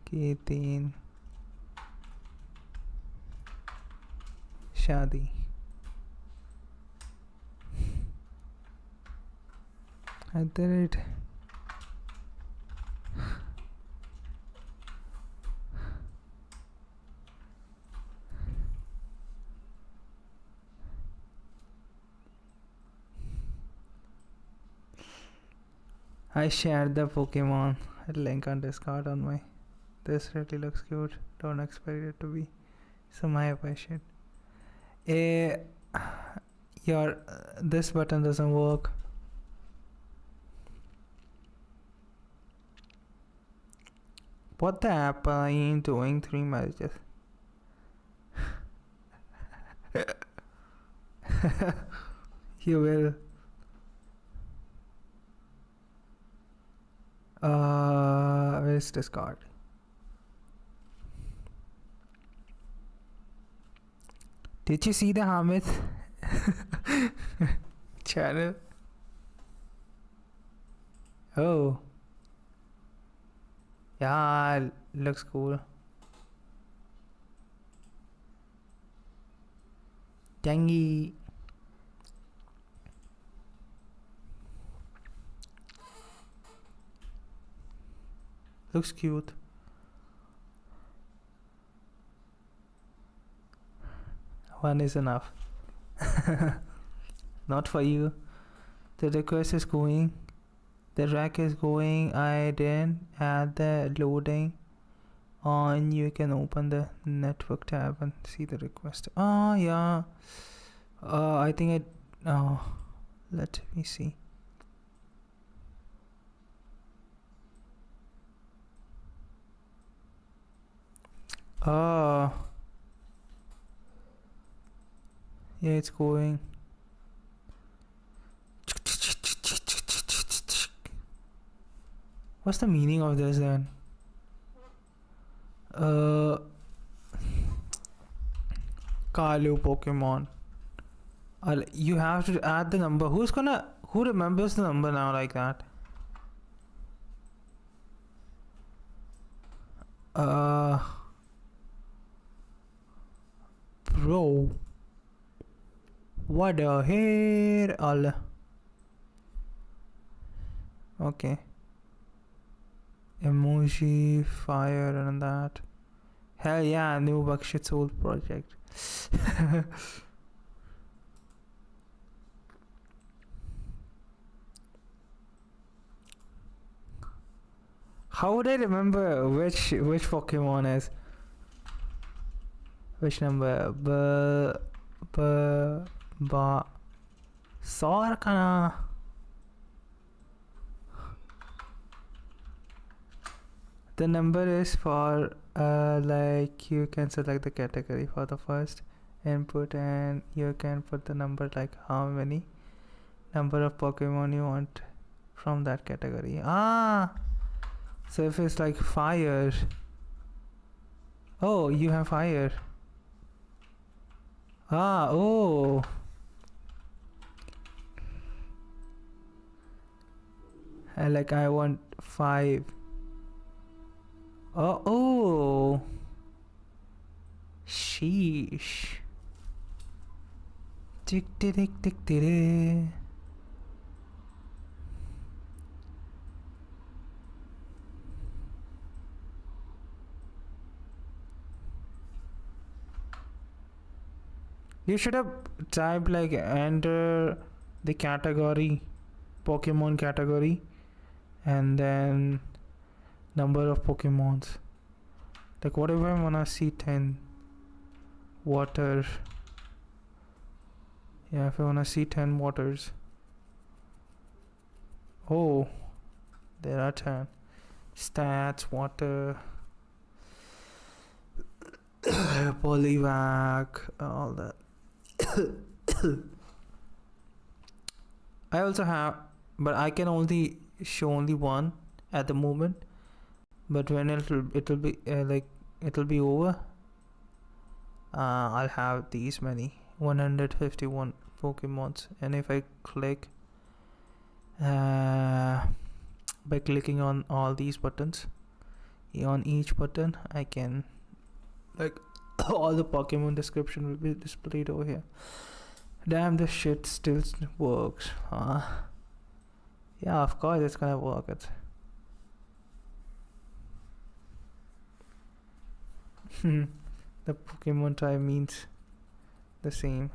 की 3 शादी. At the rate. I shared the Pokemon link on Discord on my. This really looks cute. Don't expect it to be. So my passion. Your this button doesn't work. What the app are you doing? 3 messages. You will. Where's Discord? Did you see the Hamid channel? Oh. Yeah, looks cool. Tangy. Looks cute. One is enough. Not for you. The request is going. The rack is going. I didn't add the loading on. You can open the network tab and see the request. Oh yeah. I think let me see. Yeah, it's going. What's the meaning of this then? Kalu Pokemon. You have to add the number. Who remembers the number now like that? Bro, what the hell? Okay. Emoji, fire, and that. Hell yeah, new Bakshit Soul project. How would I remember which Pokemon is? Which number? Sor kana? The number is for like you can select the category for the first input and you can put the number like how many number of Pokemon you want from that category. So if it's like fire, oh, you have fire. Oh. And like I want 5. Oh. Sheesh. Tick tick tick tick. You should have typed like enter the category, Pokemon category, and then number of Pokemons. Like what if I wanna see 10 water? Yeah, if I wanna see 10 waters. Oh, there are 10. Stats, water, Polivac, all that. I also have, but I can only show only one at the moment. But when it'll be it'll be over, I'll have these many 151 Pokemons. And if I click by clicking on all these buttons, on each button I can like all the Pokemon description will be displayed over here. Damn, this shit still works. Yeah, of course it's gonna work. The Pokemon type means the same.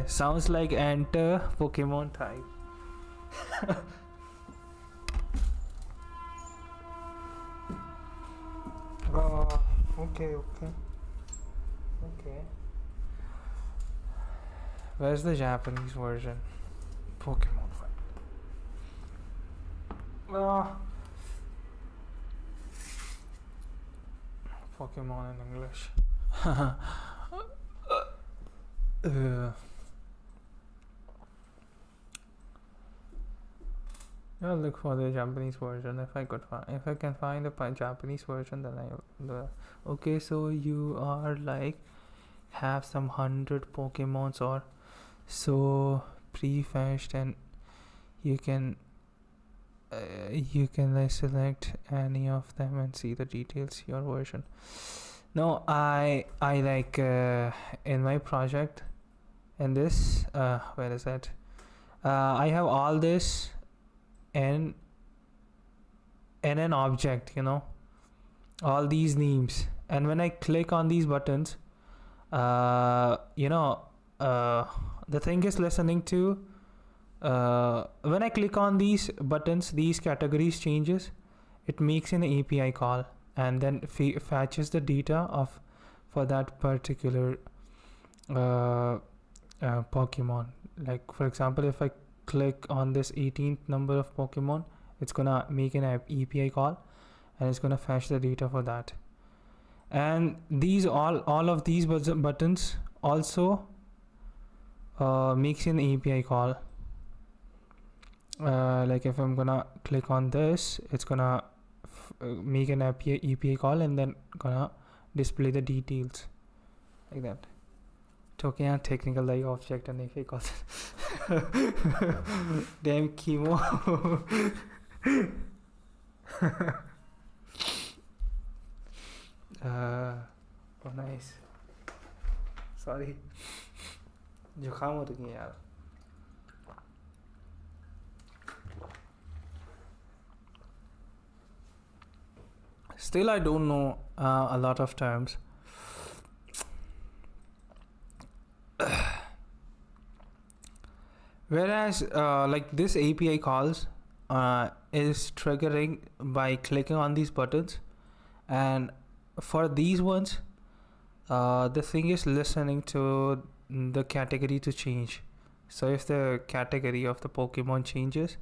Sounds like enter Pokemon type. Okay. Where's the Japanese version? Pokemon fight. Pokemon in English. I'll look for the Japanese version if I can find the Japanese version, then I will. Okay, so you are like have some 100 Pokemons or so pre-fetched, and you can like select any of them and see the details your version. No, I like in my project, in this where is that I have all this in an object, all these names, and when I click on these buttons, the thing is listening to when I click on these buttons, these categories changes, it makes an API call and then fetches the data for that particular Pokemon. Like for example, if I click on this 18th number of Pokemon, it's gonna make an API call and it's gonna fetch the data for that. And these all of these buttons also makes an API call. like if I'm gonna click on this, it's gonna make an API call and then gonna display the details like that. Okay, yeah, technical like object and API calls. Damn chemo. Oh nice. Sorry. जुकाम हो रही है यार. Still, I don't know a lot of terms. Whereas, like this API calls is triggering by clicking on these buttons, and for these ones, the thing is listening to the category to change. So if the category of the Pokemon changes,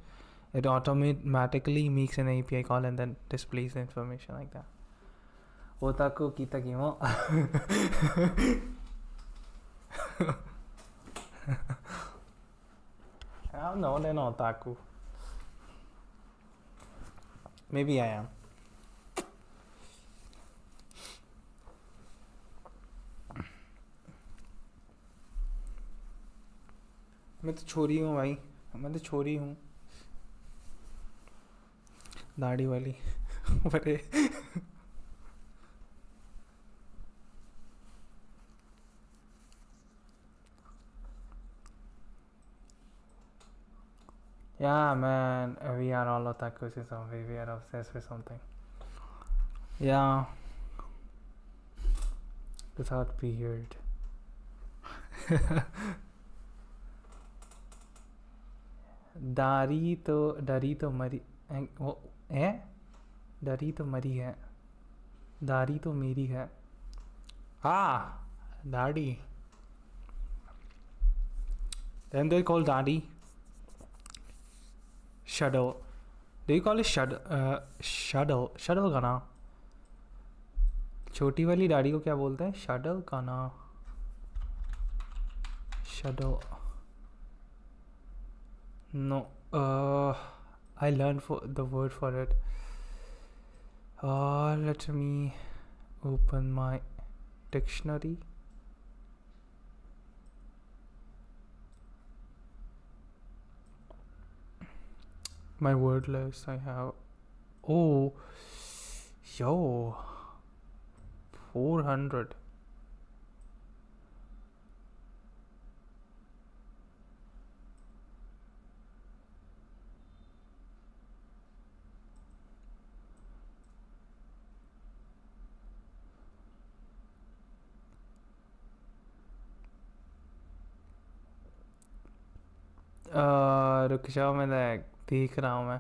it automatically makes an API call and then displays the information like that. Otaku kita kimo. I'm not an otaku. Maybe I am. मैं तो छोरी हूँ भाई. मैं तो छोरी हूँ. दाढ़ी वाली. बड़े. Yeah, man, we are all otakus in some way. We are obsessed with something. Yeah. Without beard. डरी तो मरी वो है. डरी तो मरी है. दाढ़ी तो मेरी है. Ah, दाढ़ी. Then they call दाढ़ी. Shuttle. Do you call it shuttle? Shuttle का ना. छोटी वाली दाढ़ी को क्या बोलते हैं? Shuttle का ना. Shuttle. No. I learned the word for it. Let me open my dictionary. My word list I have. Oh, yo, 400. रुक जाओ, मैं देख रहा हूँ मैं.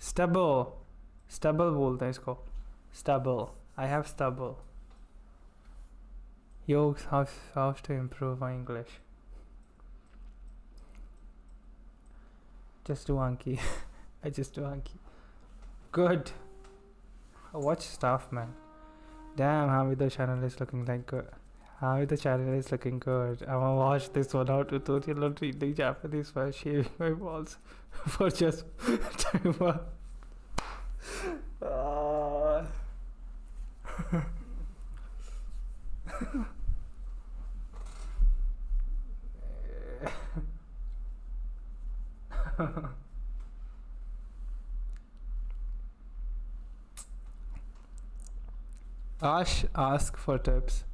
स्टबल बोलते हैं इसको. Stubble. I have stubble. Yo, how to improve my English? Just do Anki. I just do Anki. Good. Watch stuff, man. Damn, Hamid channel is looking like good. The channel is looking good. I'm gonna watch this 1 hour tutorial on reading Japanese while shaving my balls for just time. Ask for tips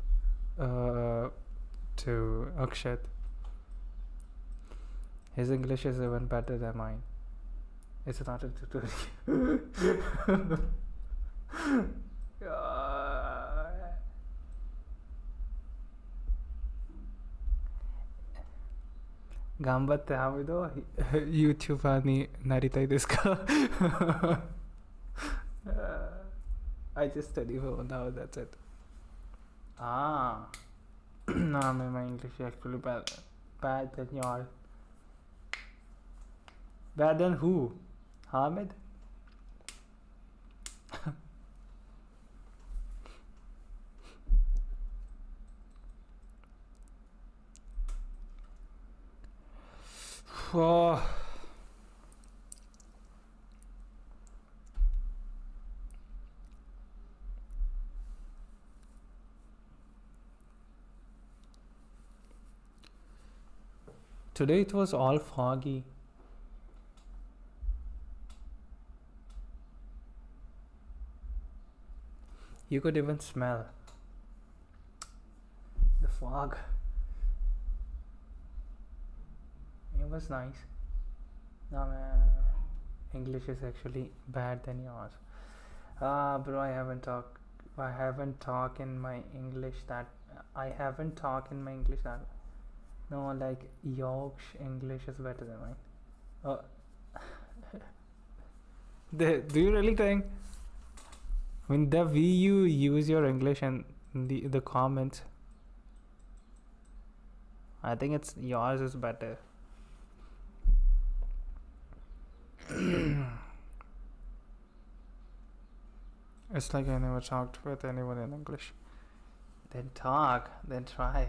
to Akshat. His English is even better than mine. It's not a tutorial. Gambatte Hamido, YouTube ani naritai desu ka? I just study for 1 hour, that's it. Nah, man, my English is actually bad than yours. Bad than who? Hamid? Oh. Today it was all foggy. You could even smell the fog. It was nice. No man, English is actually bad than yours. Bro, I haven't talked in my English that. No, like Yorkshire English is better than mine. Do you really think? I mean, the way you use your English and the comments, I think it's yours is better. It's like I never talked with anyone in English. Then talk, then try.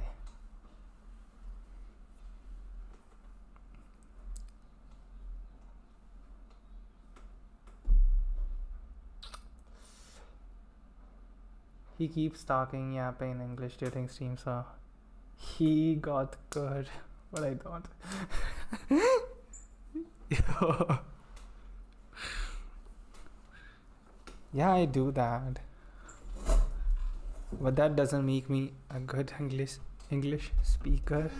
He keeps talking yapping in English during stream, so he got good. But I don't. Yeah, I do that. But that doesn't make me a good English speaker.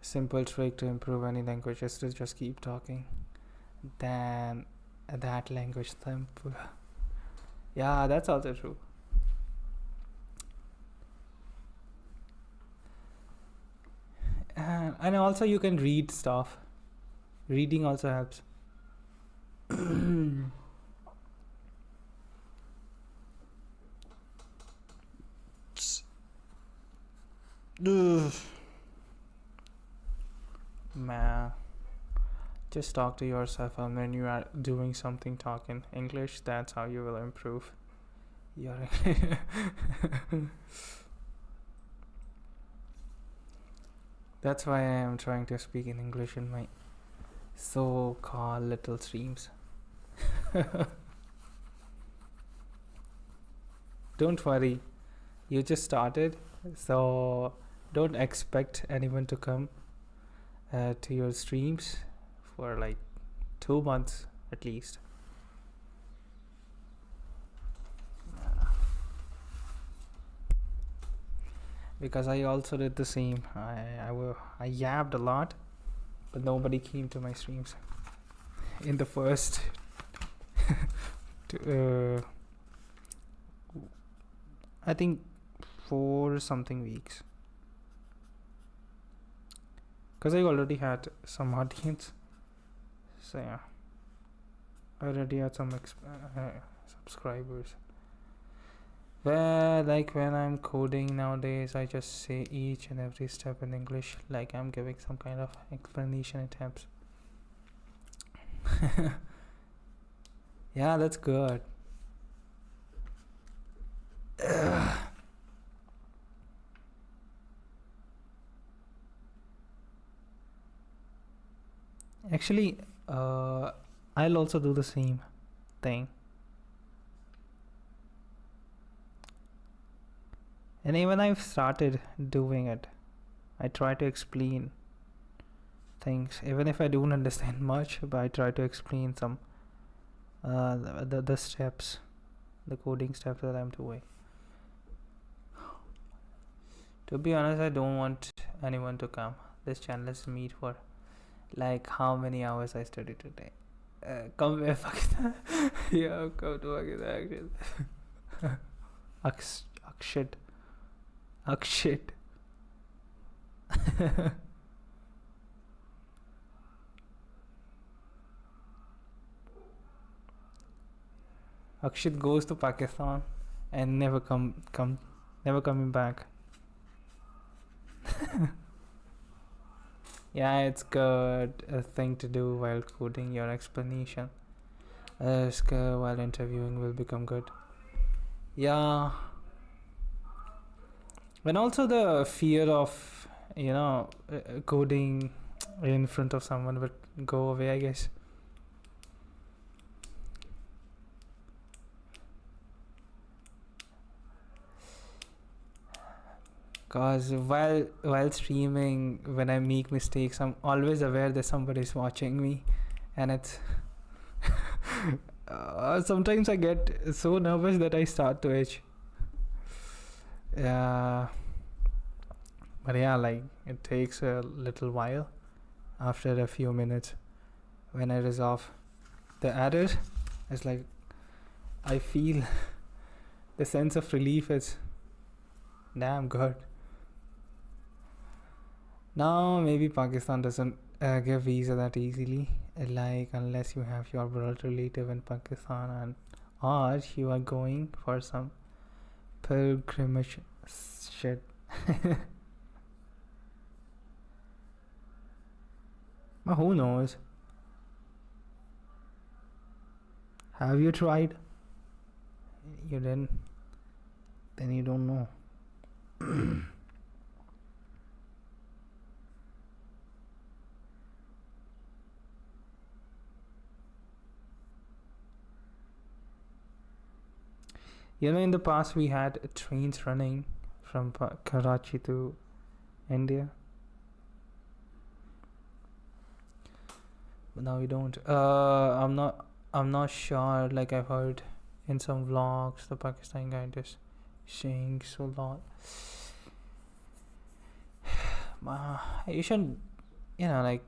Simple trick to improve any language is to just keep talking. Then that language simple. Yeah, that's also true. And also you can read stuff. Reading also helps. Man, just talk to yourself, and when you are doing something, talk in English. That's how you will improve your That's why I am trying to speak in English in my so-called little streams. Don't worry, you just started, so don't expect anyone to come to your streams for like 2 months at least. Because I also did the same. I yapped a lot, but nobody came to my streams in the first I think 4 something weeks. Because I already had some audience, so yeah, I already had some subscribers. Well, like when I'm coding nowadays, I just say each and every step in English, like I'm giving some kind of explanation. It helps. Yeah, that's good. Actually, I'll also do the same thing. And even I've started doing it. I try to explain things, even if I don't understand much, but I try to explain some the steps, the coding steps that I'm doing. To be honest, I don't want anyone to come. This channel is meet for like how many hours I studied today. Come here, fuck that. Yeah, come to fucking action. Akshit. Akshit goes to Pakistan and never coming back. Yeah, it's good a thing to do while coding. Your explanation while interviewing will become good. Yeah. And also the fear of, coding in front of someone will go away, I guess. Cause while streaming, when I make mistakes, I'm always aware that somebody's watching me, and it's sometimes I get so nervous that I start to itch. Yeah, but yeah, like it takes a little while. After a few minutes, when I resolve the error, it's like I feel the sense of relief is damn good. Now maybe Pakistan doesn't give visa that easily, like unless you have your blood relative in Pakistan and or you are going for some pilgrimage shit. Well, who knows? Have you tried? You didn't? Then you don't know. In the past we had trains running from Karachi to India. But now we don't. I'm not sure. Like I've heard in some vlogs, the Pakistani guy just saying so lot. You should, like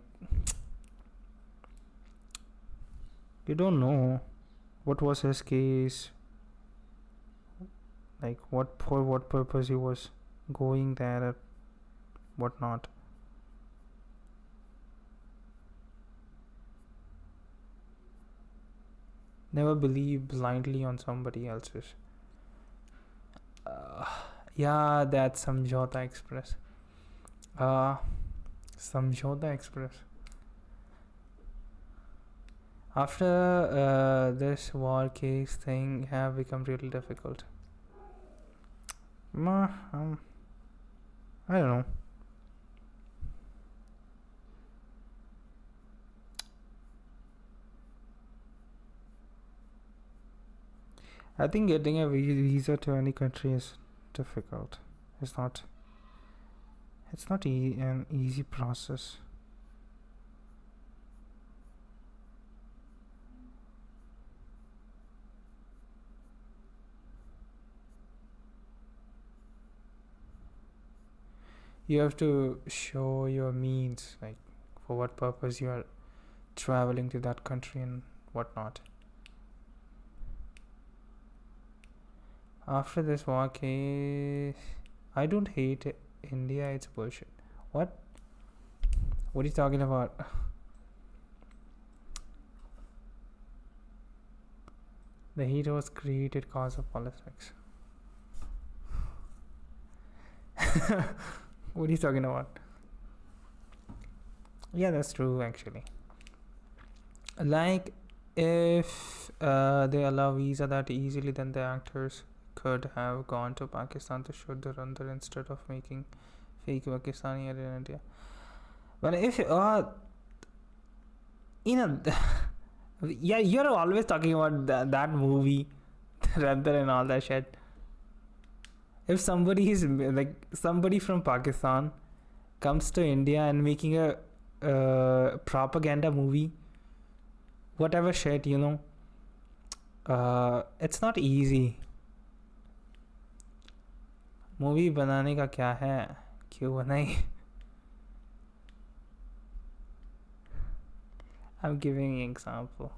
you don't know what was his case. Like for what purpose he was going there or whatnot. Never believe blindly on somebody else's. Yeah, that's Samjhauta Express. Samjhauta Express. After this war case thing have become really difficult. I don't know. I think getting a visa to any country is difficult. It's not an easy process. You have to show your means, like for what purpose you are traveling to that country and whatnot. After this war case, I don't hate India, it's bullshit. What are you talking about? The heat was created cause of politics. What are you talking about? Yeah, that's true actually. Like if they allow visa that easily, then the actors could have gone to Pakistan to shoot the render instead of making fake Pakistani in India. But if yeah, you're always talking about that movie, render and all that shit. If somebody is like somebody from Pakistan comes to India and making a propaganda movie, whatever shit, it's not easy. Movie बनाने का क्या है, क्यों बनाई? I'm giving an example.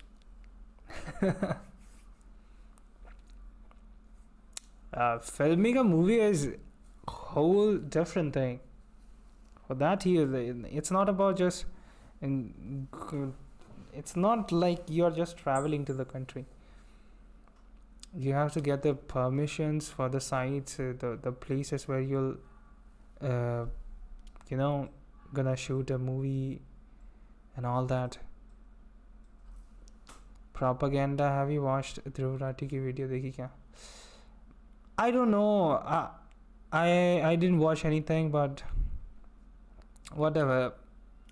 Filming a movie is a whole different thing. For that, it's not about just, it's not like you're just traveling to the country. You have to get the permissions for the sites, the places where you'll, gonna shoot a movie and all that. Propaganda, have you watched Dhruv Rathi ki video dekhi kya? I don't know. I didn't watch anything, but whatever.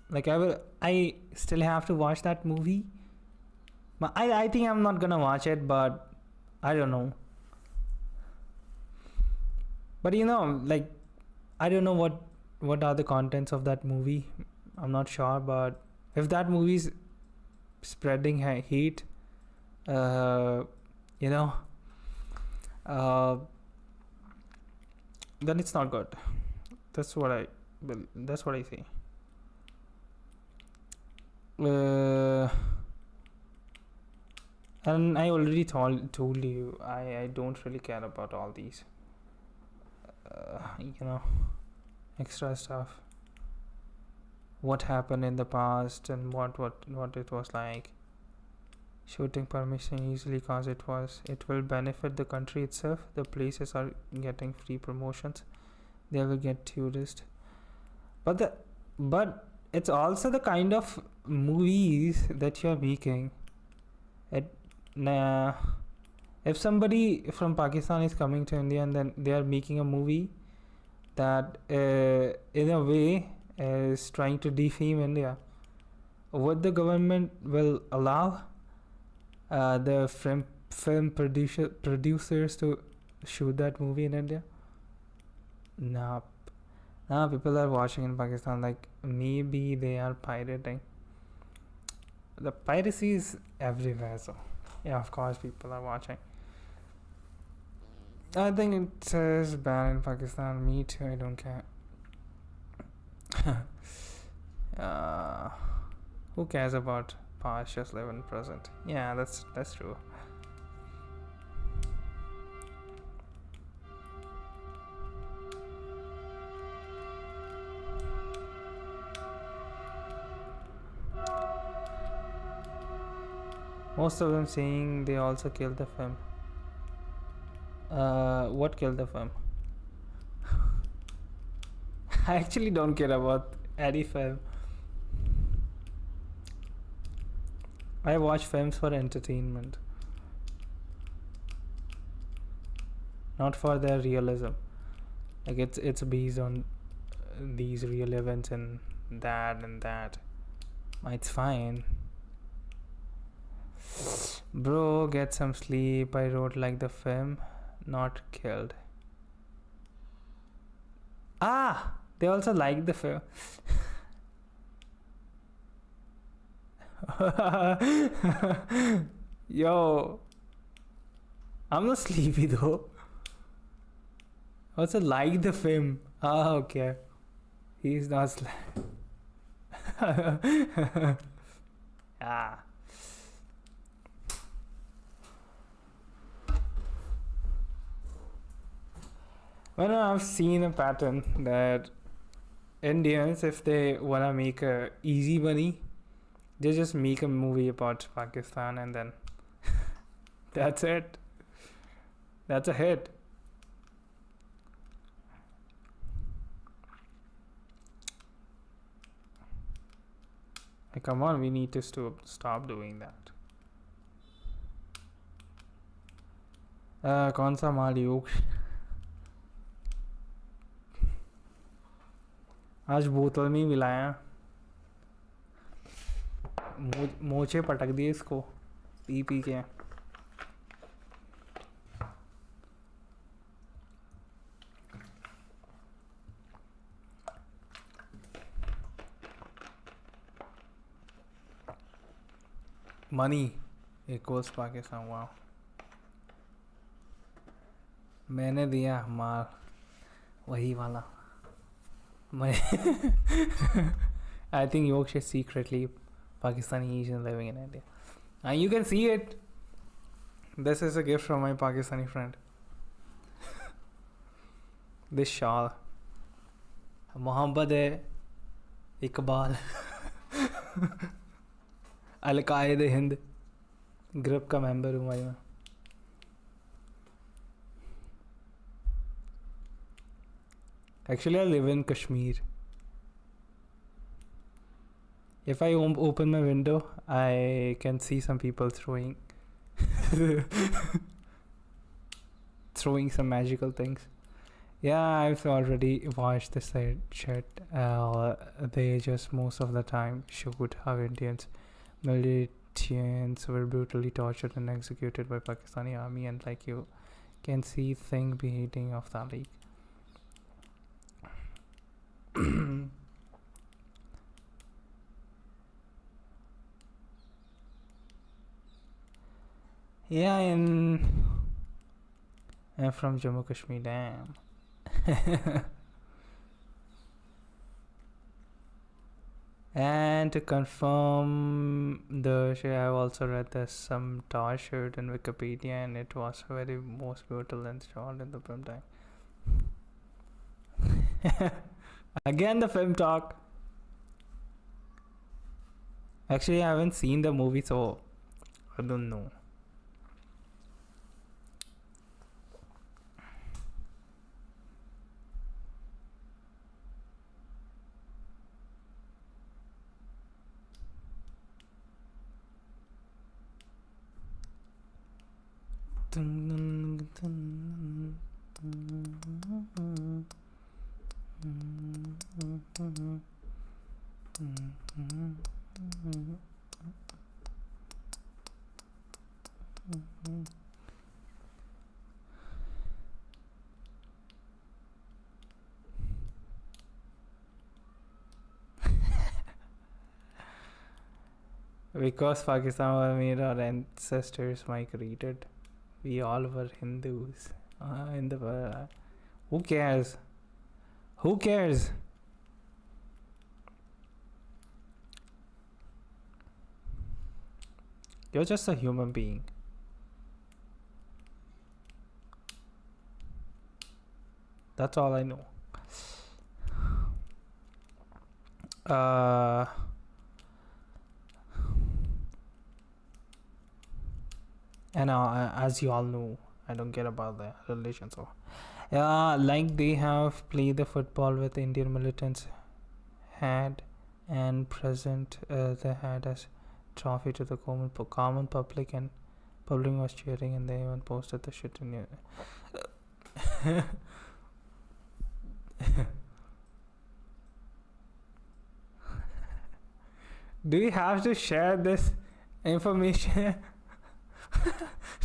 Like I still have to watch that movie. I think I'm not gonna watch it, but I don't know. But you know, like, I don't know what are the contents of that movie. I'm not sure, but if that movie's spreading hate, you know, then it's not good. That's what I say. And I already told you I don't really care about all these you know, extra stuff, what happened in the past and what it was like. Shooting permission easily cause it will benefit the country itself. The places are getting free promotions, they will get tourists, but it's also the kind of movies that you're making. If somebody from Pakistan is coming to India and then they are making a movie that in a way is trying to defame India, would the government will allow the film producers to shoot that movie in India? No. Now people are watching in Pakistan, like maybe they are pirating. The piracy is everywhere, so yeah, of course people are watching. I think it says ban in Pakistan. Me too, I don't care. Who cares about past, just live in present. Yeah, that's true. Most of them saying they also killed the film. What killed the film? I actually don't care about any film. I watch films for entertainment, not for their realism. Like it's based on these real events and that. It's fine. Bro, get some sleep. I wrote like the film, not killed. They also like the film. Yo, I'm not sleepy though. Also like the film. Okay. He's not Well, I've seen a pattern that Indians, if they wanna make a easy money, they just make a movie about Pakistan and then that's it. That's a hit. Like, come on, we need to stop doing that. कौन सा माल योग? आज बोतल में ही मिलाया, मोचे पटक दिए इसको पी के. Money equals Pakistan. Wow. मैंने दिया माल वही वाला. I think Yoksha is secretly Pakistani Asian living in India. And you can see it. This is a gift from my Pakistani friend. This shawl. Muhammad Iqbal. Al-Qaeda Hind group का member हूँ भाई मैं. Actually, I live in Kashmir. If I open my window, I can see some people throwing some magical things. Yeah, I've already watched this shit. They just most of the time showed how Indians militants were brutally tortured and executed by Pakistani army, and like you can see thing beheading of that league. Yeah, I'm from Jammu Kashmir, damn. And to confirm the shit, I've also read there's some tar shirt in Wikipedia, and it was very most brutal installed in the film time. Again, the film talk. Actually, I haven't seen the movie, so I don't know. Because Pakistan made our ancestors migrated, we all were Hindus. Who cares? Who cares? You're just a human being. That's all I know. And as you all know, I don't care about the religion. So, like they have played the football with Indian militants had and present they had as trophy to the common public, and public was cheering, and they even posted the shit in your Do you have to share this information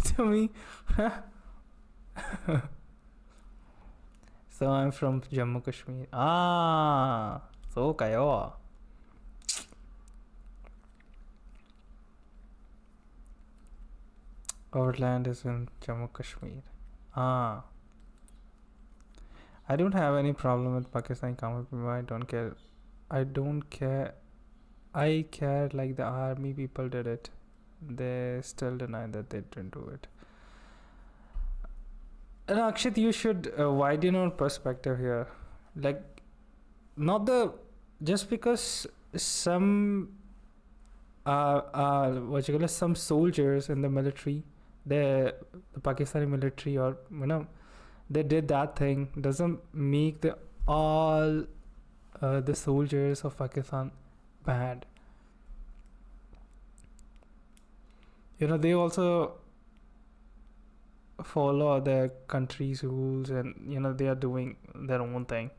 to me? So I'm from Jammu Kashmir. So kayo. Our land is in Jammu Kashmir. I don't have any problem with Pakistani common people. I don't care. I care like the army people did it. They still deny that they didn't do it. And Akshit, you should widen your perspective here. Like, not the just because some some soldiers in the military, the Pakistani military, or they did that thing, doesn't make all the soldiers of Pakistan bad. They also follow their country's rules, and they are doing their own thing.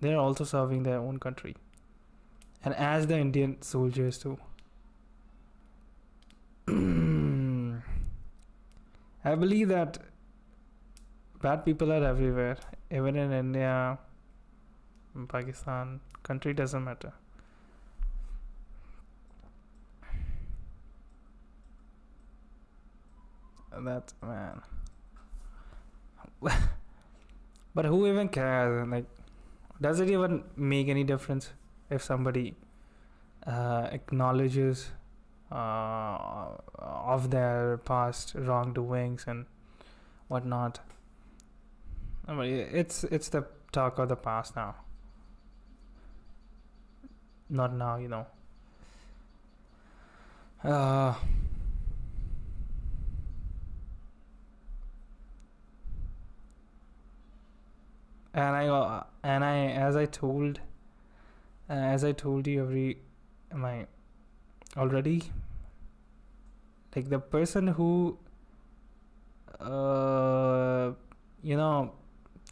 They are also serving their own country, and as the Indian soldiers too. I believe that bad people are everywhere, even in India, Pakistan. Country doesn't matter. That man. But who even cares? Like, does it even make any difference if somebody acknowledges of their past wrongdoings and whatnot? I mean, it's the talk of the past now. Not now, and I as I told you already, like the person who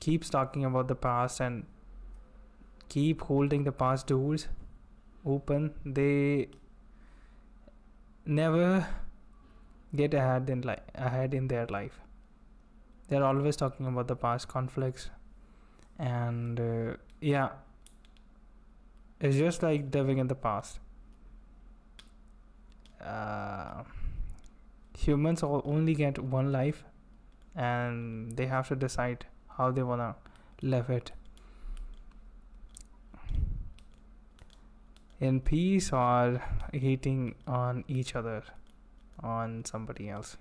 keeps talking about the past and keep holding the past doors open, they never get ahead in their life. They're always talking about the past conflicts, and it's just like living in the past. Humans only get one life, and they have to decide how they wanna live it, in peace or hating on each other, on somebody else,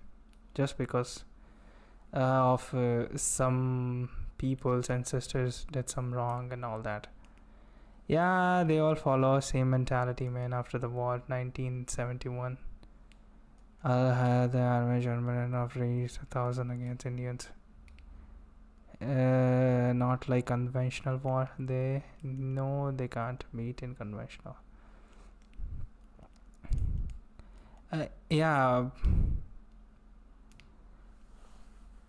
just because of some people's ancestors did some wrong and all that. Yeah, they all follow same mentality, man. After the war, 1971, the army German have reached 1,000 against Indians. Not like conventional war. They can't meet in conventional. Yeah.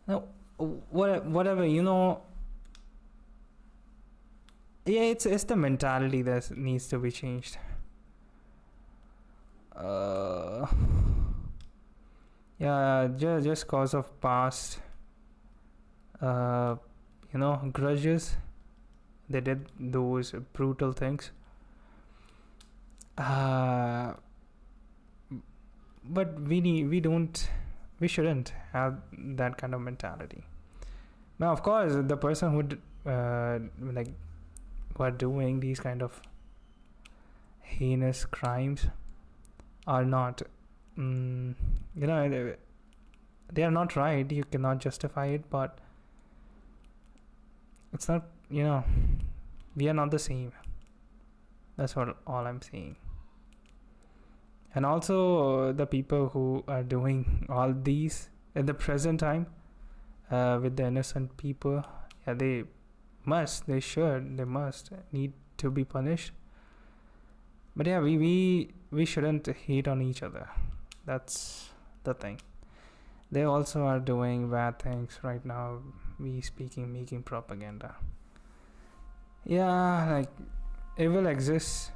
No, whatever, yeah, it's the mentality that needs to be changed. Yeah, just cause of past grudges, they did those brutal things, but we shouldn't have that kind of mentality. Now, of course, the person who who are doing these kind of heinous crimes are not, they are not right. You cannot justify it, but it's not, we are not the same. That's all I'm saying. And also the people who are doing all these at the present time with the innocent people, yeah, they must need to be punished. But yeah, we shouldn't hate on each other. That's the thing. They also are doing bad things right now. Making propaganda. Yeah, like evil exists.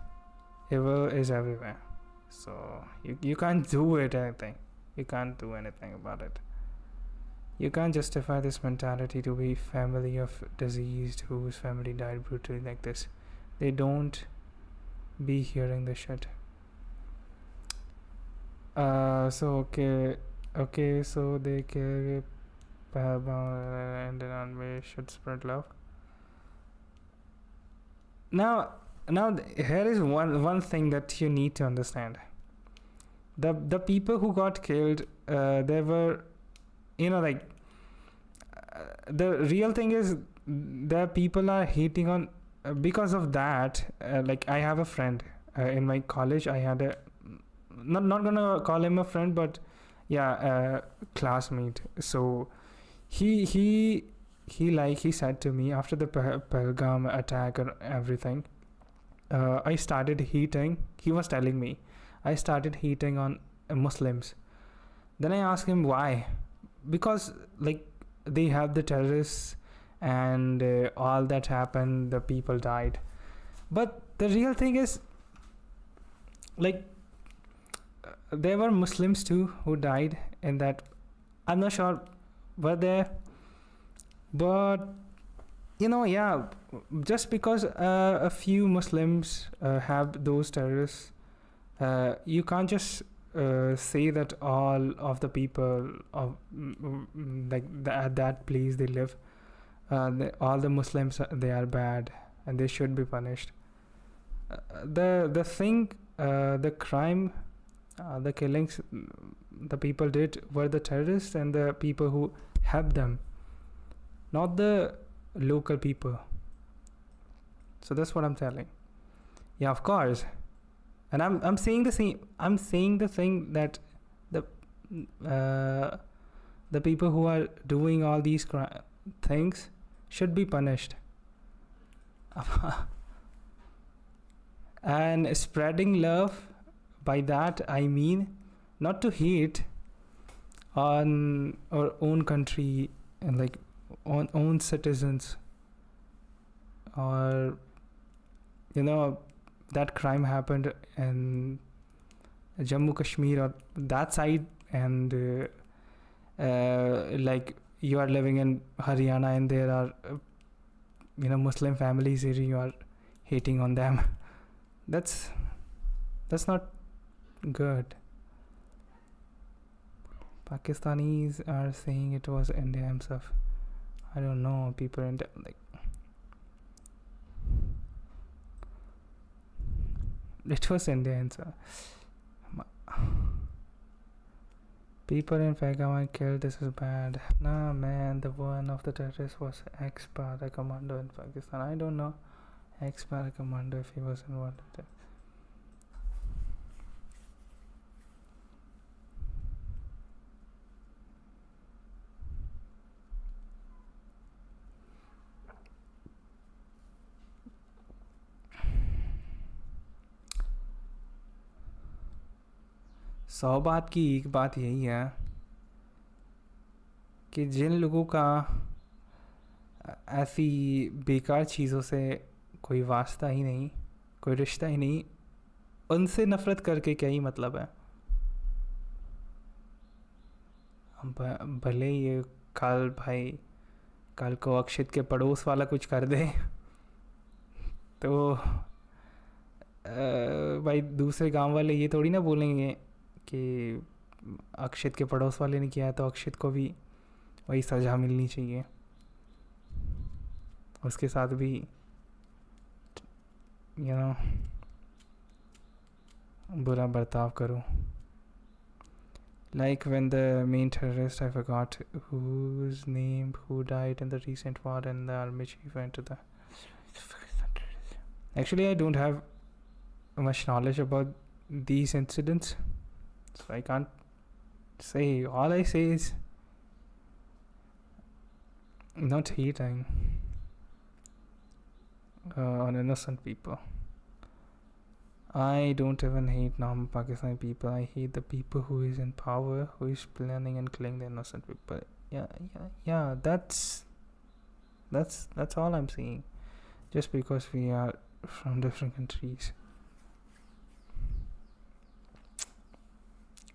Evil is everywhere. So you can't do anything. You can't do anything about it. You can't justify this mentality to be family of deceased whose family died brutally like this. They don't be hearing the shit. So so they kill and then we should spread love. Now here is one thing that you need to understand. The people who got killed, they were, the real thing is the people are hating on because of that. Like I have a friend in my college. I had a not gonna call him a friend, but yeah, classmate. So he said to me after the Pahalgam attack and everything, I started hating. He was telling me I started hating on Muslims. Then I asked him why. Because they have the terrorists and all that happened, the people died. But the real thing is, there were Muslims too who died in that. I'm not sure were there, but yeah, just because a few Muslims have those terrorists, you can't just say that all of the people of at that place they live, all the Muslims, they are bad and they should be punished. The crime, the killings the people did were the terrorists and the people who helped them, not the local people. So that's what I'm telling. Yeah, of course. And I'm saying the same. I'm saying the thing that the people who are doing all these things should be punished. And spreading love, by that I mean not to hate on our own country and on own citizens or that crime happened in Jammu Kashmir or that side, and like you are living in Haryana and there are Muslim families here, you are hating on them. That's not good. Pakistanis are saying it was India himself. I don't know, people in like it was India himself. People in Pegama killed, this is bad. Nah man, the one of the terrorists was ex-para commando in Pakistan. I don't know ex-para commando if he was involved in that. सौ बात की एक बात यही है कि जिन लोगों का ऐसी बेकार चीज़ों से कोई वास्ता ही नहीं, कोई रिश्ता ही नहीं, उनसे नफ़रत करके क्या ही मतलब है। भले ये कल को अक्षित के पड़ोस वाला कुछ कर दे तो भाई दूसरे गांव वाले ये थोड़ी ना बोलेंगे कि अक्षित के पड़ोस वाले ने किया है तो अक्षित को भी वही सज़ा मिलनी चाहिए, उसके साथ भी बुरा बर्ताव करो. Like when the main terrorist, I forgot whose name, who died in the recent war, and the army chief went to the... Actually, I don't have much knowledge about these incidents, so I can't say. All I say is not hating on innocent people. I don't even hate non-Pakistani people. I hate the people who is in power, who is planning and killing the innocent people. Yeah. That's all I'm saying. Just because we are from different countries.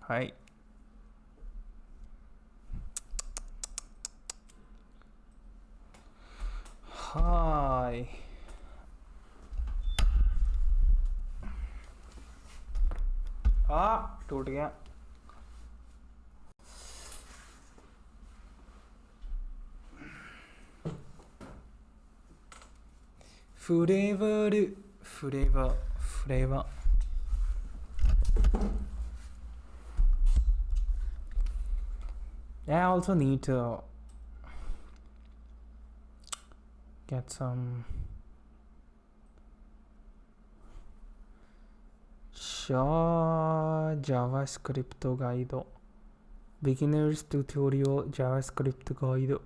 Hi. टूट गया. Forever. I also need to get some JavaScript guide, beginners tutorial JavaScript guide,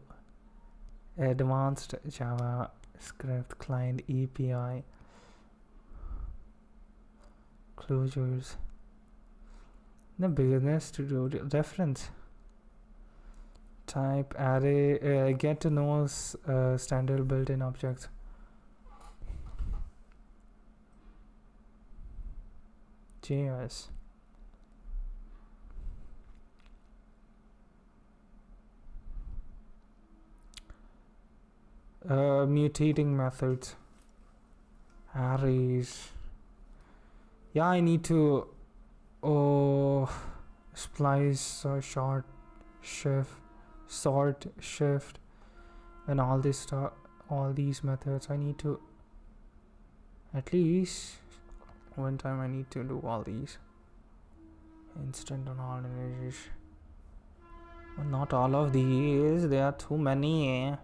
advanced JavaScript client API, closures, the beginners tutorial reference type array, get to know standard built-in objects. JS. Mutating methods, arrays. Yeah, I need to splice, sort, shift, and all this stuff. All these methods I need to at least one time I need to do all these. Instant on all images. Well, not all of these, there are too many.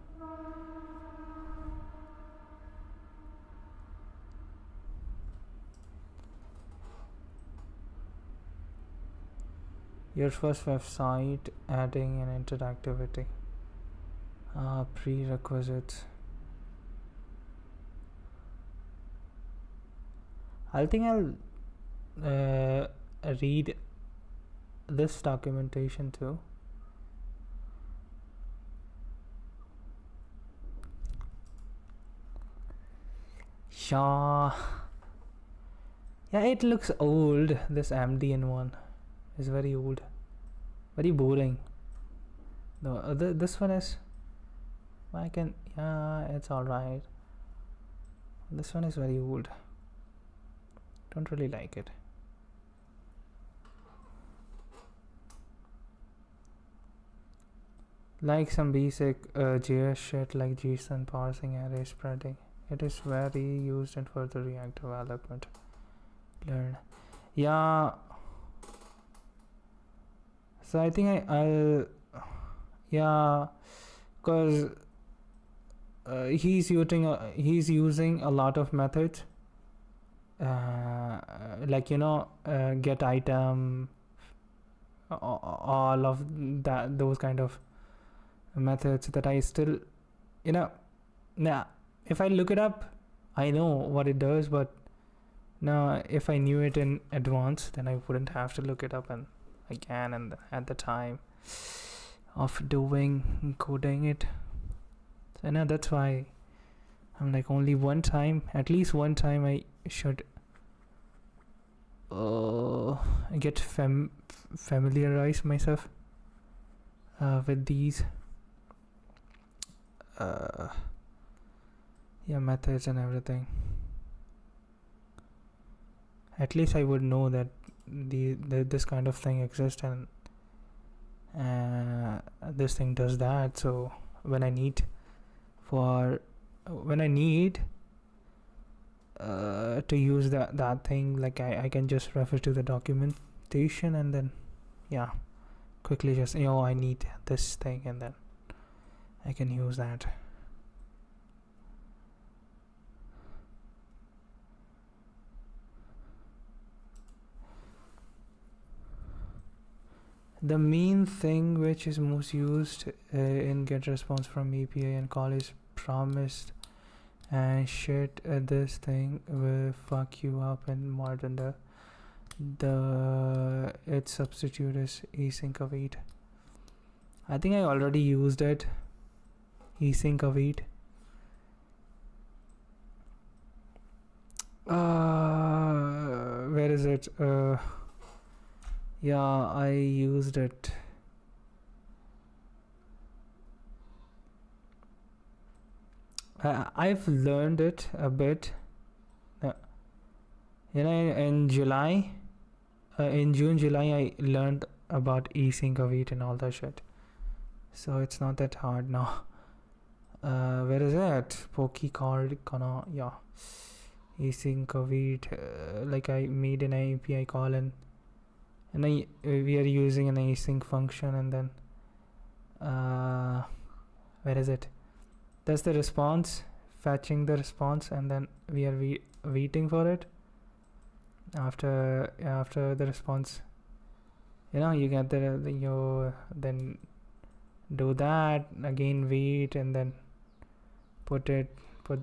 Your first website, adding an interactivity. Prerequisites. I think I'll read this documentation too. Yeah, yeah, it looks old. This MDN one is very old, very boring. The other, this one is, I can, yeah, it's alright. This one is very old. Don't really like it. Like some basic JS shit like JSON parsing, array spreading. It is very used in further React development. Learn. Yeah. So I think I'll yeah, cause he's using a lot of methods. Like get item, all of those kind of methods that I still, nah, if I look it up, I know what it does, but now if I knew it in advance, then I wouldn't have to look it up and again and at the time of doing coding it. So now that's why I'm like, only one time, at least one time I should get familiarize myself with these methods and everything. At least I would know that this kind of thing exists and this thing does that. So when I need to use that thing, like I can just refer to the documentation and then quickly just I need this thing and then I can use that. The main thing which is most used in get response from API and call is promised and shit. This thing will fuck you up in more than its substitute is async await. I think I already used it. Async await. Where is it? I used it. I've learned it a bit. In July, in June, July, I learned about async await and all that shit. So it's not that hard now. Where is it? Poke card, async await. Like I made an API call and we are using an async function and then where is it? That's the response, fetching the response, and then we are waiting for it. After the response, you get then do that again, wait, and then put the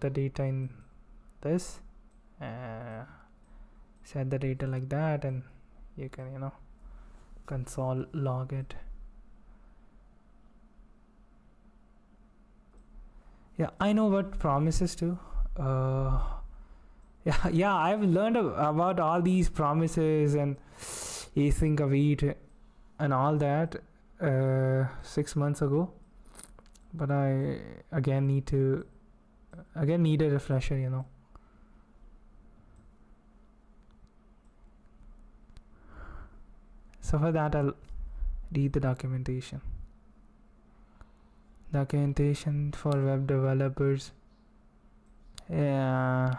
data in this, set the data like that, and you can console log it. I know what promises too. I've learned about all these promises and async await and all that 6 months ago, but I again need a refresher. So for that, I'll read the documentation. Documentation for web developers. Yeah,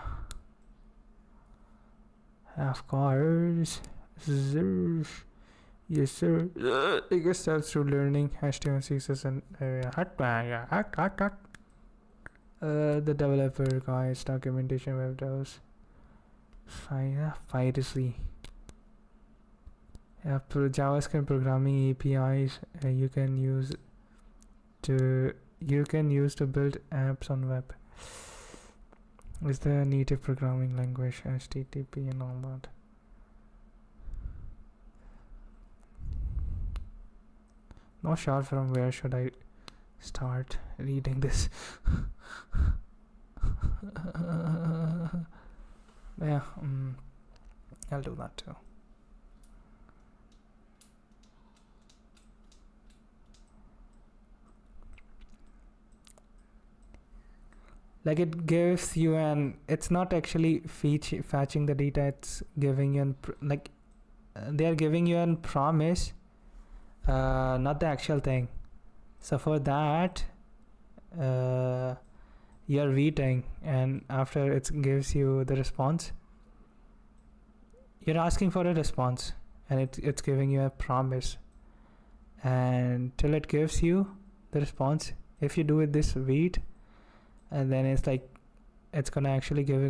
of course. Yes, sir. I guess that's through learning HTML, CSS, and the developer guides, documentation, web devs. Piracy. JavaScript programming APIs you can use to build apps on web. Is the native programming language HTTP and all that. Not sure from where should I start reading this. Yeah, I'll do that too. Like it gives you it's not actually fetching the data, it's giving you they are giving you a promise, not the actual thing. So for that, you're reading, and after it gives you the response, you're asking for a response, and it's giving you a promise, and till it gives you the response, if you do it this read, and then it's gonna actually give you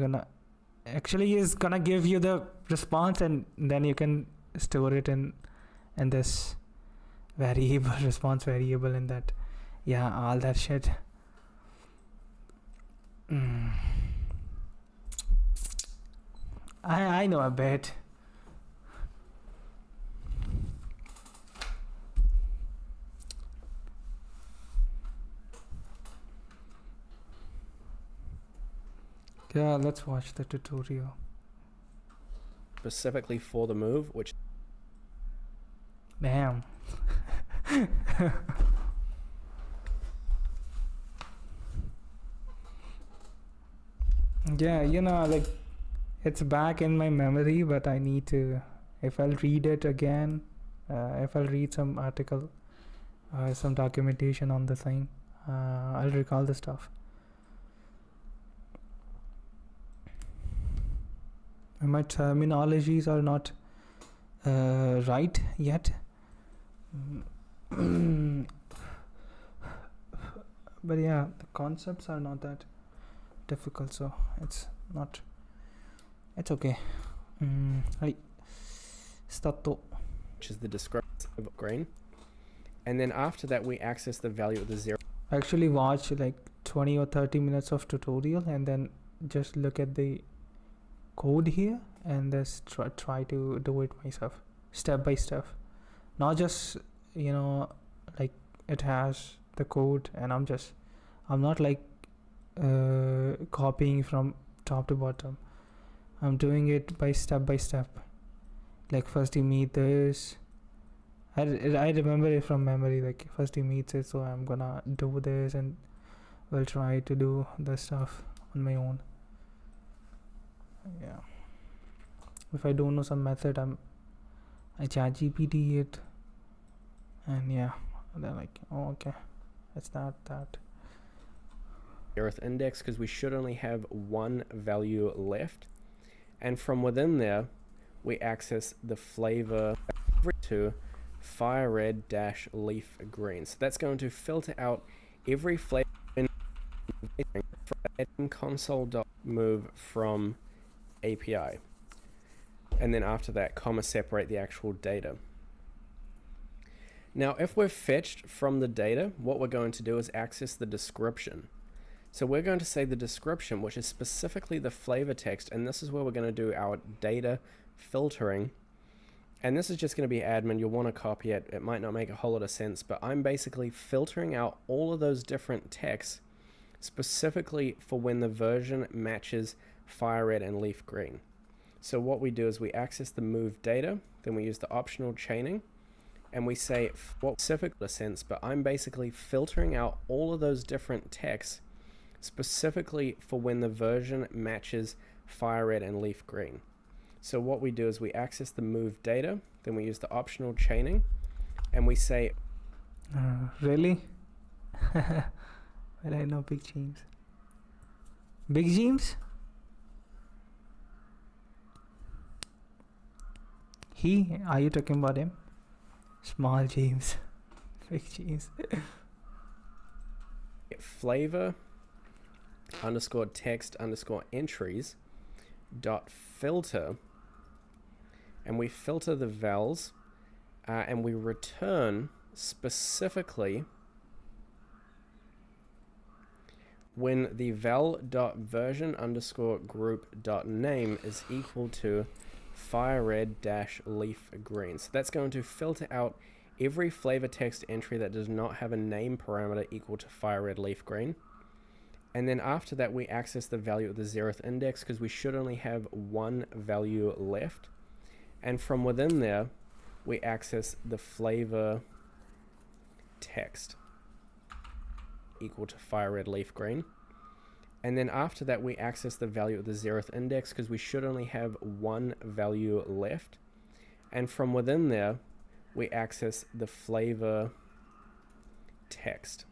the response, and then you can store it in this variable, response variable, in that, all that shit. I know a bit. Yeah, let's watch the tutorial. Specifically for the move, which Damn. Yeah, it's back in my memory, but I need to, if I'll read it again, if I'll read some article, some documentation on the thing, I'll recall the stuff. My terminologies are not right yet. But yeah, the concepts are not that difficult, so it's okay. Right. Stato. which is the description of green. And then after that, we access the value of the 0. Actually watch 20 or 30 minutes of tutorial, and then just look at the code here, and just try to do it myself, step by step. Not just it has the code, and I'm not copying from top to bottom. I'm doing it by step. First you meet this. I remember it from memory. First he meets it, so I'm gonna do this, and we'll try to do the stuff on my own. Yeah. If I don't know some method, I chat GPT it, and they're oh, okay, it's that. Earth index, because we should only have one value left, and from within there we access the flavor to fire red dash leaf green. So that's going to filter out every flavor from console.move from API, and then after that comma separate the actual data. Now if we've fetched from the data, what we're going to do is access the description. So we're going to say the description, which is specifically the flavor text, and this is where we're going to do our data filtering. And this is just going to be admin. You'll want to copy it. It might not make a whole lot of sense, but I'm basically filtering out all of those different texts specifically for when the version matches fire red and leaf green. So what we do is we access the move data, then we use the optional chaining, and we say what specific sense, but I'm basically filtering out all of those different texts specifically for when the version matches fire red and leaf green. So what we do is we access the move data, then we use the optional chaining, and we say really? Well, I know Big James. Big James? Are you talking about him? Small James. Big James. flavor underscore text underscore entries dot filter, and we filter the vals, and we return specifically when the val dot version underscore group dot name is equal to fire red dash leaf green. So that's going to filter out every flavor text entry that does not have a name parameter equal to fire red leaf green. And then after that, we access the value of the 0th index because we should only have one value left. And from within there, we access the flavor text equal to fire red leaf green. And then after that, we access the value of the 0th index because we should only have one value left. And from within there, we access the flavor text.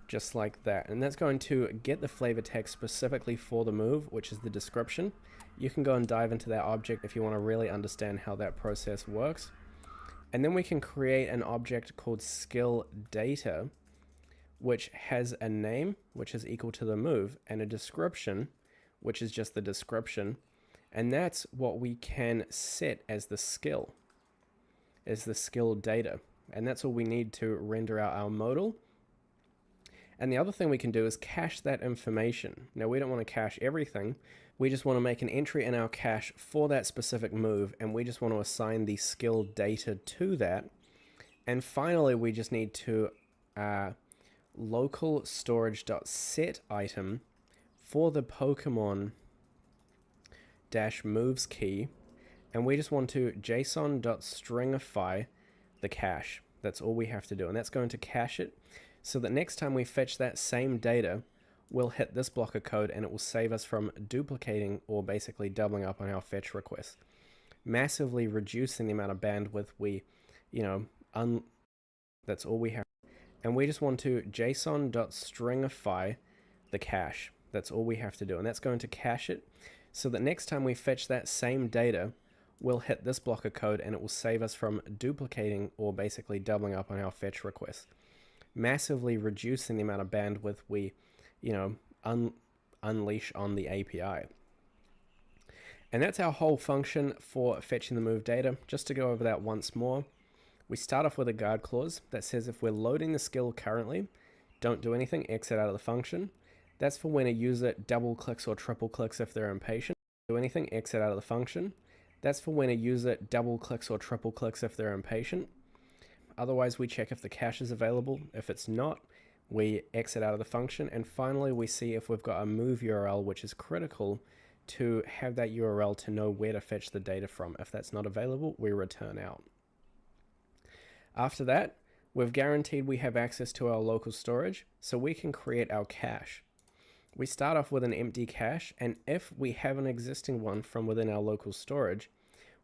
Just like that. And that's going to get the flavor text specifically for the move, which is the description. You can go and dive into that object if you want to really understand how that process works. And then we can create an object called skill data, which has a name, which is equal to the move, and a description, which is just the description. And that's what we can set as the skill, as the skill data. And that's all we need to render out our modal. And the other thing we can do is cache that information. Now, we don't want to cache everything. We just want to make an entry in our cache for that specific move, and we just want to assign the skill data to that. And finally, we just need to local storage.set item for the Pokemon -moves key, and we just want to json.stringify the cache. That's all we have to do, and that's going to cache it so that next time we fetch that same data, we'll hit this block of code and it will save us from duplicating or basically doubling up on our fetch requests, massively reducing the amount of bandwidth we, that's all we have. And we just want to json.stringify the cache. That's all we have to do, and that's going to cache it so that next time we fetch that same data, we'll hit this block of code and it will save us from duplicating or basically doubling up on our fetch requests, massively reducing the amount of bandwidth we, unleash on the API. And that's our whole function for fetching the move data. Just to go over that once more, we start off with a guard clause that says if we're loading the skill currently, don't do anything, exit out of the function. That's for when a user double clicks or triple clicks if they're impatient. Do anything, exit out of the function. That's for when a user double clicks or triple clicks if they're impatient. Otherwise, we check if the cache is available. If it's not, we exit out of the function. And finally, we see if we've got a move URL, which is critical to have that URL to know where to fetch the data from. If that's not available, we return out. After that, we've guaranteed we have access to our local storage, so we can create our cache. We start off with an empty cache, and if we have an existing one from within our local storage,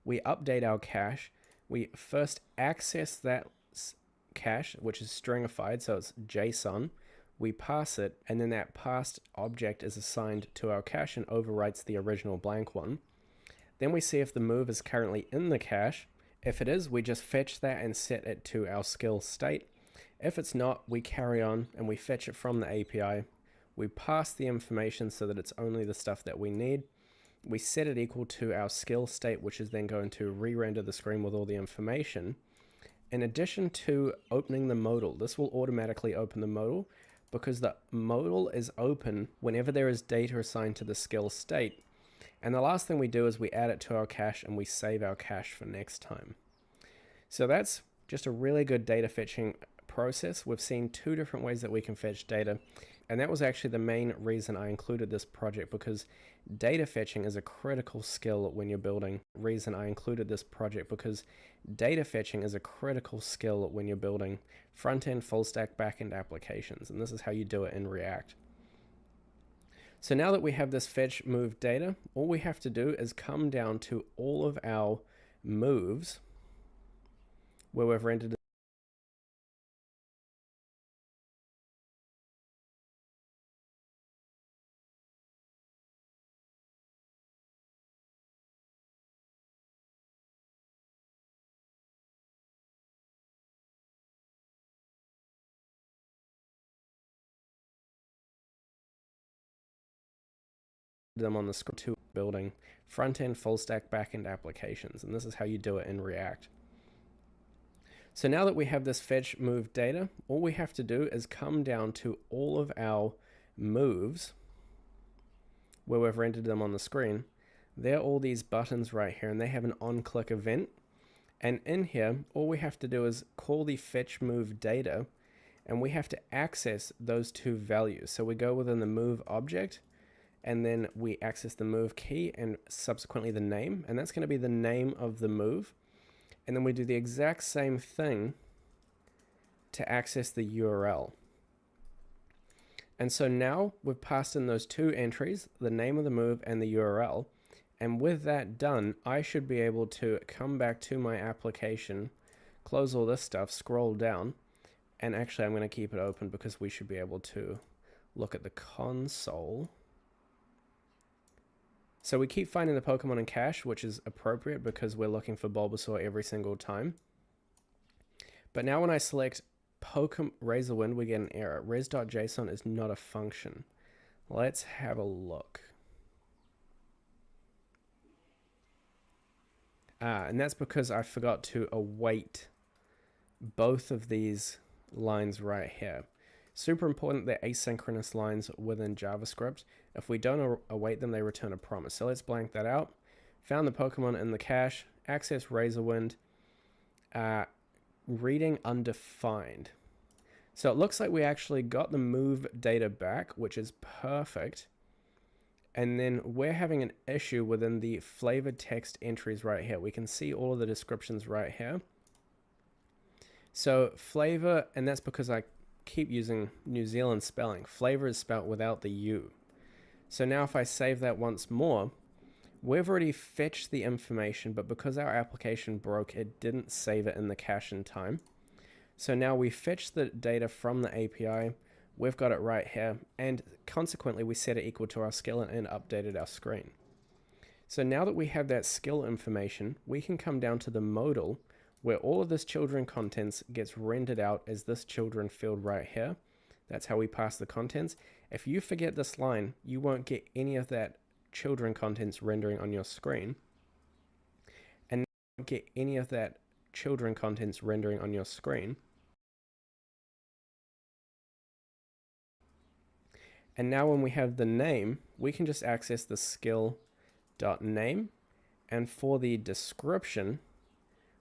we update our cache. We first access that cache, which is stringified, so it's JSON. We pass it, and then that passed object is assigned to our cache and overwrites the original blank one. Then we see if the move is currently in the cache. If it is, we just fetch that and set it to our skill state. If it's not, we carry on and we fetch it from the API. We pass the information so that it's only the stuff that we need. We set it equal to our skill state, which is then going to re-render the screen with all the information. In addition to opening the modal, this will automatically open the modal because the modal is open whenever there is data assigned to the skill state. And the last thing we do is we add it to our cache and we save our cache for next time. So that's just a really good data fetching process. We've seen two different ways that we can fetch data. And that was actually the main reason I included this project, because data fetching is a critical skill when you're building. Front-end, full-stack, back-end applications. And this is how you do it in React. So now that we have this fetch move data, all we have to do is come down to all of our moves where we've rendered them on the screen to building front-end, full-stack, back-end applications. And this is how you do it in React. So now that we have this fetch move data, all we have to do is come down to all of our moves where we've rendered them on the screen. They're all these buttons right here, and they have an on-click event. And in here, all we have to do is call the fetch move data, and we have to access those two values. So we go within the move object, and then we access the move key and subsequently the name, and that's going to be the name of the move. And then we do the exact same thing to access the URL. And so now we've passed in those two entries, the name of the move and the URL. And with that done, I should be able to come back to my application, close all this stuff, scroll down, and actually I'm going to keep it open because we should be able to look at the console. So we keep finding the Pokemon in cache, which is appropriate because we're looking for Bulbasaur every single time. But now when I select Pokemon Razorwind, we get an error. res.json is not a function. Let's have a look. And that's because I forgot to await both of these lines right here. Super important, they're asynchronous lines within JavaScript. If we don't await them, they return a promise. So let's blank that out. Found the Pokemon in the cache, access Razorwind, reading undefined. So it looks like we actually got the move data back, which is perfect. And then we're having an issue within the flavored text entries right here. We can see all of the descriptions right here. So flavor, and that's because I keep using New Zealand spelling. Flavor is spelled without the U. So now if I save that once more, we've already fetched the information, but because our application broke, it didn't save it in the cache in time. So now we fetched the data from the API, we've got it right here, and consequently we set it equal to our skill and updated our screen. So now that we have that skill information, we can come down to the modal, where all of this children contents gets rendered out as this children field right here. That's how we pass the contents. If you forget this line, you won't get any of that children contents rendering on your screen. And you won't get any of that children contents rendering on your screen. And now when we have the name, we can just access the skill.name. And for the description,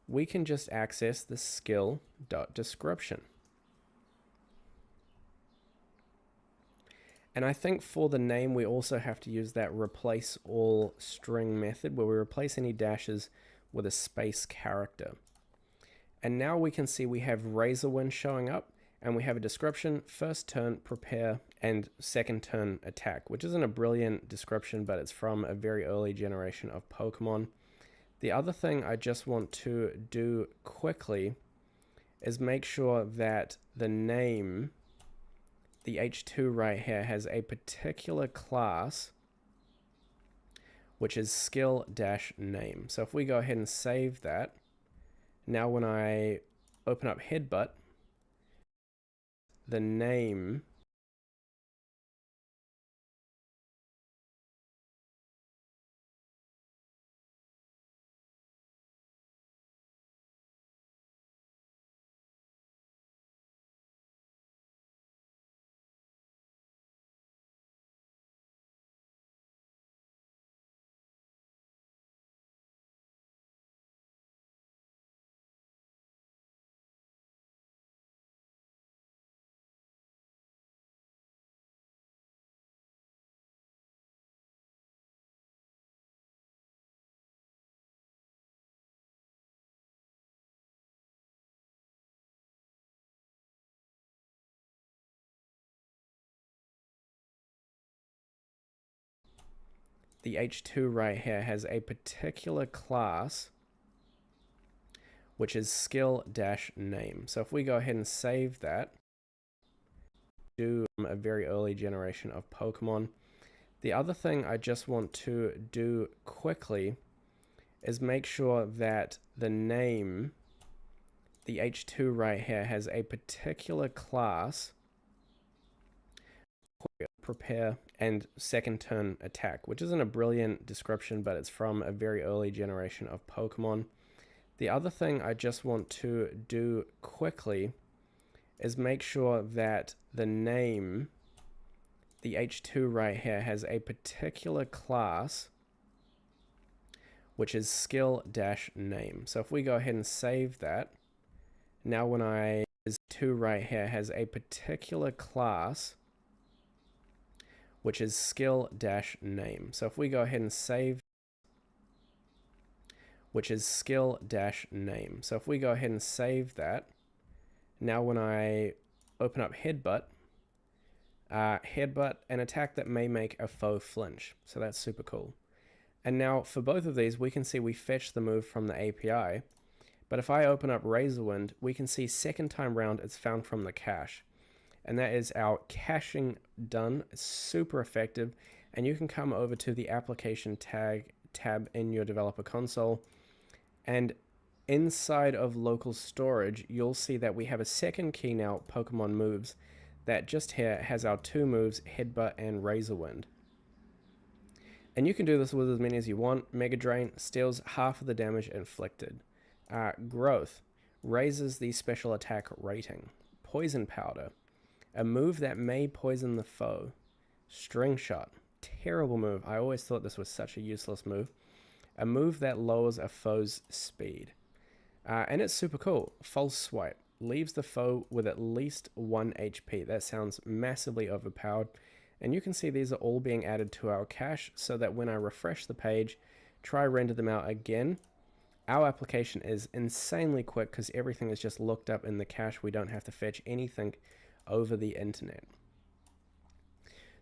we can just access the skill.description. And I think for the name, we also have to use that replace all string method where we replace any dashes with a space character. And now we can see we have Razorwind showing up, and we have a description, first turn, prepare, and second turn attack, which isn't a brilliant description, but it's from a very early generation of Pokemon. The other thing I just want to do quickly is make sure that the name, the H2 right here, has a particular class, which is skill-name. So if we go ahead and save that, now when I open up Headbutt, the name the H2 right here has a particular class, which is skill-name. So if we go ahead and save that, do a very early generation of Pokemon. The other thing I just want to do quickly is make sure that the name, the H2 right here, has a particular class, prepare, and second turn attack, which isn't a brilliant description, but it's from a very early generation of Pokemon. The other thing I just want to do quickly is make sure that the name, the H2 right here, has a particular class, which is skill-name. So if we go ahead and save that, now when I 2 right here has a particular class which is skill-name. So if we go ahead and save, which is skill-name. So if we go ahead and save that, now when I open up headbutt, an attack that may make a foe flinch. So that's super cool. And now for both of these, we can see we fetch the move from the API. But if I open up Razorwind, we can see second time round it's found from the cache. And that is our caching done. It's super effective. And you can come over to the application tab in your developer console. And inside of local storage, you'll see that we have a second key now, Pokemon moves, that just here has our 2 moves, Headbutt and Razorwind. And you can do this with as many as you want. Mega Drain steals half of the damage inflicted. Growth raises the special attack rating. Poison Powder, a move that may poison the foe. String Shot, terrible move. I always thought this was such a useless move. A move that lowers a foe's speed. And it's super cool. False Swipe leaves the foe with at least 1 HP. That sounds massively overpowered. And you can see these are all being added to our cache so that when I refresh the page, try render them out again, our application is insanely quick because everything is just looked up in the cache. We don't have to fetch anything over the internet.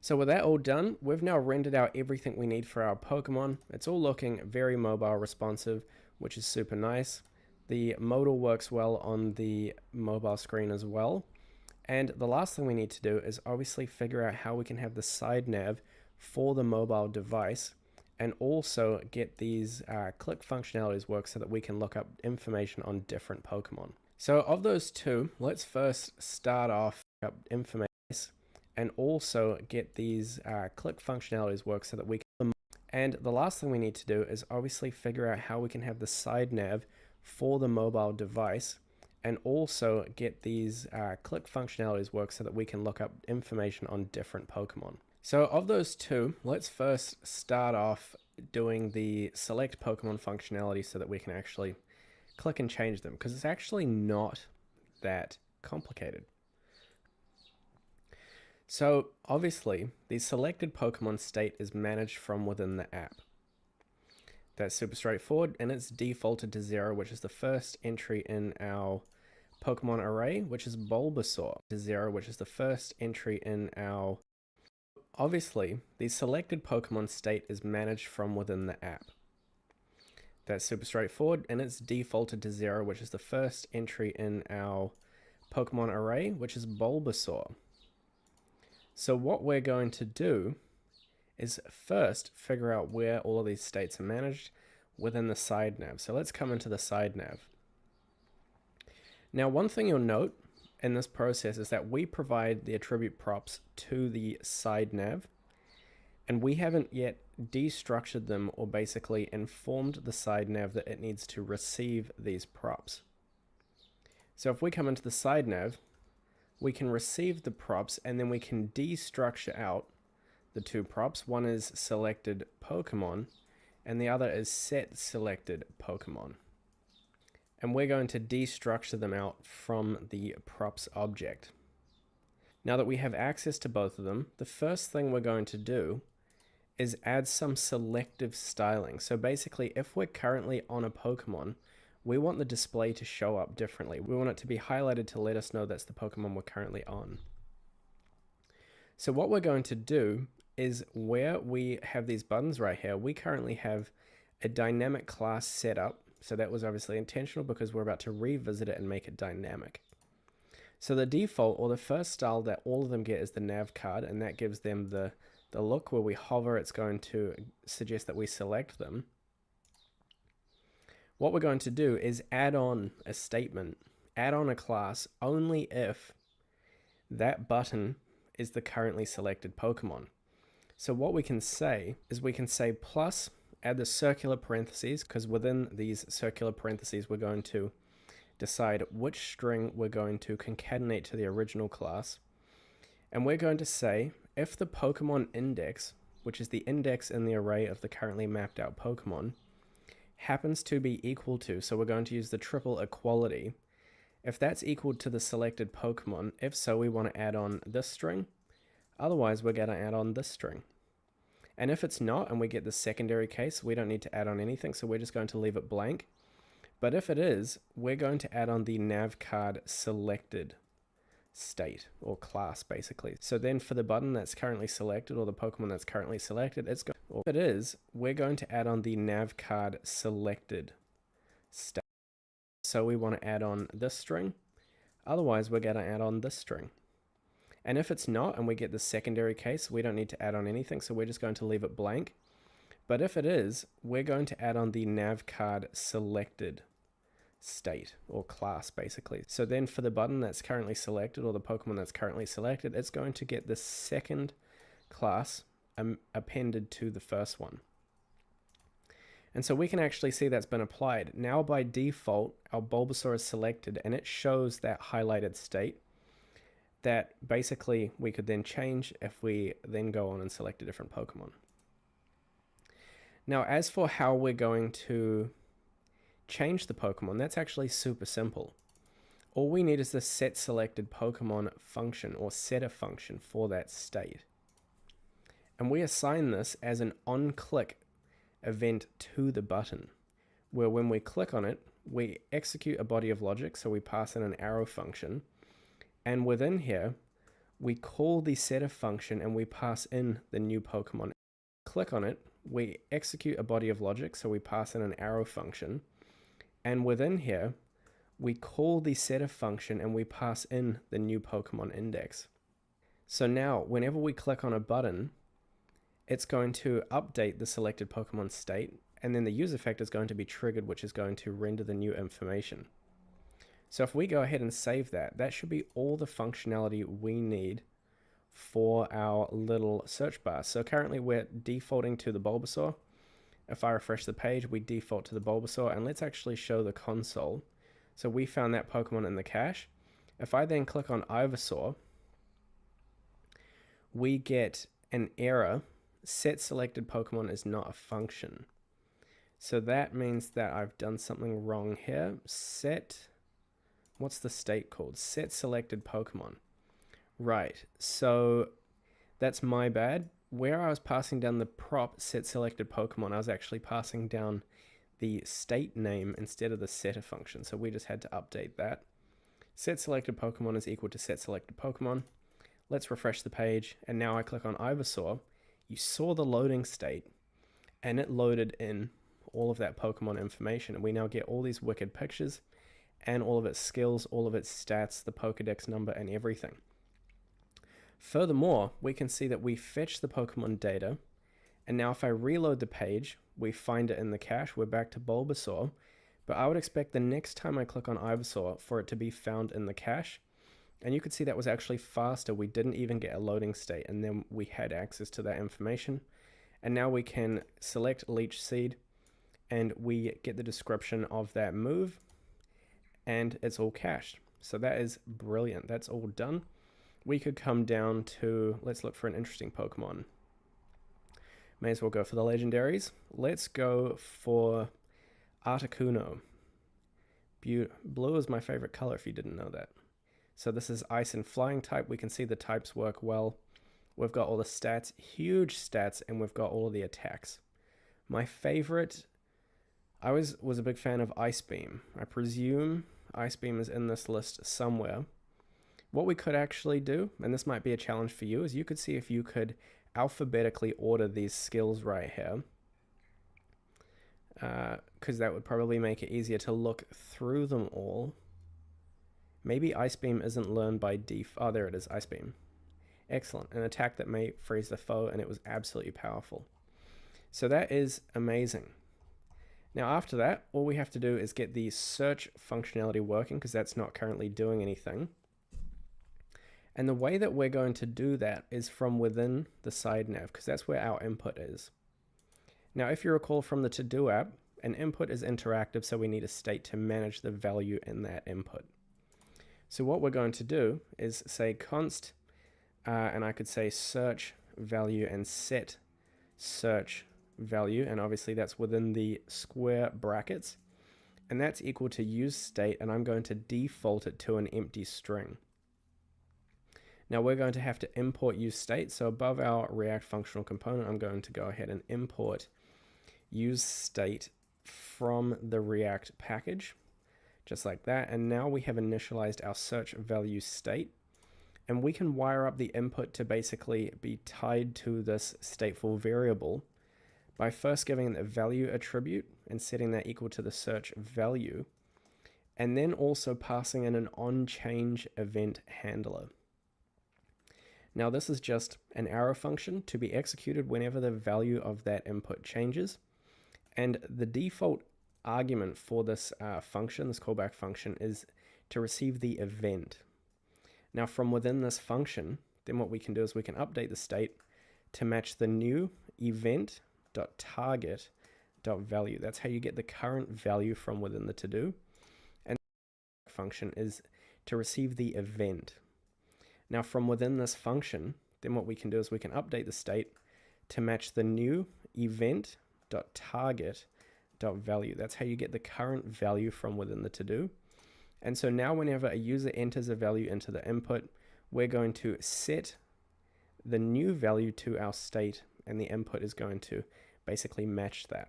So with that all done, we've now rendered out everything we need for our Pokemon. It's all looking very mobile responsive, which is super nice. The modal works well on the mobile screen as well. And the last thing we need to do is obviously figure out how we can have the side nav for the mobile device and also get these click functionalities work so that we can look up information on different Pokemon. So of those two, let's first start off up information and also get these click functionalities work so that we can. And the last thing we need to do is obviously figure out how we can have the side nav for the mobile device and also get these click functionalities work so that we can look up information on different Pokemon. So of those two, let's first start off doing the select Pokemon functionality so that we can actually click and change them, because it's actually not that complicated. So obviously the selected Pokemon state is managed from within the app. That's super straightforward, and it's defaulted to 0, which is the first entry in our Pokemon array, which is Bulbasaur. To 0, which is the first entry in our... Obviously, the selected Pokemon state is managed from within the app. That's super straightforward, and it's defaulted to 0, which is the first entry in our Pokemon array, which is Bulbasaur. So what we're going to do is first figure out where all of these states are managed within the side nav. So let's come into the side nav. Now, one thing you'll note in this process is that we provide the attribute props to the side nav, and we haven't yet destructured them or basically informed the side nav that it needs to receive these props. So if we come into the side nav, we can receive the props and then we can destructure out the two props. One is selected Pokemon and the other is set selected Pokemon. And we're going to destructure them out from the props object. Now that we have access to both of them, the first thing we're going to do is add some selective styling. So basically, if we're currently on a Pokemon, we want the display to show up differently. We want it to be highlighted to let us know that's the Pokemon we're currently on. So what we're going to do is where we have these buttons right here, we currently have a dynamic class set up. So that was obviously intentional because we're about to revisit it and make it dynamic. So the default or the first style that all of them get is the nav card, and that gives them the look where we hover, it's going to suggest that we select them. What we're going to do is add on a statement, add on a class only if that button is the currently selected Pokemon. So what we can say is we can say plus, add the circular parentheses, because within these circular parentheses we're going to decide which string we're going to concatenate to the original class. And we're going to say if the Pokemon index, which is the index in the array of the currently mapped out Pokemon, happens to be equal to, so we're going to use the triple equality. If that's equal to the selected Pokemon, if so, we want to add on this string. Otherwise, we're going to add on this string. And if it's not, and we get the secondary case, we don't need to add on anything, so we're just going to leave it blank. But if it is, we're going to add on the nav card selected state, or class, basically. So then for the button that's currently selected, or the Pokemon that's currently selected, if it is, we're going to add on the nav card selected state. So we want to add on this string. Otherwise, we're going to add on this string. And if it's not, and we get the secondary case, we don't need to add on anything, so we're just going to leave it blank. But if it is, we're going to add on the nav card selected state, or class, basically. So then for the button that's currently selected, or the Pokemon that's currently selected, it's going to get the second class appended to the first one. And so we can actually see that's been applied. Now by default, our Bulbasaur is selected, and it shows that highlighted state that basically we could then change if we then go on and select a different Pokemon. Now, as for how we're going to change the Pokemon, that's actually super simple. All we need is the set selected Pokemon function, or setter function for that state. And we assign this as an on-click event to the button, where when we click on it, we execute a body of logic, so we pass in an arrow function, and within here, we call the setter function and we pass in the new Pokemon. Click on it, we execute a body of logic, so we pass in an arrow function, and within here, we call the setter function and we pass in the new Pokemon index. So now, whenever we click on a button, it's going to update the selected Pokemon state, and then the use effect is going to be triggered, which is going to render the new information. So if we go ahead and save that, that should be all the functionality we need for our little search bar. So currently we're defaulting to the Bulbasaur. If I refresh the page, we default to the Bulbasaur, and let's actually show the console. So we found that Pokemon in the cache. If I then click on Ivysaur, we get an error. Set selected Pokemon is not a function. So that means that I've done something wrong here. What's the state called? Set selected Pokemon. Right, so that's my bad. Where I was passing down the prop set selected Pokemon, I was actually passing down the state name instead of the setter function. So we just had to update that. Set selected Pokemon is equal to set selected Pokemon. Let's refresh the page, and now I click on Ivysaur. You saw the loading state, and it loaded in all of that Pokemon information, and we now get all these wicked pictures, and all of its skills, all of its stats, the Pokedex number, and everything. Furthermore, we can see that we fetch the Pokemon data, and now if I reload the page, we find it in the cache. We're back to Bulbasaur, but I would expect the next time I click on Ivysaur for it to be found in the cache. And you could see that was actually faster. We didn't even get a loading state, and then we had access to that information. And now we can select Leech Seed, and we get the description of that move, and it's all cached. So that is brilliant. That's all done. We could come down to, let's look for an interesting Pokemon. May as well go for the legendaries. Let's go for Articuno. Blue is my favorite color, if you didn't know that. So this is ice and flying type. We can see the types work well. We've got all the stats, huge stats, and we've got all of the attacks. My favorite, I was a big fan of Ice Beam. I presume Ice Beam is in this list somewhere. What we could actually do, and this might be a challenge for you, is you could see if you could alphabetically order these skills right here. Because that would probably make it easier to look through them all. Maybe Ice Beam isn't learned by default. Oh, there it is, Ice Beam. Excellent. An attack that may freeze the foe, and it was absolutely powerful. So that is amazing. Now after that, all we have to do is get the search functionality working, because that's not currently doing anything. And the way that we're going to do that is from within the side nav, because that's where our input is. Now, if you recall from the to-do app, an input is interactive, so we need a state to manage the value in that input. So what we're going to do is say const, and I could say search value and set search value, and obviously that's within the square brackets. and that's equal to use state, and I'm going to default it to an empty string. Now we're going to have to import use state. So above our React functional component, I'm going to go ahead and import use state from the React package, just like that. And now we have initialized our search value state, and we can wire up the input to basically be tied to this stateful variable by first giving it a value attribute and setting that equal to the search value, and then also passing in an onChange event handler. Now this is just an arrow function to be executed whenever the value of that input changes. And the default argument for this function, this callback function, is to receive the event. Now from within this function, then what we can do is we can update the state to match the new event.target.value. That's how you get the current value from within the to-do. And the function is to receive the event. Now from within this function, then what we can do is we can update the state to match the new event.target.value. That's how you get the current value from within the to-do. And so now whenever a user enters a value into the input, we're going to set the new value to our state, and the input is going to basically match that.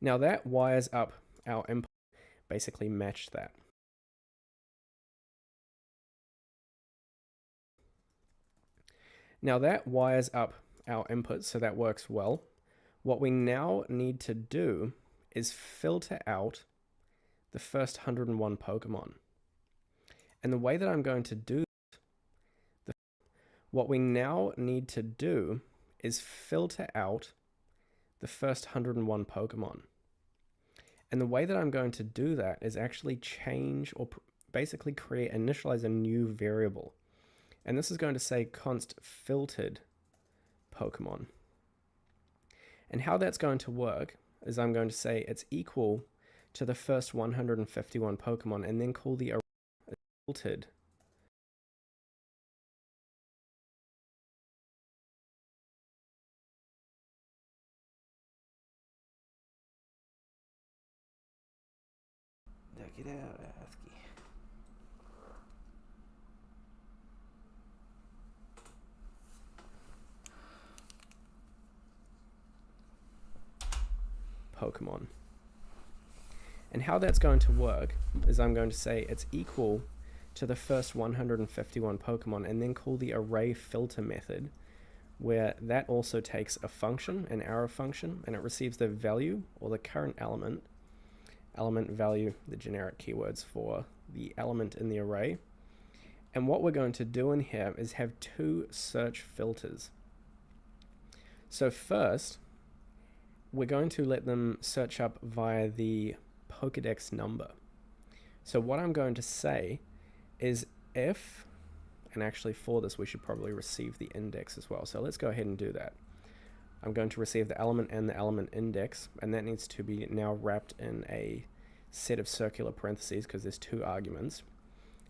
Now that wires up our input, basically match that. Now that wires up our input, so that works well. What we now need to do is filter out the first 101 Pokemon. And the way that I'm going to do what we now need to do is filter out the first 101 Pokemon. And the way that I'm going to do that is actually change, or basically initialize a new variable. And this is going to say const filtered Pokemon. And how that's going to work is I'm going to say it's equal to the first 151 Pokemon, and then call the array filtered. Check it out, ASCII. Pokemon. And how that's going to work is I'm going to say it's equal to the first 151 Pokemon, and then call the array filter method, where that also takes a function, an arrow function, and it receives the value, or the current element value, the generic keywords for the element in the array. And what we're going to do in here is have two search filters. So first, we're going to let them search up via the Pokedex number. So what I'm going to say is if, and actually for this we should probably receive the index as well. So let's go ahead and do that. I'm going to receive the element and the element index, and that needs to be now wrapped in a set of circular parentheses because there's two arguments.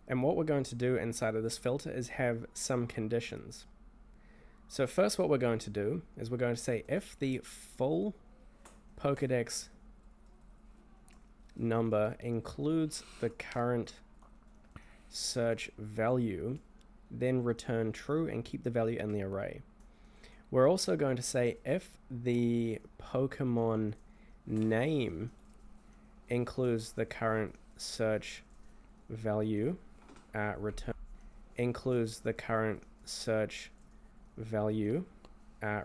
And what we're going to do inside of this filter is have some conditions. So first what we're going to do is we're going to say if the full Pokedex number includes the current search value, then return true and keep the value in the array. We're also going to say if the Pokemon name includes the current search value,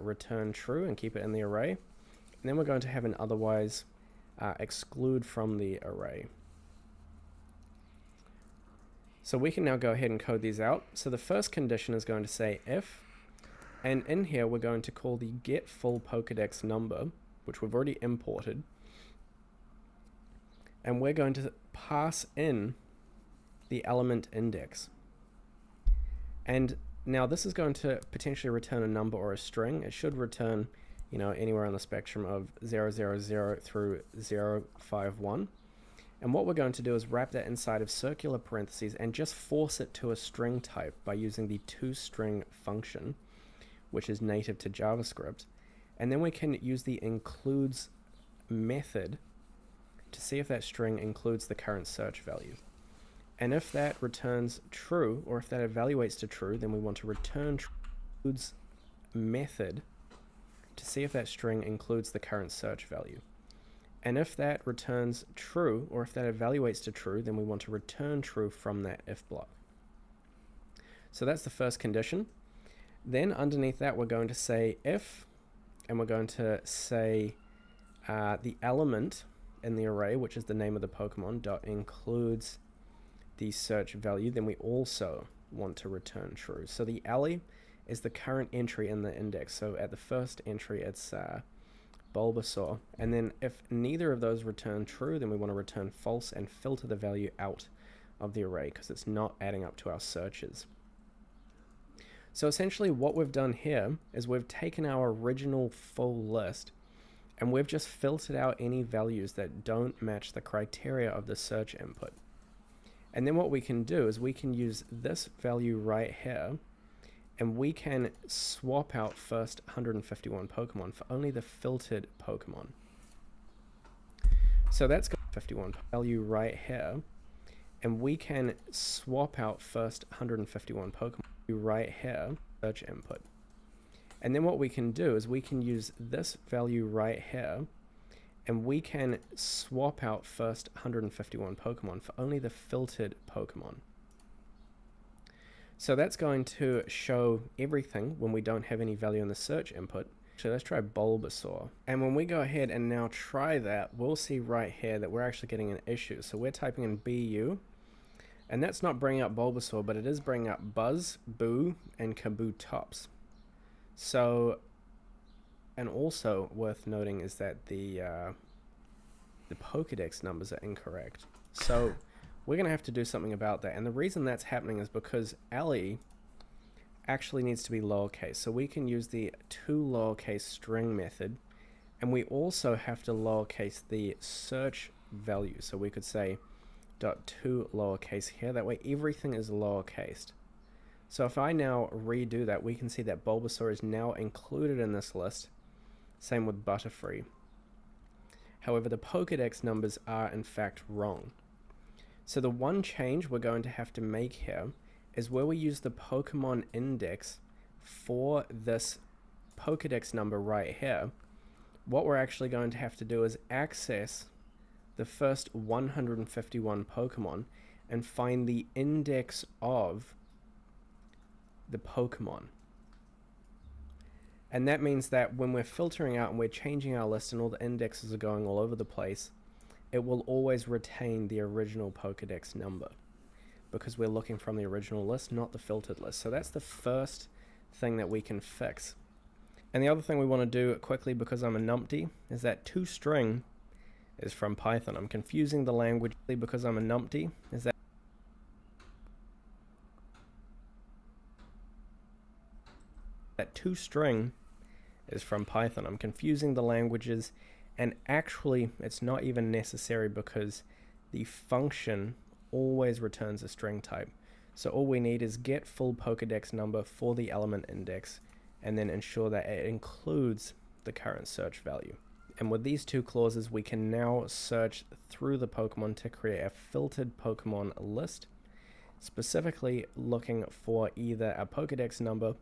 return true and keep it in the array. And then we're going to have an otherwise exclude from the array. So we can now go ahead and code these out. So the first condition is going to say if, and in here we're going to call the get full Pokedex number, which we've already imported, and we're going to pass in the element index. And now this is going to potentially return a number or a string. It should return, you know, anywhere on the spectrum of 000 through 051. And what we're going to do is wrap that inside of circular parentheses and just force it to a string type by using the toString function, which is native to JavaScript. And then we can use the includes method to see if that string includes the current search value. And if that returns true, or if that evaluates to true, then we want to return includes method to see if that string includes the current search value. And if that returns true, or if that evaluates to true, then we want to return true from that if block. So that's the first condition. Then underneath that, we're going to say if, and we're going to say the element in the array, which is the name of the Pokemon, dot includes the search value, then we also want to return true. So the alley is the current entry in the index. So at the first entry, it's Bulbasaur. And then if neither of those return true, then we want to return false and filter the value out of the array because it's not adding up to our searches. So essentially what we've done here is we've taken our original full list and we've just filtered out any values that don't match the criteria of the search input. And then what we can do is we can use this value right here and we can swap out first 151 Pokemon for only the filtered Pokemon. So that's got 51 value right here and we can swap out first 151 Pokemon right here, search input. And then what we can do is we can use this value right here and we can swap out first 151 Pokemon for only the filtered Pokemon. So that's going to show everything when we don't have any value in the search input. So let's try Bulbasaur. And when we go ahead and now try that, we'll see right here that we're actually getting an issue. So we're typing in BU, and that's not bringing up Bulbasaur, but it is bringing up Buzz, Boo, and Kabutops. So, and also worth noting is that the Pokedex numbers are incorrect. So we're going to have to do something about that. And the reason that's happening is because Ellie actually needs to be lowercase. So we can use the toLowercase string method. And we also have to lowercase the search value. So we could say .toLowercase here. That way everything is lowercased. So if I now redo that, we can see that Bulbasaur is now included in this list. Same with Butterfree. However, the Pokedex numbers are in fact wrong. So the one change we're going to have to make here is where we use the Pokemon index for this Pokedex number right here. What we're actually going to have to do is access the first 151 Pokemon and find the index of the Pokemon. And that means that when we're filtering out and we're changing our list and all the indexes are going all over the place, it will always retain the original Pokedex number because we're looking from the original list, not the filtered list. So that's the first thing that we can fix. And the other thing we want to do quickly, because I'm a numpty, is that toString is from Python. I'm confusing the language because I'm a numpty. Is that toString is from Python. I'm confusing the languages, and actually it's not even necessary because the function always returns a string type. So all we need is get full Pokedex number for the element index and then ensure that it includes the current search value. And with these two clauses, we can now search through the Pokemon to create a filtered Pokemon list, specifically looking for either a Pokedex number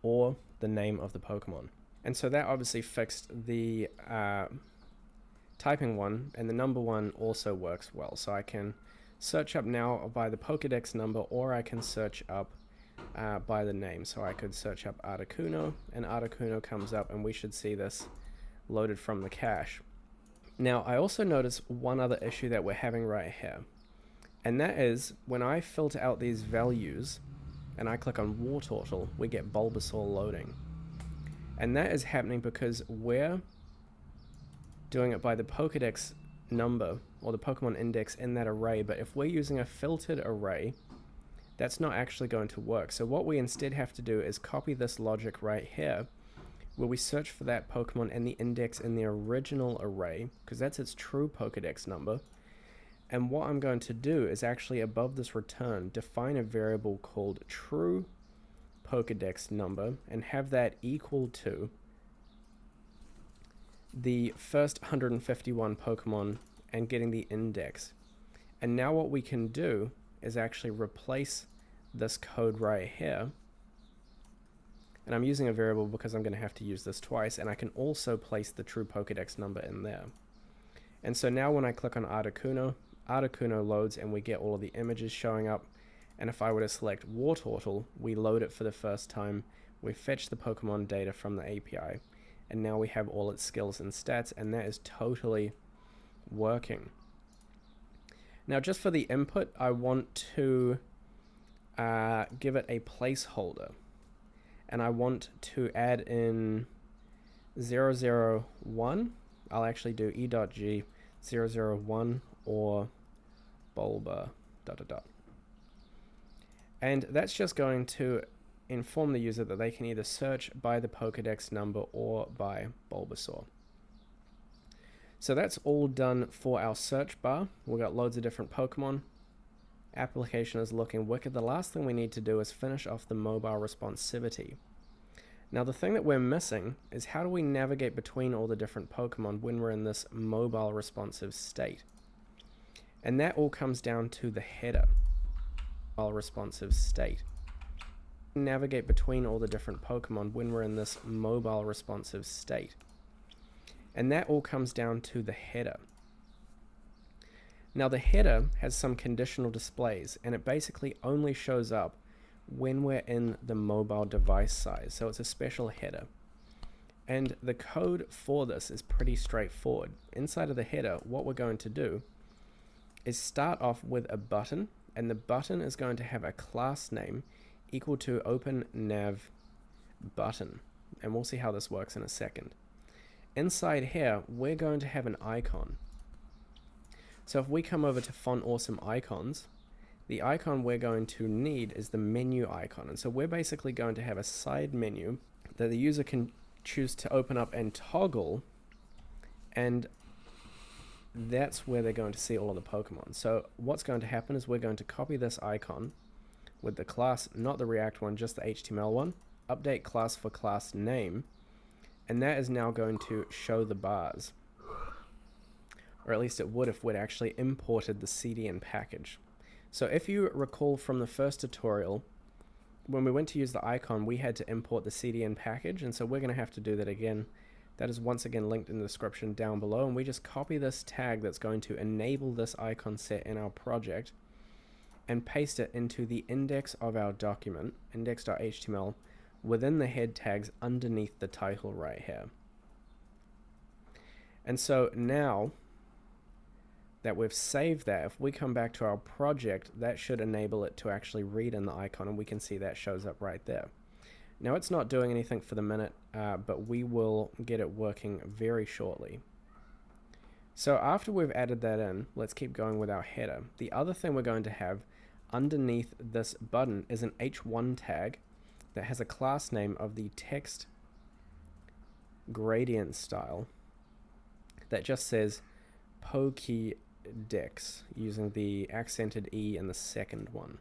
or the name of the Pokemon. And so that obviously fixed the typing one, and the number one also works well. So I can search up now by the Pokedex number, or I can search up by the name. So I could search up Articuno, and Articuno comes up, and we should see this loaded from the cache. Now I also notice one other issue that we're having right here, and that is when I filter out these values and I click on Wartortle, we get Bulbasaur loading. And that is happening because we're doing it by the Pokedex number or the Pokemon index in that array, but if we're using a filtered array, that's not actually going to work. So what we instead have to do is copy this logic right here, where we search for that Pokemon and the index in the original array, because that's its true Pokedex number. And what I'm going to do is actually above this return, define a variable called true Pokedex number and have that equal to the first 151 Pokemon and getting the index. And now what we can do is actually replace this code right here. And I'm using a variable because I'm going to have to use this twice, and I can also place the true Pokedex number in there. And so now when I click on Articuno, Articuno loads and we get all of the images showing up. And if I were to select Wartortle, we load it for the first time, we fetch the Pokemon data from the API, and now we have all its skills and stats, and that is totally working. Now just for the input, I want to give it a placeholder, and I want to add in 001. I'll actually do e.g 001 or Bulba ... And that's just going to inform the user that they can either search by the Pokedex number or by Bulbasaur. So that's all done for our search bar. We've got loads of different Pokemon. Application is looking wicked. The last thing we need to do is finish off the mobile responsivity. Now the thing that we're missing is how do we navigate between all the different Pokemon when we're in this mobile responsive state? And that all comes down to the header. Mobile responsive state. Navigate between all the different Pokemon when we're in this mobile responsive state. And that all comes down to the header. Now the header has some conditional displays, and it basically only shows up when we're in the mobile device size. So it's a special header. And the code for this is pretty straightforward. Inside of the header, what we're going to do is start off with a button, and the button is going to have a class name equal to OpenNav button. And we'll see how this works in a second. Inside here, we're going to have an icon. So if we come over to Font Awesome Icons, the icon we're going to need is the menu icon. And so we're basically going to have a side menu that the user can choose to open up and toggle, and that's where they're going to see all of the Pokemon. So what's going to happen is we're going to copy this icon with the class, not the React one, just the HTML one, update class for class name, and that is now going to show the bars. Or at least it would if we'd actually imported the CDN package. So if you recall from the first tutorial, when we went to use the icon, we had to import the CDN package, and so we're going to have to do that again. That is once again linked in the description down below, and we just copy this tag that's going to enable this icon set in our project and paste it into the index of our document, index.html, within the head tags underneath the title right here. And so now that we've saved that, if we come back to our project, that should enable it to actually read in the icon, and we can see that shows up right there. Now it's not doing anything for the minute, but we will get it working very shortly. So after we've added that in, let's keep going with our header. The other thing we're going to have underneath this button is an h1 tag that has a class name of the text gradient style that just says Pokedex, using the accented E in the second one.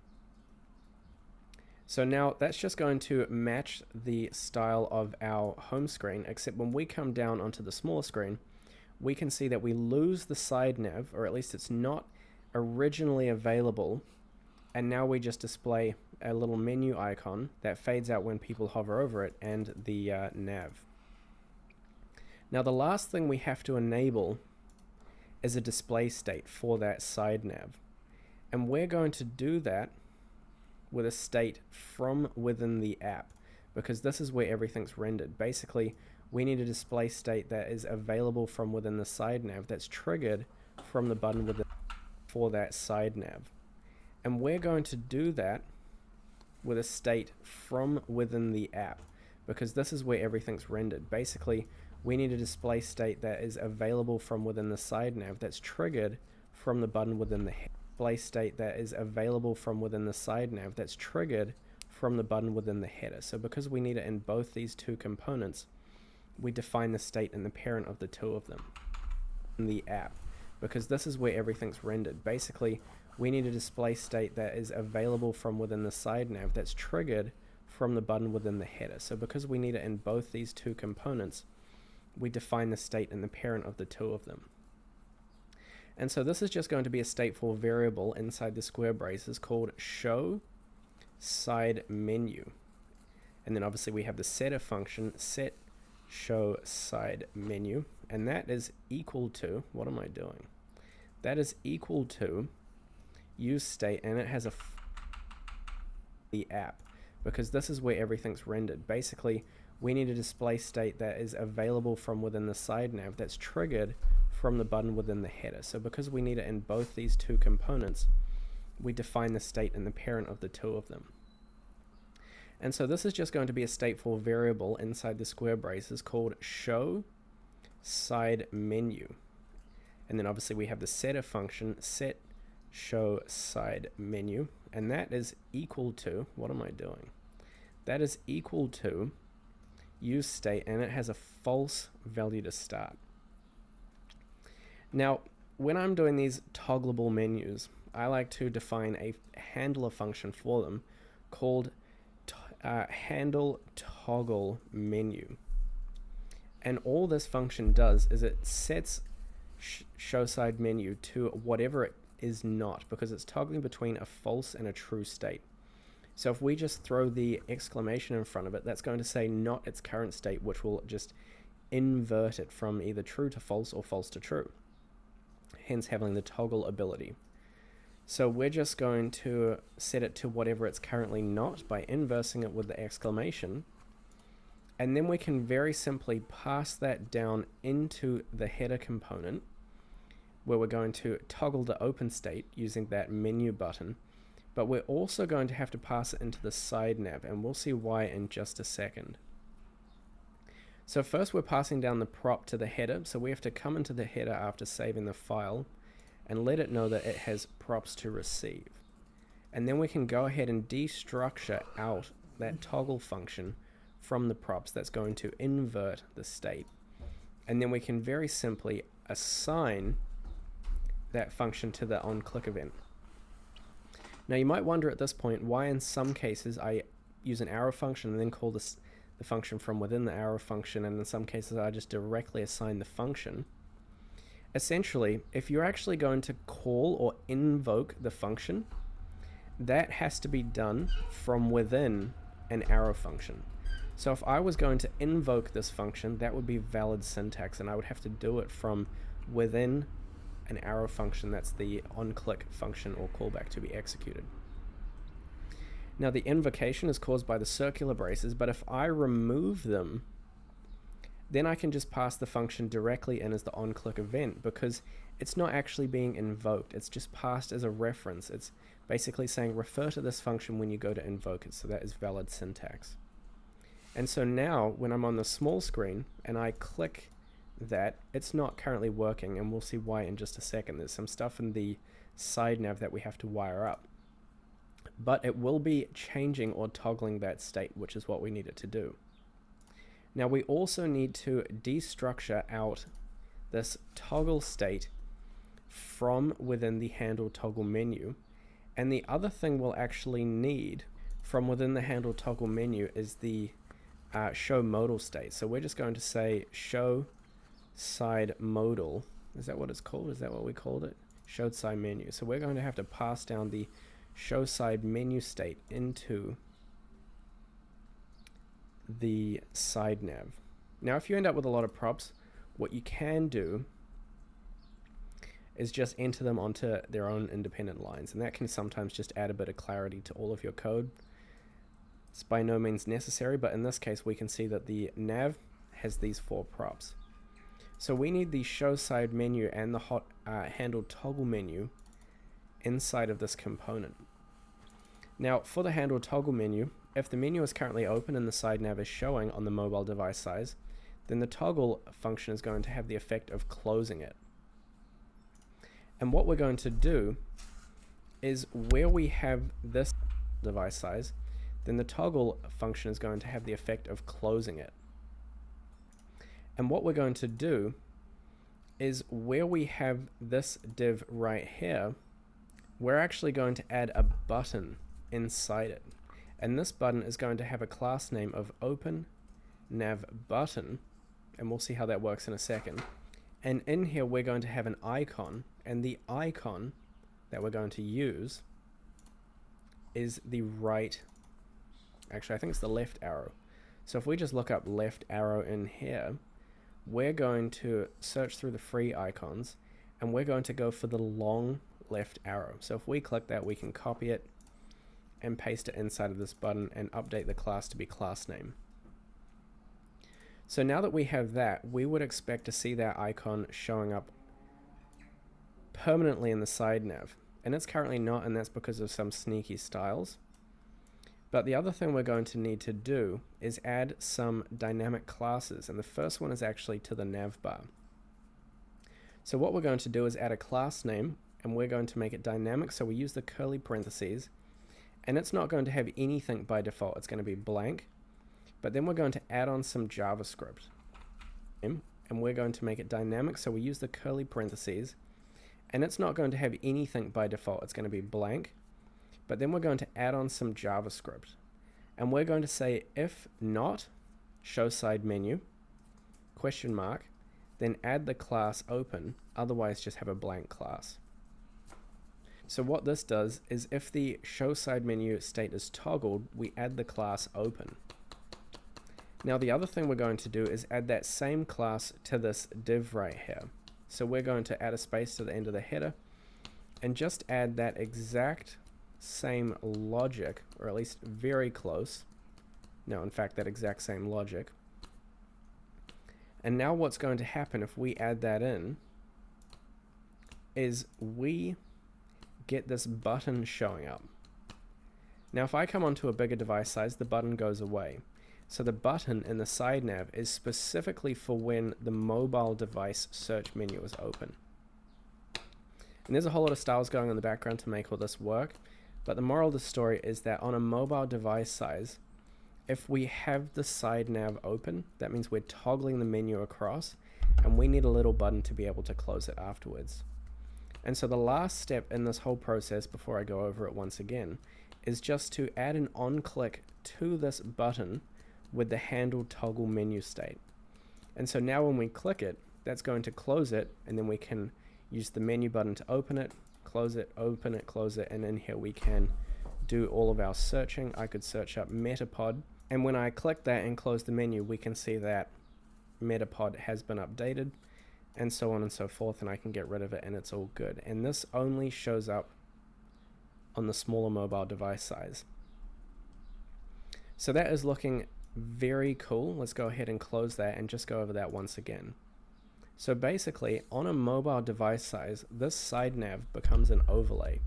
So now that's just going to match the style of our home screen, except when we come down onto the smaller screen, we can see that we lose the side nav, or at least it's not originally available, and now we just display a little menu icon that fades out when people hover over it, and the nav. Now the last thing we have to enable is a display state for that side nav, and we're going to do that with a state from within the app, because this is where everything's rendered. Basically, we need a display state that is available from within the side nav that's triggered from the button within for that side nav. And we're going to do that with a state from within the app, because this is where everything's rendered. Basically, we need a display state that is available from within the side nav that's triggered from the button within the display state that is available from within the side nav that's triggered from the button within the header. So because we need it in both these two components, we define the state in the parent of the two of them in the app, because this is where everything's rendered. Basically, we need a display state that is available from within the side nav that's triggered from the button within the header. So because we need it in both these two components, we define the state in the parent of the two of them. And so this is just going to be a stateful variable inside the square braces called show side menu. And then obviously we have the setter function, set show side menu, and that is equal to, what am I doing? That is equal to use state, and it has the app, because this is where everything's rendered. Basically, we need a display state that is available from within the side nav that's triggered from the button within the header. So because we need it in both these two components, we define the state in the parent of the two of them. And so this is just going to be a stateful variable inside the square braces called show side menu. And then obviously we have the setter function, set show side menu, and that is equal to, what am I doing? That is equal to use state, and it has a false value to start. Now, when I'm doing these toggleable menus, I like to define a handler function for them called handle toggle menu. And all this function does is it sets show side menu to whatever it is not, because it's toggling between a false and a true state. So if we just throw the exclamation in front of it, that's going to say not its current state, which will just invert it from either true to false or false to true, hence having the toggle ability. So we're just going to set it to whatever it's currently not by inversing it with the exclamation, and then we can very simply pass that down into the header component, where we're going to toggle the open state using that menu button, but we're also going to have to pass it into the side nav, and we'll see why in just a second. So first we're passing down the prop to the header, so we have to come into the header after saving the file and let it know that it has props to receive. And then we can go ahead and destructure out that toggle function from the props that's going to invert the state. And then we can very simply assign that function to the onClick event. Now you might wonder at this point why in some cases I use an arrow function and then call the function from within the arrow function, and in some cases I just directly assign the function. Essentially, if you're actually going to call or invoke the function, that has to be done from within an arrow function. So if I was going to invoke this function, that would be valid syntax, and I would have to do it from within an arrow function. That's the onClick function or callback to be executed. Now the invocation is caused by the circular braces, but if I remove them, then I can just pass the function directly in as the onClick event, because it's not actually being invoked, it's just passed as a reference. It's basically saying refer to this function when you go to invoke it, so that is valid syntax. And so now when I'm on the small screen and I click that, it's not currently working, and we'll see why in just a second. There's some stuff in the side nav that we have to wire up, but it will be changing or toggling that state, which is what we need it to do. Now we also need to destructure out this toggle state from within the handle toggle menu, and the other thing we'll actually need from within the handle toggle menu is the show modal state. So we're just going to say show side modal. Is that what it's called? Is that what we called it? Showed side menu. So we're going to have to pass down the show side menu state into the side nav. Now if you end up with a lot of props, what you can do is just enter them onto their own independent lines, and that can sometimes just add a bit of clarity to all of your code. It's by no means necessary, but in this case we can see that the nav has these 4 props. So we need the show side menu and the handle toggle menu inside of this component. Now for the handle toggle menu, if the menu is currently open and the side nav is showing on the mobile device size, then the toggle function is going to have the effect of closing it. And what we're going to do is, where we have this device size, then the toggle function is going to have the effect of closing it. And what we're going to do is, where we have this div right here, we're actually going to add a button inside it. And this button is going to have a class name of open nav button, and we'll see how that works in a second. And in here we're going to have an icon, and the icon that we're going to use is the right, actually I think it's the left arrow. So if we just look up left arrow in here, we're going to search through the free icons and we're going to go for the long left arrow. So if we click that, we can copy it and paste it inside of this button and update the class to be class name. So now that we have that, we would expect to see that icon showing up permanently in the side nav, and it's currently not, and that's because of some sneaky styles. But the other thing we're going to need to do is add some dynamic classes, and the first one is actually to the nav bar. So what we're going to do is add a class name, and we're going to make it dynamic, so we use the curly parentheses, and it's not going to have anything by default, it's going to be blank. But then we're going to add on some JavaScript, and we're going to make it dynamic, so we use the curly parentheses, and it's not going to have anything by default, it's going to be blank. But then we're going to add on some JavaScript, and we're going to say if not show side menu question mark, then add the class open, otherwise just have a blank class. So what this does is if the show side menu state is toggled, we add the class open. Now the other thing we're going to do is add that same class to this div right here. So we're going to add a space to the end of the header and just add that exact same logic, or at least very close. No, in fact, that exact same logic. And now what's going to happen if we add that in is we get this button showing up. Now if I come onto a bigger device size, the button goes away. So the button in the side nav is specifically for when the mobile device search menu is open. And there's a whole lot of styles going on in the background to make all this work, but the moral of the story is that on a mobile device size, if we have the side nav open, that means we're toggling the menu across, and we need a little button to be able to close it afterwards. And so the last step in this whole process, before I go over it once again, is just to add an on-click to this button with the handle toggle menu state. And so now when we click it, that's going to close it, and then we can use the menu button to open it, open it, close it, and in here we can do all of our searching. I could search up Metapod, and when I click that and close the menu, we can see that Metapod has been updated, and so on and so forth, and I can get rid of it and it's all good. And this only shows up on the smaller mobile device size. So that is looking very cool. Let's go ahead and close that and just go over that once again. So basically, on a mobile device size, this side nav becomes an overlay.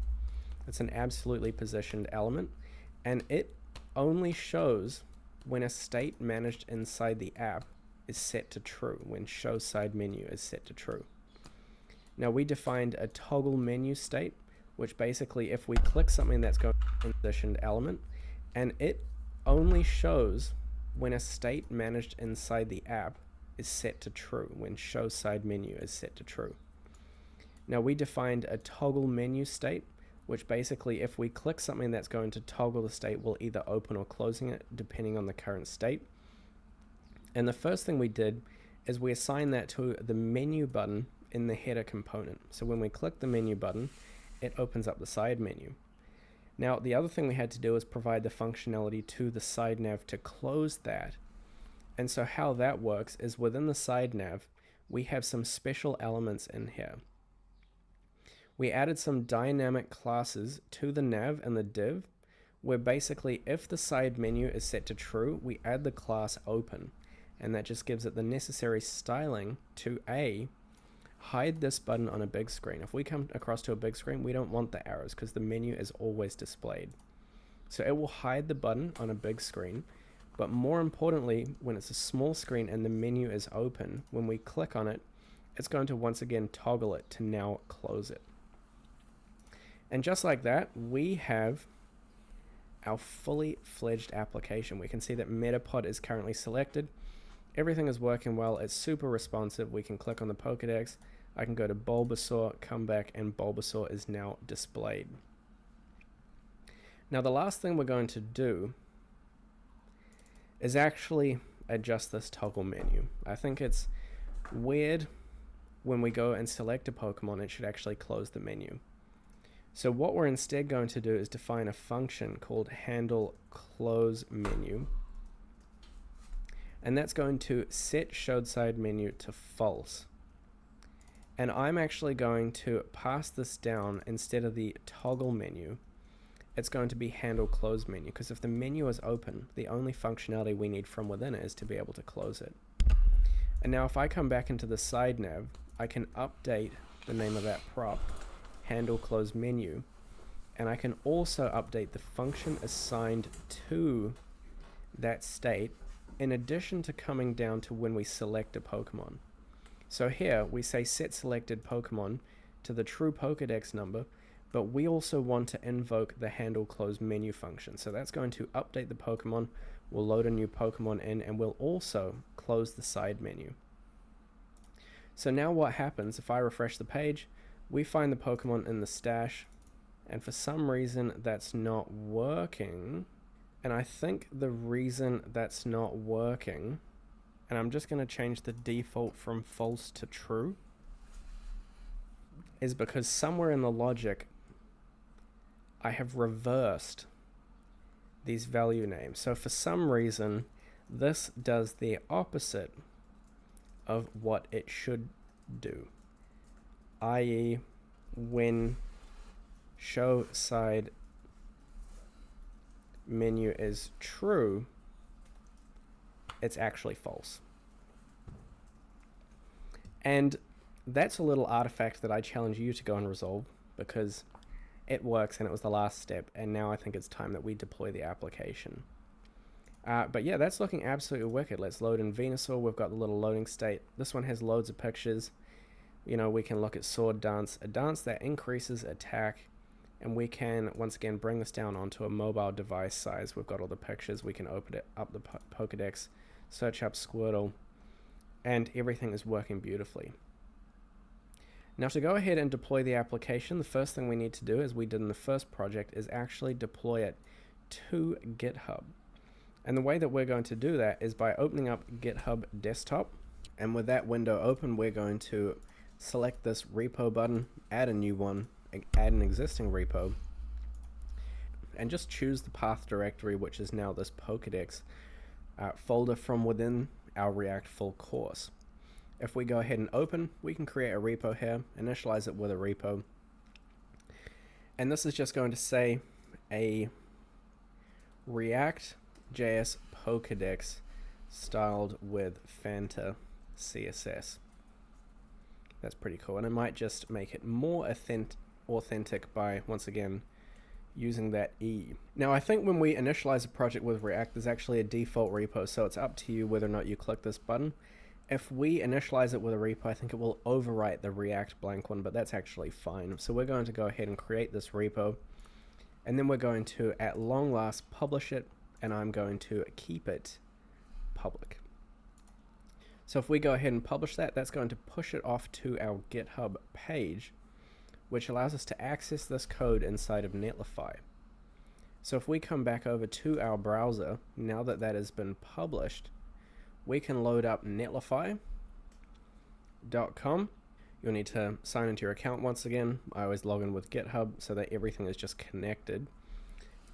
It's an absolutely positioned element, and it only shows when a state managed inside the app is set to true, when show side menu is set to true. Now we defined a toggle menu state, which basically if we click something that's going to be a positioned element, and it only shows when a state managed inside the app is set to true, when show side menu is set to true. Now we defined a toggle menu state, which basically if we click something that's going to toggle the state, will either open or closing it depending on the current state. And the first thing we did is we assigned that to the menu button in the header component. So when we click the menu button, it opens up the side menu. Now the other thing we had to do is provide the functionality to the side nav to close that. And so how that works is within the side nav, we have some special elements in here. We added some dynamic classes to the nav and the div, where basically if the side menu is set to true, we add the class open. And that just gives it the necessary styling to hide this button on a big screen. If we come across to a big screen, we don't want the arrows because the menu is always displayed. So it will hide the button on a big screen, but more importantly, when it's a small screen and the menu is open, when we click on it, it's going to once again toggle it to now close it. And just like that, we have our fully fledged application. We can see that Metapod is currently selected. Everything is working well. It's super responsive. We can click on the Pokedex. I can go to Bulbasaur, come back, and Bulbasaur is now displayed. Now the last thing we're going to do is actually adjust this toggle menu. I think it's weird when we go and select a Pokemon, it should actually close the menu. So what we're instead going to do is define a function called handle close menu. And that's going to set showed side menu to false. And I'm actually going to pass this down instead of the toggle menu. It's going to be handle close menu, because if the menu is open, the only functionality we need from within it is to be able to close it. And now if I come back into the side nav, I can update the name of that prop, handle close menu, and I can also update the function assigned to that state, in addition to coming down to when we select a Pokemon. So here we say set selected Pokemon to the true Pokedex number, but we also want to invoke the handle close menu function. So that's going to update the Pokemon, we'll load a new Pokemon in, and we'll also close the side menu. So now what happens if I refresh the page, we find the Pokemon in the stash, and for some reason that's not working. And I think the reason that's not working, and I'm just going to change the default from false to true, is because somewhere in the logic I have reversed these value names. So for some reason this does the opposite of what it should do, i.e. when show side menu is true, it's actually false. And that's a little artifact that I challenge you to go and resolve, because it works and it was the last step, and now I think it's time that we deploy the application. But yeah, that's looking absolutely wicked. Let's load in Venusaur. We've got the little loading state. This one has loads of pictures. You know, we can look at sword dance, a dance that increases attack, and we can once again bring this down onto a mobile device size. We've got all the pictures. We can open it up the Pokedex, search up Squirtle, and everything is working beautifully. Now to go ahead and deploy the application, the first thing we need to do, as we did in the first project, is actually deploy it to GitHub. And the way that we're going to do that is by opening up GitHub Desktop, and with that window open, we're going to select this repo button, add a new one, add an existing repo, and just choose the path directory, which is now this Pokedex folder from within our React full course. If we go ahead and open, we can create a repo here, initialize it with a repo, and this is just going to say a React.js Pokedex styled with Fanta CSS. That's pretty cool, and it might just make it more authentic by, once again, using that E. Now I think when we initialize a project with React, there's actually a default repo, so it's up to you whether or not you click this button. If we initialize it with a repo, I think it will overwrite the React blank one, but that's actually fine. So we're going to go ahead and create this repo, and then we're going to, at long last, publish it, and I'm going to keep it public. So if we go ahead and publish that, that's going to push it off to our GitHub page, which allows us to access this code inside of Netlify. So if we come back over to our browser, now that that has been published, we can load up netlify.com. You'll need to sign into your account once again. I always log in with GitHub so that everything is just connected.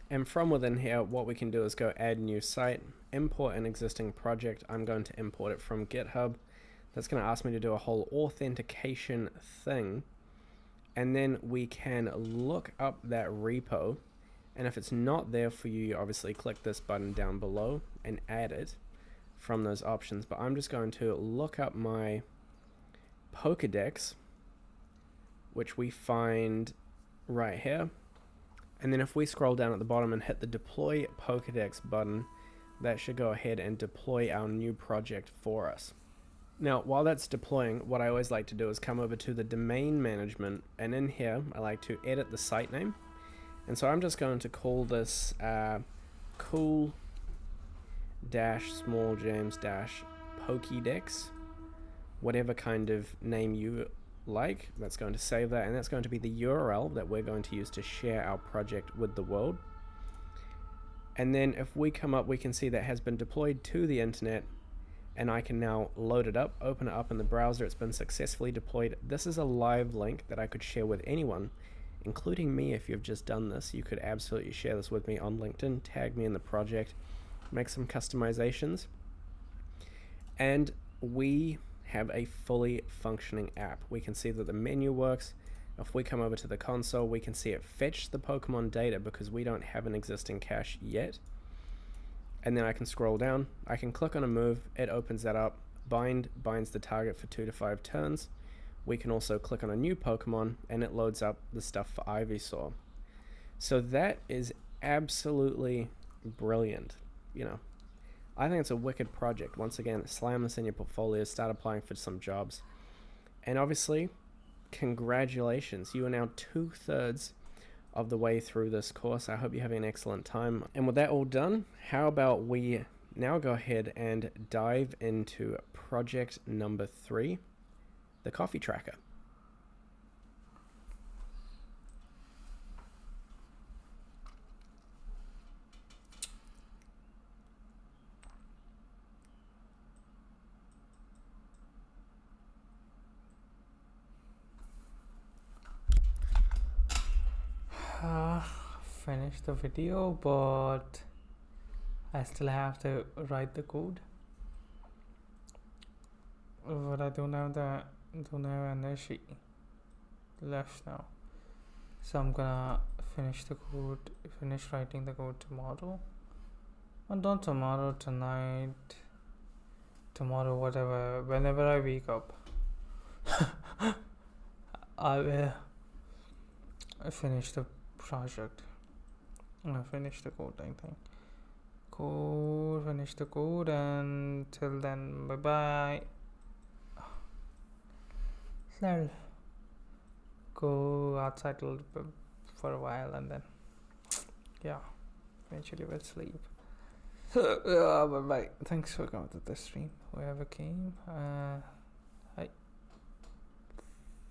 And from within here, what we can do is go add new site, import an existing project. I'm going to import it from GitHub. That's going to ask me to do a whole authentication thing. And then we can look up that repo. And if it's not there for you, you obviously click this button down below and add it from those options. But I'm just going to look up my Pokedex, which we find right here. And then if we scroll down at the bottom and hit the deploy Pokedex button, that should go ahead and deploy our new project for us. Now, while that's deploying, what I always like to do is come over to the domain management, and in here I like to edit the site name. And so I'm just going to call this cool small james Pokedex, whatever kind of name you like. That's going to save that, and that's going to be the URL that we're going to use to share our project with the world. And then if we come up, we can see that has been deployed to the internet, and I can now load it up, open it up in the browser. It's been successfully deployed. This is a live link that I could share with anyone, including me. If you've just done this, you could absolutely share this with me on LinkedIn, tag me in the project, make some customizations, and we have a fully functioning app. We can see that the menu works. If we come over to the console, we can see it fetch the Pokemon data because we don't have an existing cache yet. And then I can scroll down, I can click on a move, it opens that up, binds the target for 2 to 5 turns. We can also click on a new Pokemon and it loads up the stuff for Ivysaur. So that is absolutely brilliant. You know, I think it's a wicked project. Once again, slam this in your portfolio, start applying for some jobs. And obviously, congratulations, you are now 2/3 of the way through this course. I hope you're having an excellent time. And with that all done, how about we now go ahead and dive into project number 3, the coffee tracker. Finished the video, but I still have to write the code. But I don't have energy left now, so I'm gonna finish writing the code tomorrow. And not tomorrow, tonight, tomorrow, whatever, whenever I wake up. I will finish the project. Finish the code, I think. Finish the code, and till then, bye bye. So go outside for a while, and then eventually we'll sleep. Bye bye. Thanks for coming to the stream, whoever came. Hi.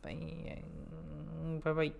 Bye bye.